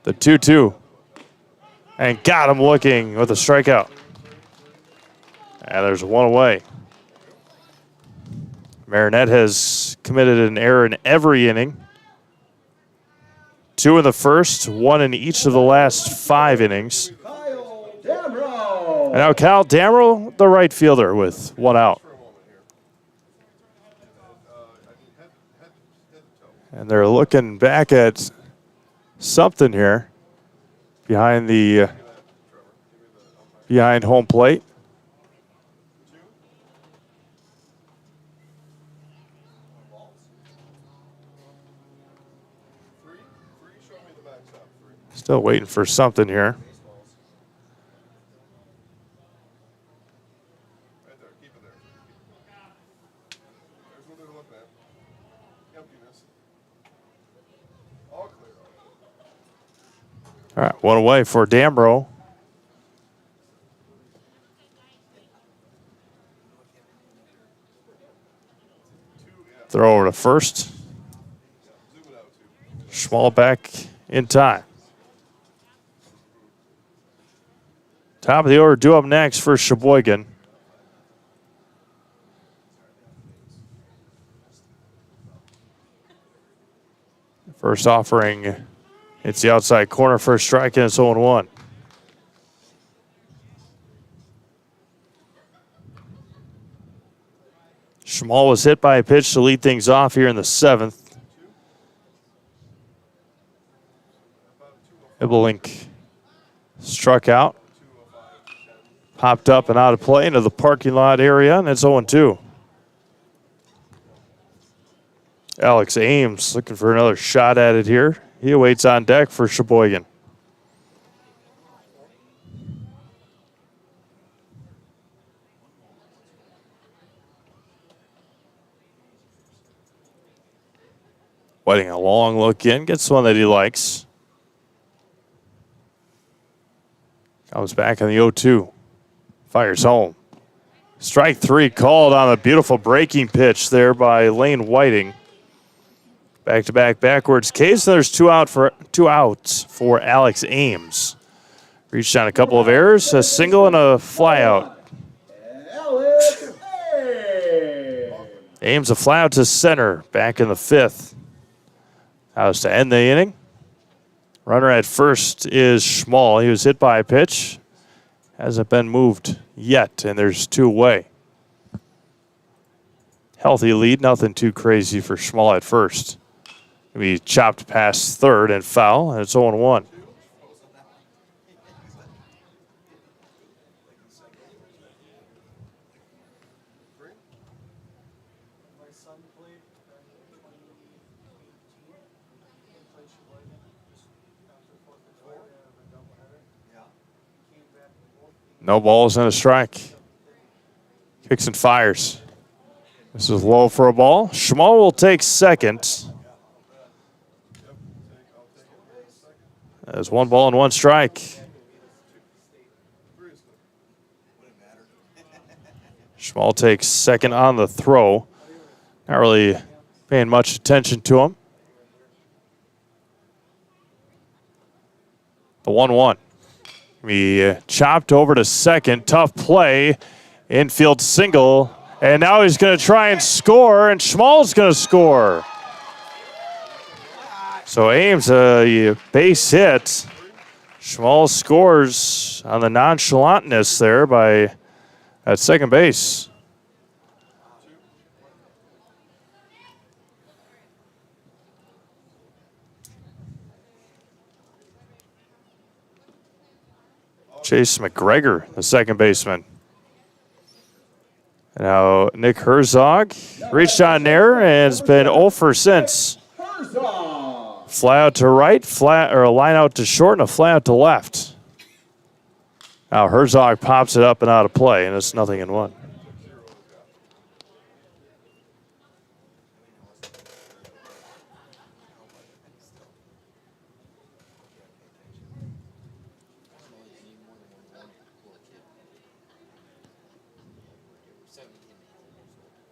The 2-2. And got him looking with a strikeout. And there's 1 away. Marinette has committed an error in every inning. 2 in the first, 1 in each of the last 5 innings. And now Kyle Damrow, the right fielder, with 1 out. And they're looking back at something here behind home plate. Still waiting for something here. All right, 1 away for Damrow. Throw over to first. Schmall back in time. Top of the order, due up next for Sheboygan. First offering, it's the outside corner for a strike, and it's 0-1. Schmall was hit by a pitch to lead things off here in the 7th. Ibelink struck out. Popped up and out of play into the parking lot area, and it's 0-2. Alex Ames looking for another shot at it here. He awaits on deck for Sheboygan. Waiting a long look in, gets one that he likes. Comes back in the 0-2. Fires home. Strike 3 called on a beautiful breaking pitch there by Lane Whiting. Back-to-back backwards case. There's 2 outs for Alex Ames. Reached on a couple of errors, a single and a flyout. Ames a flyout to center, back in the 5th. That was to end the inning. Runner at first is Schmall. He was hit by a pitch. Hasn't been moved yet, and there's 2 away. Healthy lead, nothing too crazy for Schmall at first. He chopped past third and foul, and it's 0-1. No balls and a strike. Kicks and fires. This is low for a ball. Schmall will take second. There's 1 ball and 1 strike. Schmall takes second on the throw. Not really paying much attention to him. The 1-1. He chopped over to second. Tough play. Infield single. And now he's going to try and score, and Schmall's going to score. So Ames, a base hit. Schmall scores on the nonchalantness there at second base. Chase McGregor, the second baseman. Now Nick Herzog reached on there and has been 0 for since. Fly out to right, flat or a line out to short, and a fly out to left. Now Herzog pops it up and out of play, and it's 0-1.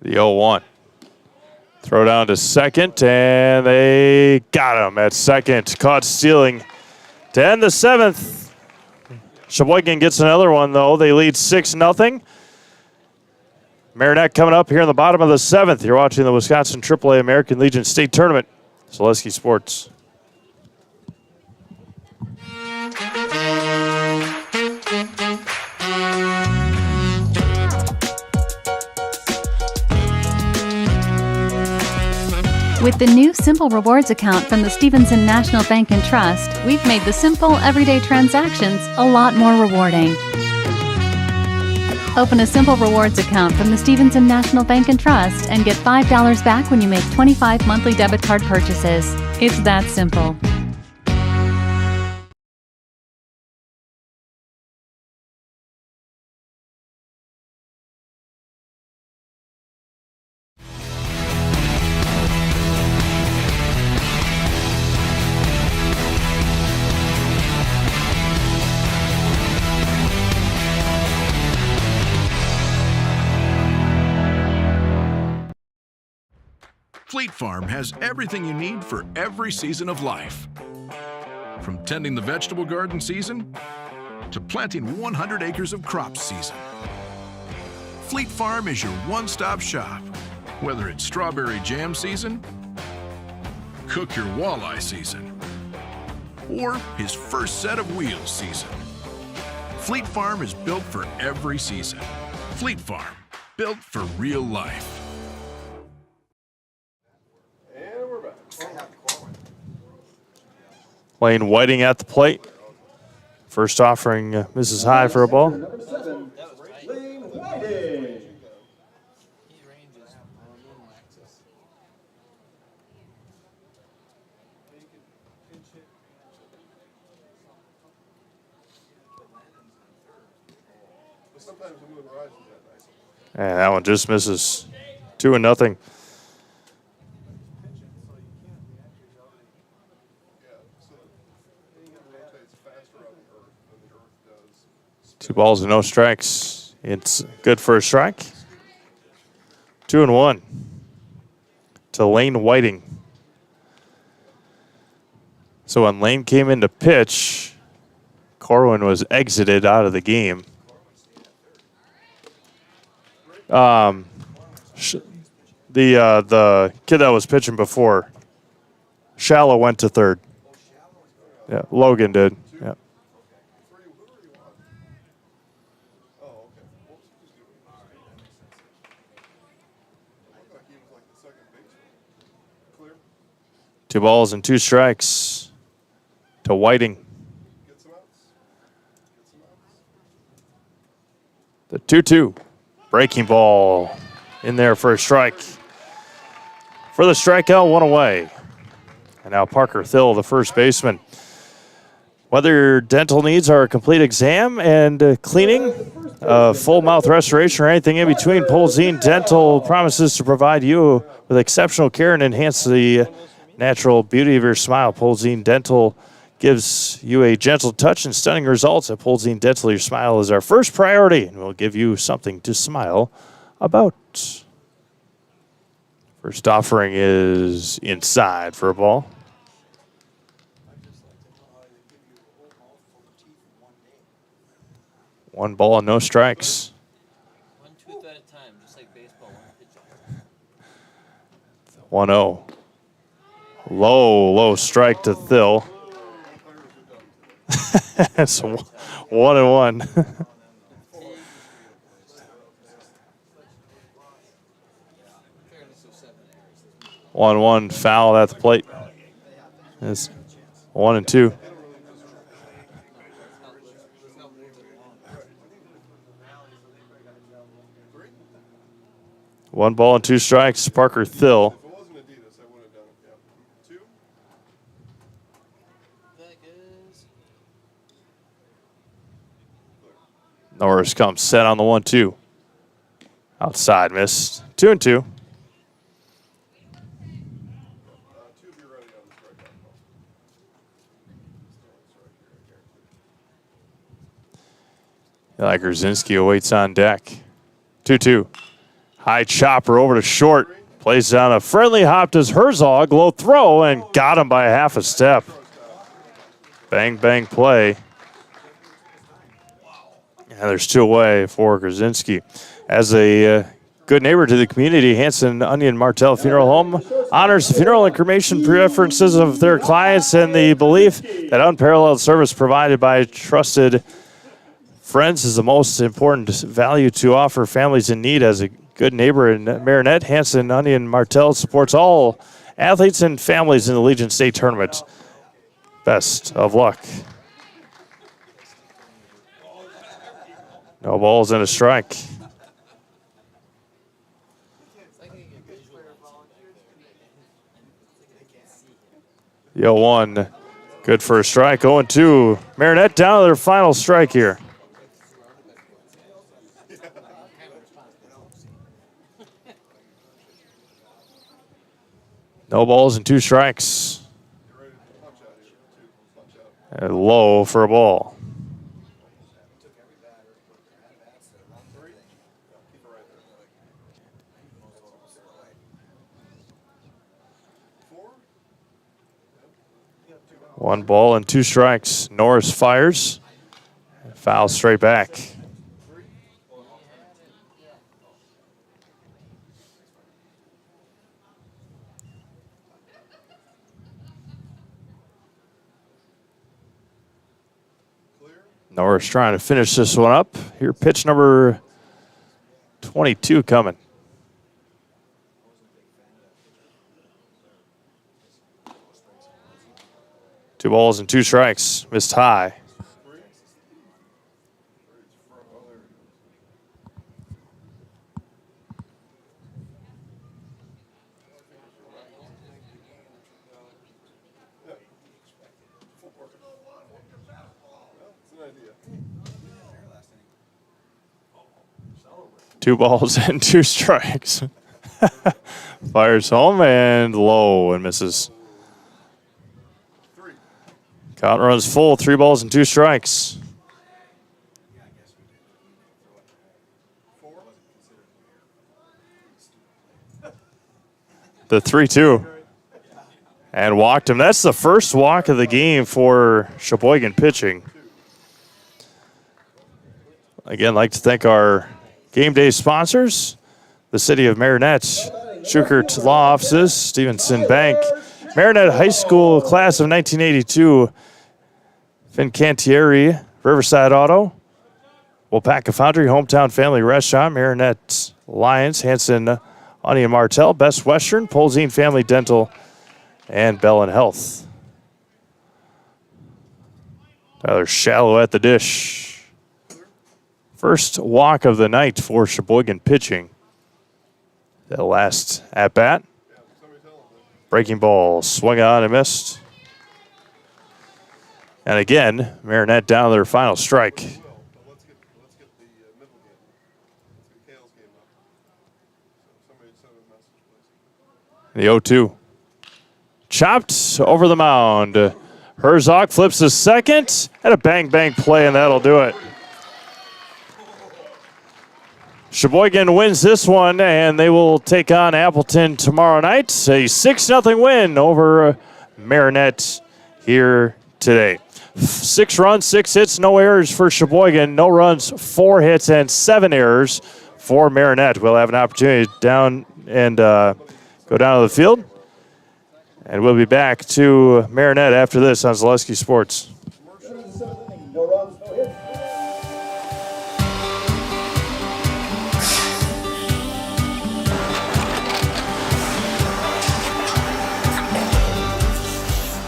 The 0-1. Throw down to second, and they got him at second. Caught stealing to end the 7th. Sheboygan gets another one, though. They lead 6-0. Marinette coming up here in the bottom of the 7th. You're watching the Wisconsin AAA American Legion State Tournament. Zaleski Sports. With the new Simple Rewards account from the Stevenson National Bank and Trust, we've made the simple, everyday transactions a lot more rewarding. Open a Simple Rewards account from the Stevenson National Bank and Trust and get $5 back when you make 25 monthly debit card purchases. It's that simple. Fleet Farm has everything you need for every season of life. From tending the vegetable garden season to planting 100 acres of crops season. Fleet Farm is your one-stop shop. Whether it's strawberry jam season, cook your walleye season, or his first set of wheels season. Fleet Farm is built for every season. Fleet Farm, built for real life. Lane Whiting at the plate. First offering misses high for a ball. Number 7, Lane Whiting. And that one just misses. 2-0. Two balls and no strikes. It's good for a strike. 2-1 to Lane Whiting. So when Lane came in to pitch, Corwin was exited out of the game. The kid that was pitching before, Shallow went to third. Yeah, Logan did. Yeah. Two balls and two strikes to Whiting. The 2-2. Breaking ball in there for a strike. For the strikeout, one away. And now Parker Thill, the first baseman. Whether your dental needs are a complete exam and cleaning, full mouth restoration, or anything in between, Polzine Dental promises to provide you with exceptional care and enhance the natural beauty of your smile. Polzine Dental gives you a gentle touch and stunning results. At Polzine Dental, your smile is our first priority, and we'll give you something to smile about. First offering is inside for a ball. One ball and no strikes. 1 tooth at a time, just like baseball. 1-0. Low strike to Thill. It's 1-1. 1-1 foul at the plate. It's 1-2. 1 ball and 2 strikes, Parker Thill. Norris comes set on the 1-2. Outside, missed. 2-2. Eli Grzinski awaits on deck. 2-2. High chopper over to short. Plays down a friendly hop to Herzog. Low throw and got him by a half a step. Bang, bang play. And there's 2 away for Grzinski. As a good neighbor to the community, Hanson Onion Martell Funeral Home honors the funeral and cremation preferences of their clients and the belief that unparalleled service provided by trusted friends is the most important value to offer families in need. As a good neighbor in Marinette, Hanson Onion Martell supports all athletes and families in the Legion State Tournament. Best of luck. No balls and a strike. The 0-1, good for a strike. 0-2, Marinette down to their final strike here. No balls and 2 strikes. And low for a ball. One ball and 2 strikes. Norris fires. Foul straight back. Norris trying to finish this one up. Here, pitch number 22 coming. Two balls and 2 strikes. Missed high. Two balls and 2 strikes. Fires home and low and misses. Count runs full, 3 balls and 2 strikes. The 3-2. And walked him. That's the first walk of the game for Sheboygan pitching. Again, I'd like to thank our game day sponsors, the City of Marinette, Schukert Law Offices, Stevenson Bank, Marinette High School class of 1982, Fincantieri, Riverside Auto, Wapaka Foundry, Hometown Family Restaurant, Marinette Lions, Hanson Onion Martell, Best Western, Polzine Family Dental, and Bell and Health. Tyler Shallow at the dish. First walk of the night for Sheboygan pitching. The last at bat. Breaking ball, swung on and missed. And again, Marinette down to their final strike. The 0-2. Chopped over the mound. Herzog flips the second, and a bang-bang play, and that'll do it. Sheboygan wins this one, and they will take on Appleton tomorrow night. A 6-0 win over Marinette here today. 6 runs, 6 hits, no errors for Sheboygan. No runs, 4 hits, and 7 errors for Marinette. We'll have an opportunity down and go down to the field. And we'll be back to Marinette after this on Zaleski Sports.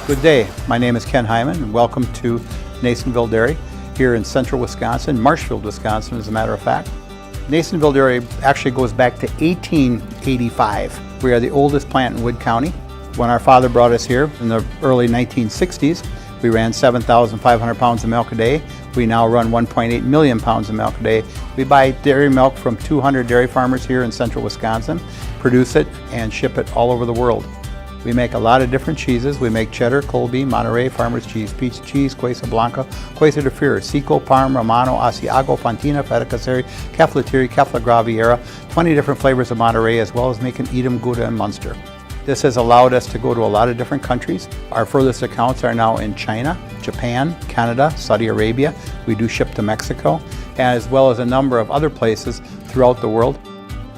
Good day. My name is Ken Hyman, and welcome to Nasonville Dairy here in central Wisconsin, Marshfield, Wisconsin, as a matter of fact. Nasonville Dairy actually goes back to 1885. We are the oldest plant in Wood County. When our father brought us here in the early 1960s, we ran 7,500 pounds of milk a day. We now run 1.8 million pounds of milk a day. We buy dairy milk from 200 dairy farmers here in central Wisconsin, produce it, and ship it all over the world. We make a lot of different cheeses. We make cheddar, Colby, Monterey, Farmer's Cheese, Peach Cheese, Quesa Blanca, Quesa de Freer, Seco, Parm, Romano, Asiago, Fontina, Feta Caseri, Caflatiri, Cafla Graviera, 20 different flavors of Monterey, as well as making Edam, Gouda, and Munster. This has allowed us to go to a lot of different countries. Our furthest accounts are now in China, Japan, Canada, Saudi Arabia. We do ship to Mexico, as well as a number of other places throughout the world.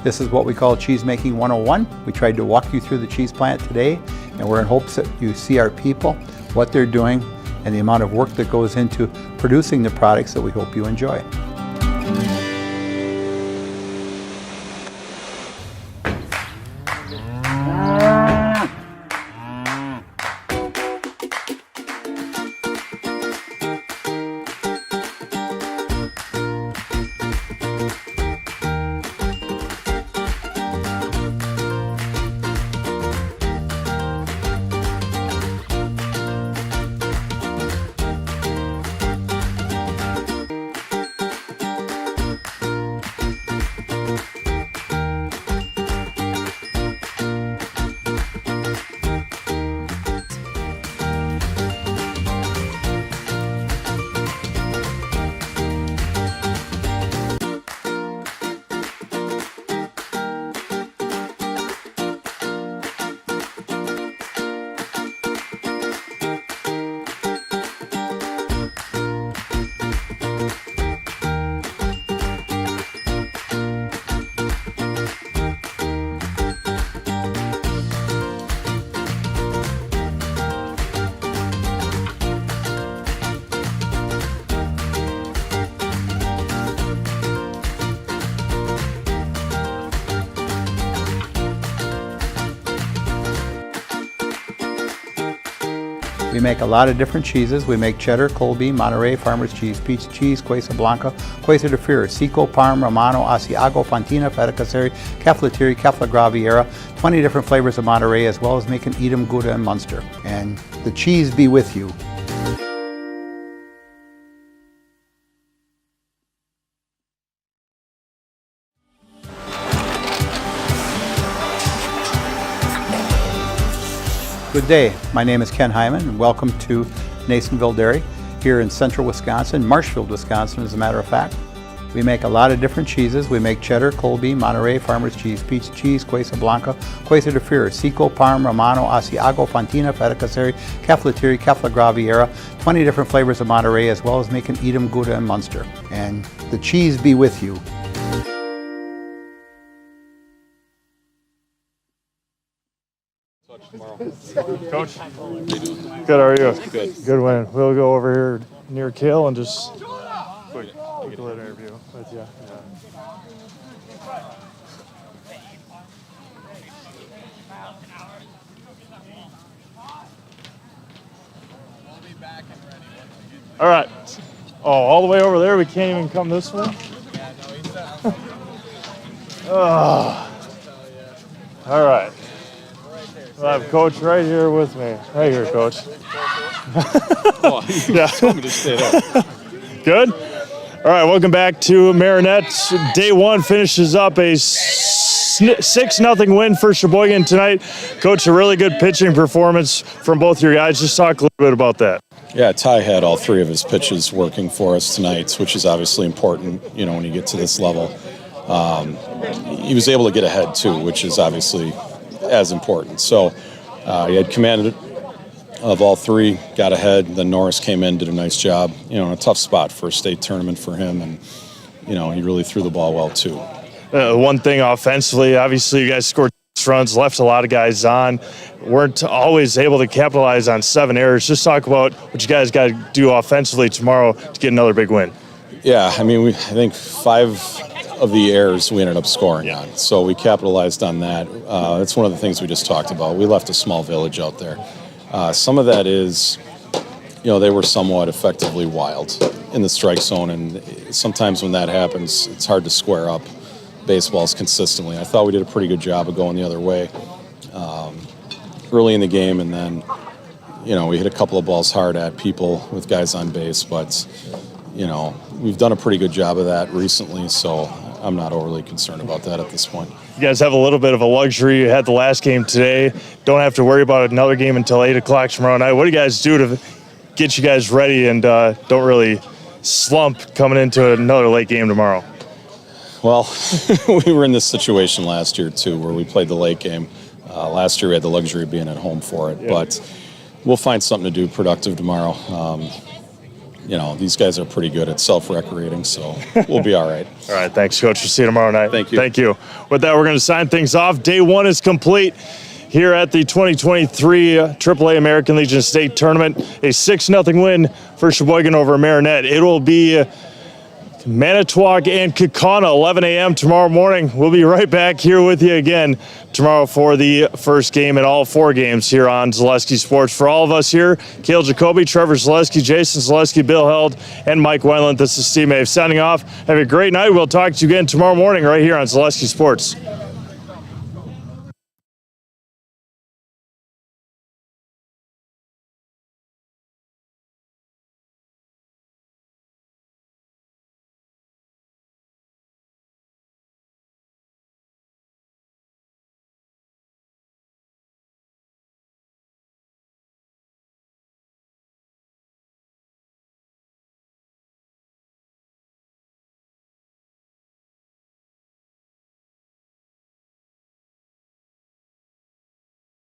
This is what we call Cheese Making 101. We tried to walk you through the cheese plant today, and we're in hopes that you see our people, what they're doing, and the amount of work that goes into producing the products that we hope you enjoy. We make a lot of different cheeses. We make cheddar, Colby, Monterey, Farmer's Cheese, Peach Cheese, Quesa Blanca, Quesa de Freer, Seco, Parm, Romano, Asiago, Fontina, Feta Caseri, Caflatiri, Cafla Graviera, 20 different flavors of Monterey, as well as making Edam, Gouda, and Munster. And the cheese be with you. Good day, my name is Ken Hyman, and welcome to Nasonville Dairy here in central Wisconsin, Marshfield, Wisconsin, as a matter of fact. We make a lot of different cheeses. We make cheddar, Colby, Monterey, Farmer's Cheese, Peach Cheese, Quesa Blanca, Quesa de Freer, Seco, Parm, Romano, Asiago, Fontina, Feta Caseri, Caflatiri, Cafla Graviera, 20 different flavors of Monterey, as well as making Edam, Gouda, and Munster. And the cheese be with you. Coach, good, how are you? Good win. We'll go over here near Kale and just quick little interview with you. All right. Oh, all the way over there? We can't even come this way? Oh. All right. I have Coach right here with me. Right here, Coach. Oh, you told me to stay there. Good? All right, welcome back to Marinette. Day one finishes up a 6-0 win for Sheboygan tonight. Coach, a really good pitching performance from both your guys. Just talk a little bit about that. Yeah, Ty had all three of his pitches working for us tonight, which is obviously important, you know, when you get to this level. He was able to get ahead, too, which is obviously as important. So he had command of all three, got ahead. Then Norris came in, did a nice job. You know, a tough spot for a state tournament for him, and you know he really threw the ball well too. One thing offensively, obviously you guys scored runs, left a lot of guys on, weren't always able to capitalize on 7 errors. Just talk about what you guys got to do offensively tomorrow to get another big win. Yeah, I mean, I think 5 of the errors we ended up scoring on. So we capitalized on that. That's one of the things we just talked about. We left a small village out there. Some of that is, you know, they were somewhat effectively wild in the strike zone, and sometimes when that happens, it's hard to square up. baseballs consistently. I thought we did a pretty good job of going the other way early in the game, and then, we hit a couple of balls hard at people with guys on base, but, we've done a pretty good job of that recently, so I'm not overly concerned about that at this point. You guys have a little bit of a luxury. You had the last game today. Don't have to worry about another game until 8 o'clock tomorrow night. What do you guys do to get you guys ready and don't really slump coming into another late game tomorrow? Well, we were in this situation last year, too, where we played the late game. Last year we had the luxury of being at home for it, but we'll find something to do productive tomorrow. These guys are pretty good at self-recreating, so we'll be all right. All right, thanks, Coach. We'll see you tomorrow night. Thank you. Thank you. With that, we're going to sign things off. Day one is complete here at the 2023 AAA American Legion State Tournament. A 6-0 win for Sheboygan over Marinette. It will be Manitowoc and Kaukauna, 11 a.m. tomorrow morning. We'll be right back here with you again tomorrow for the first game in all 4 games here on Zaleski Sports. For all of us here, Cale Jacoby, Trevor Zaleski, Jason Zaleski, Bill Held, and Mike Wendland, this is Steve Mave signing off. Have a great night. We'll talk to you again tomorrow morning right here on Zaleski Sports.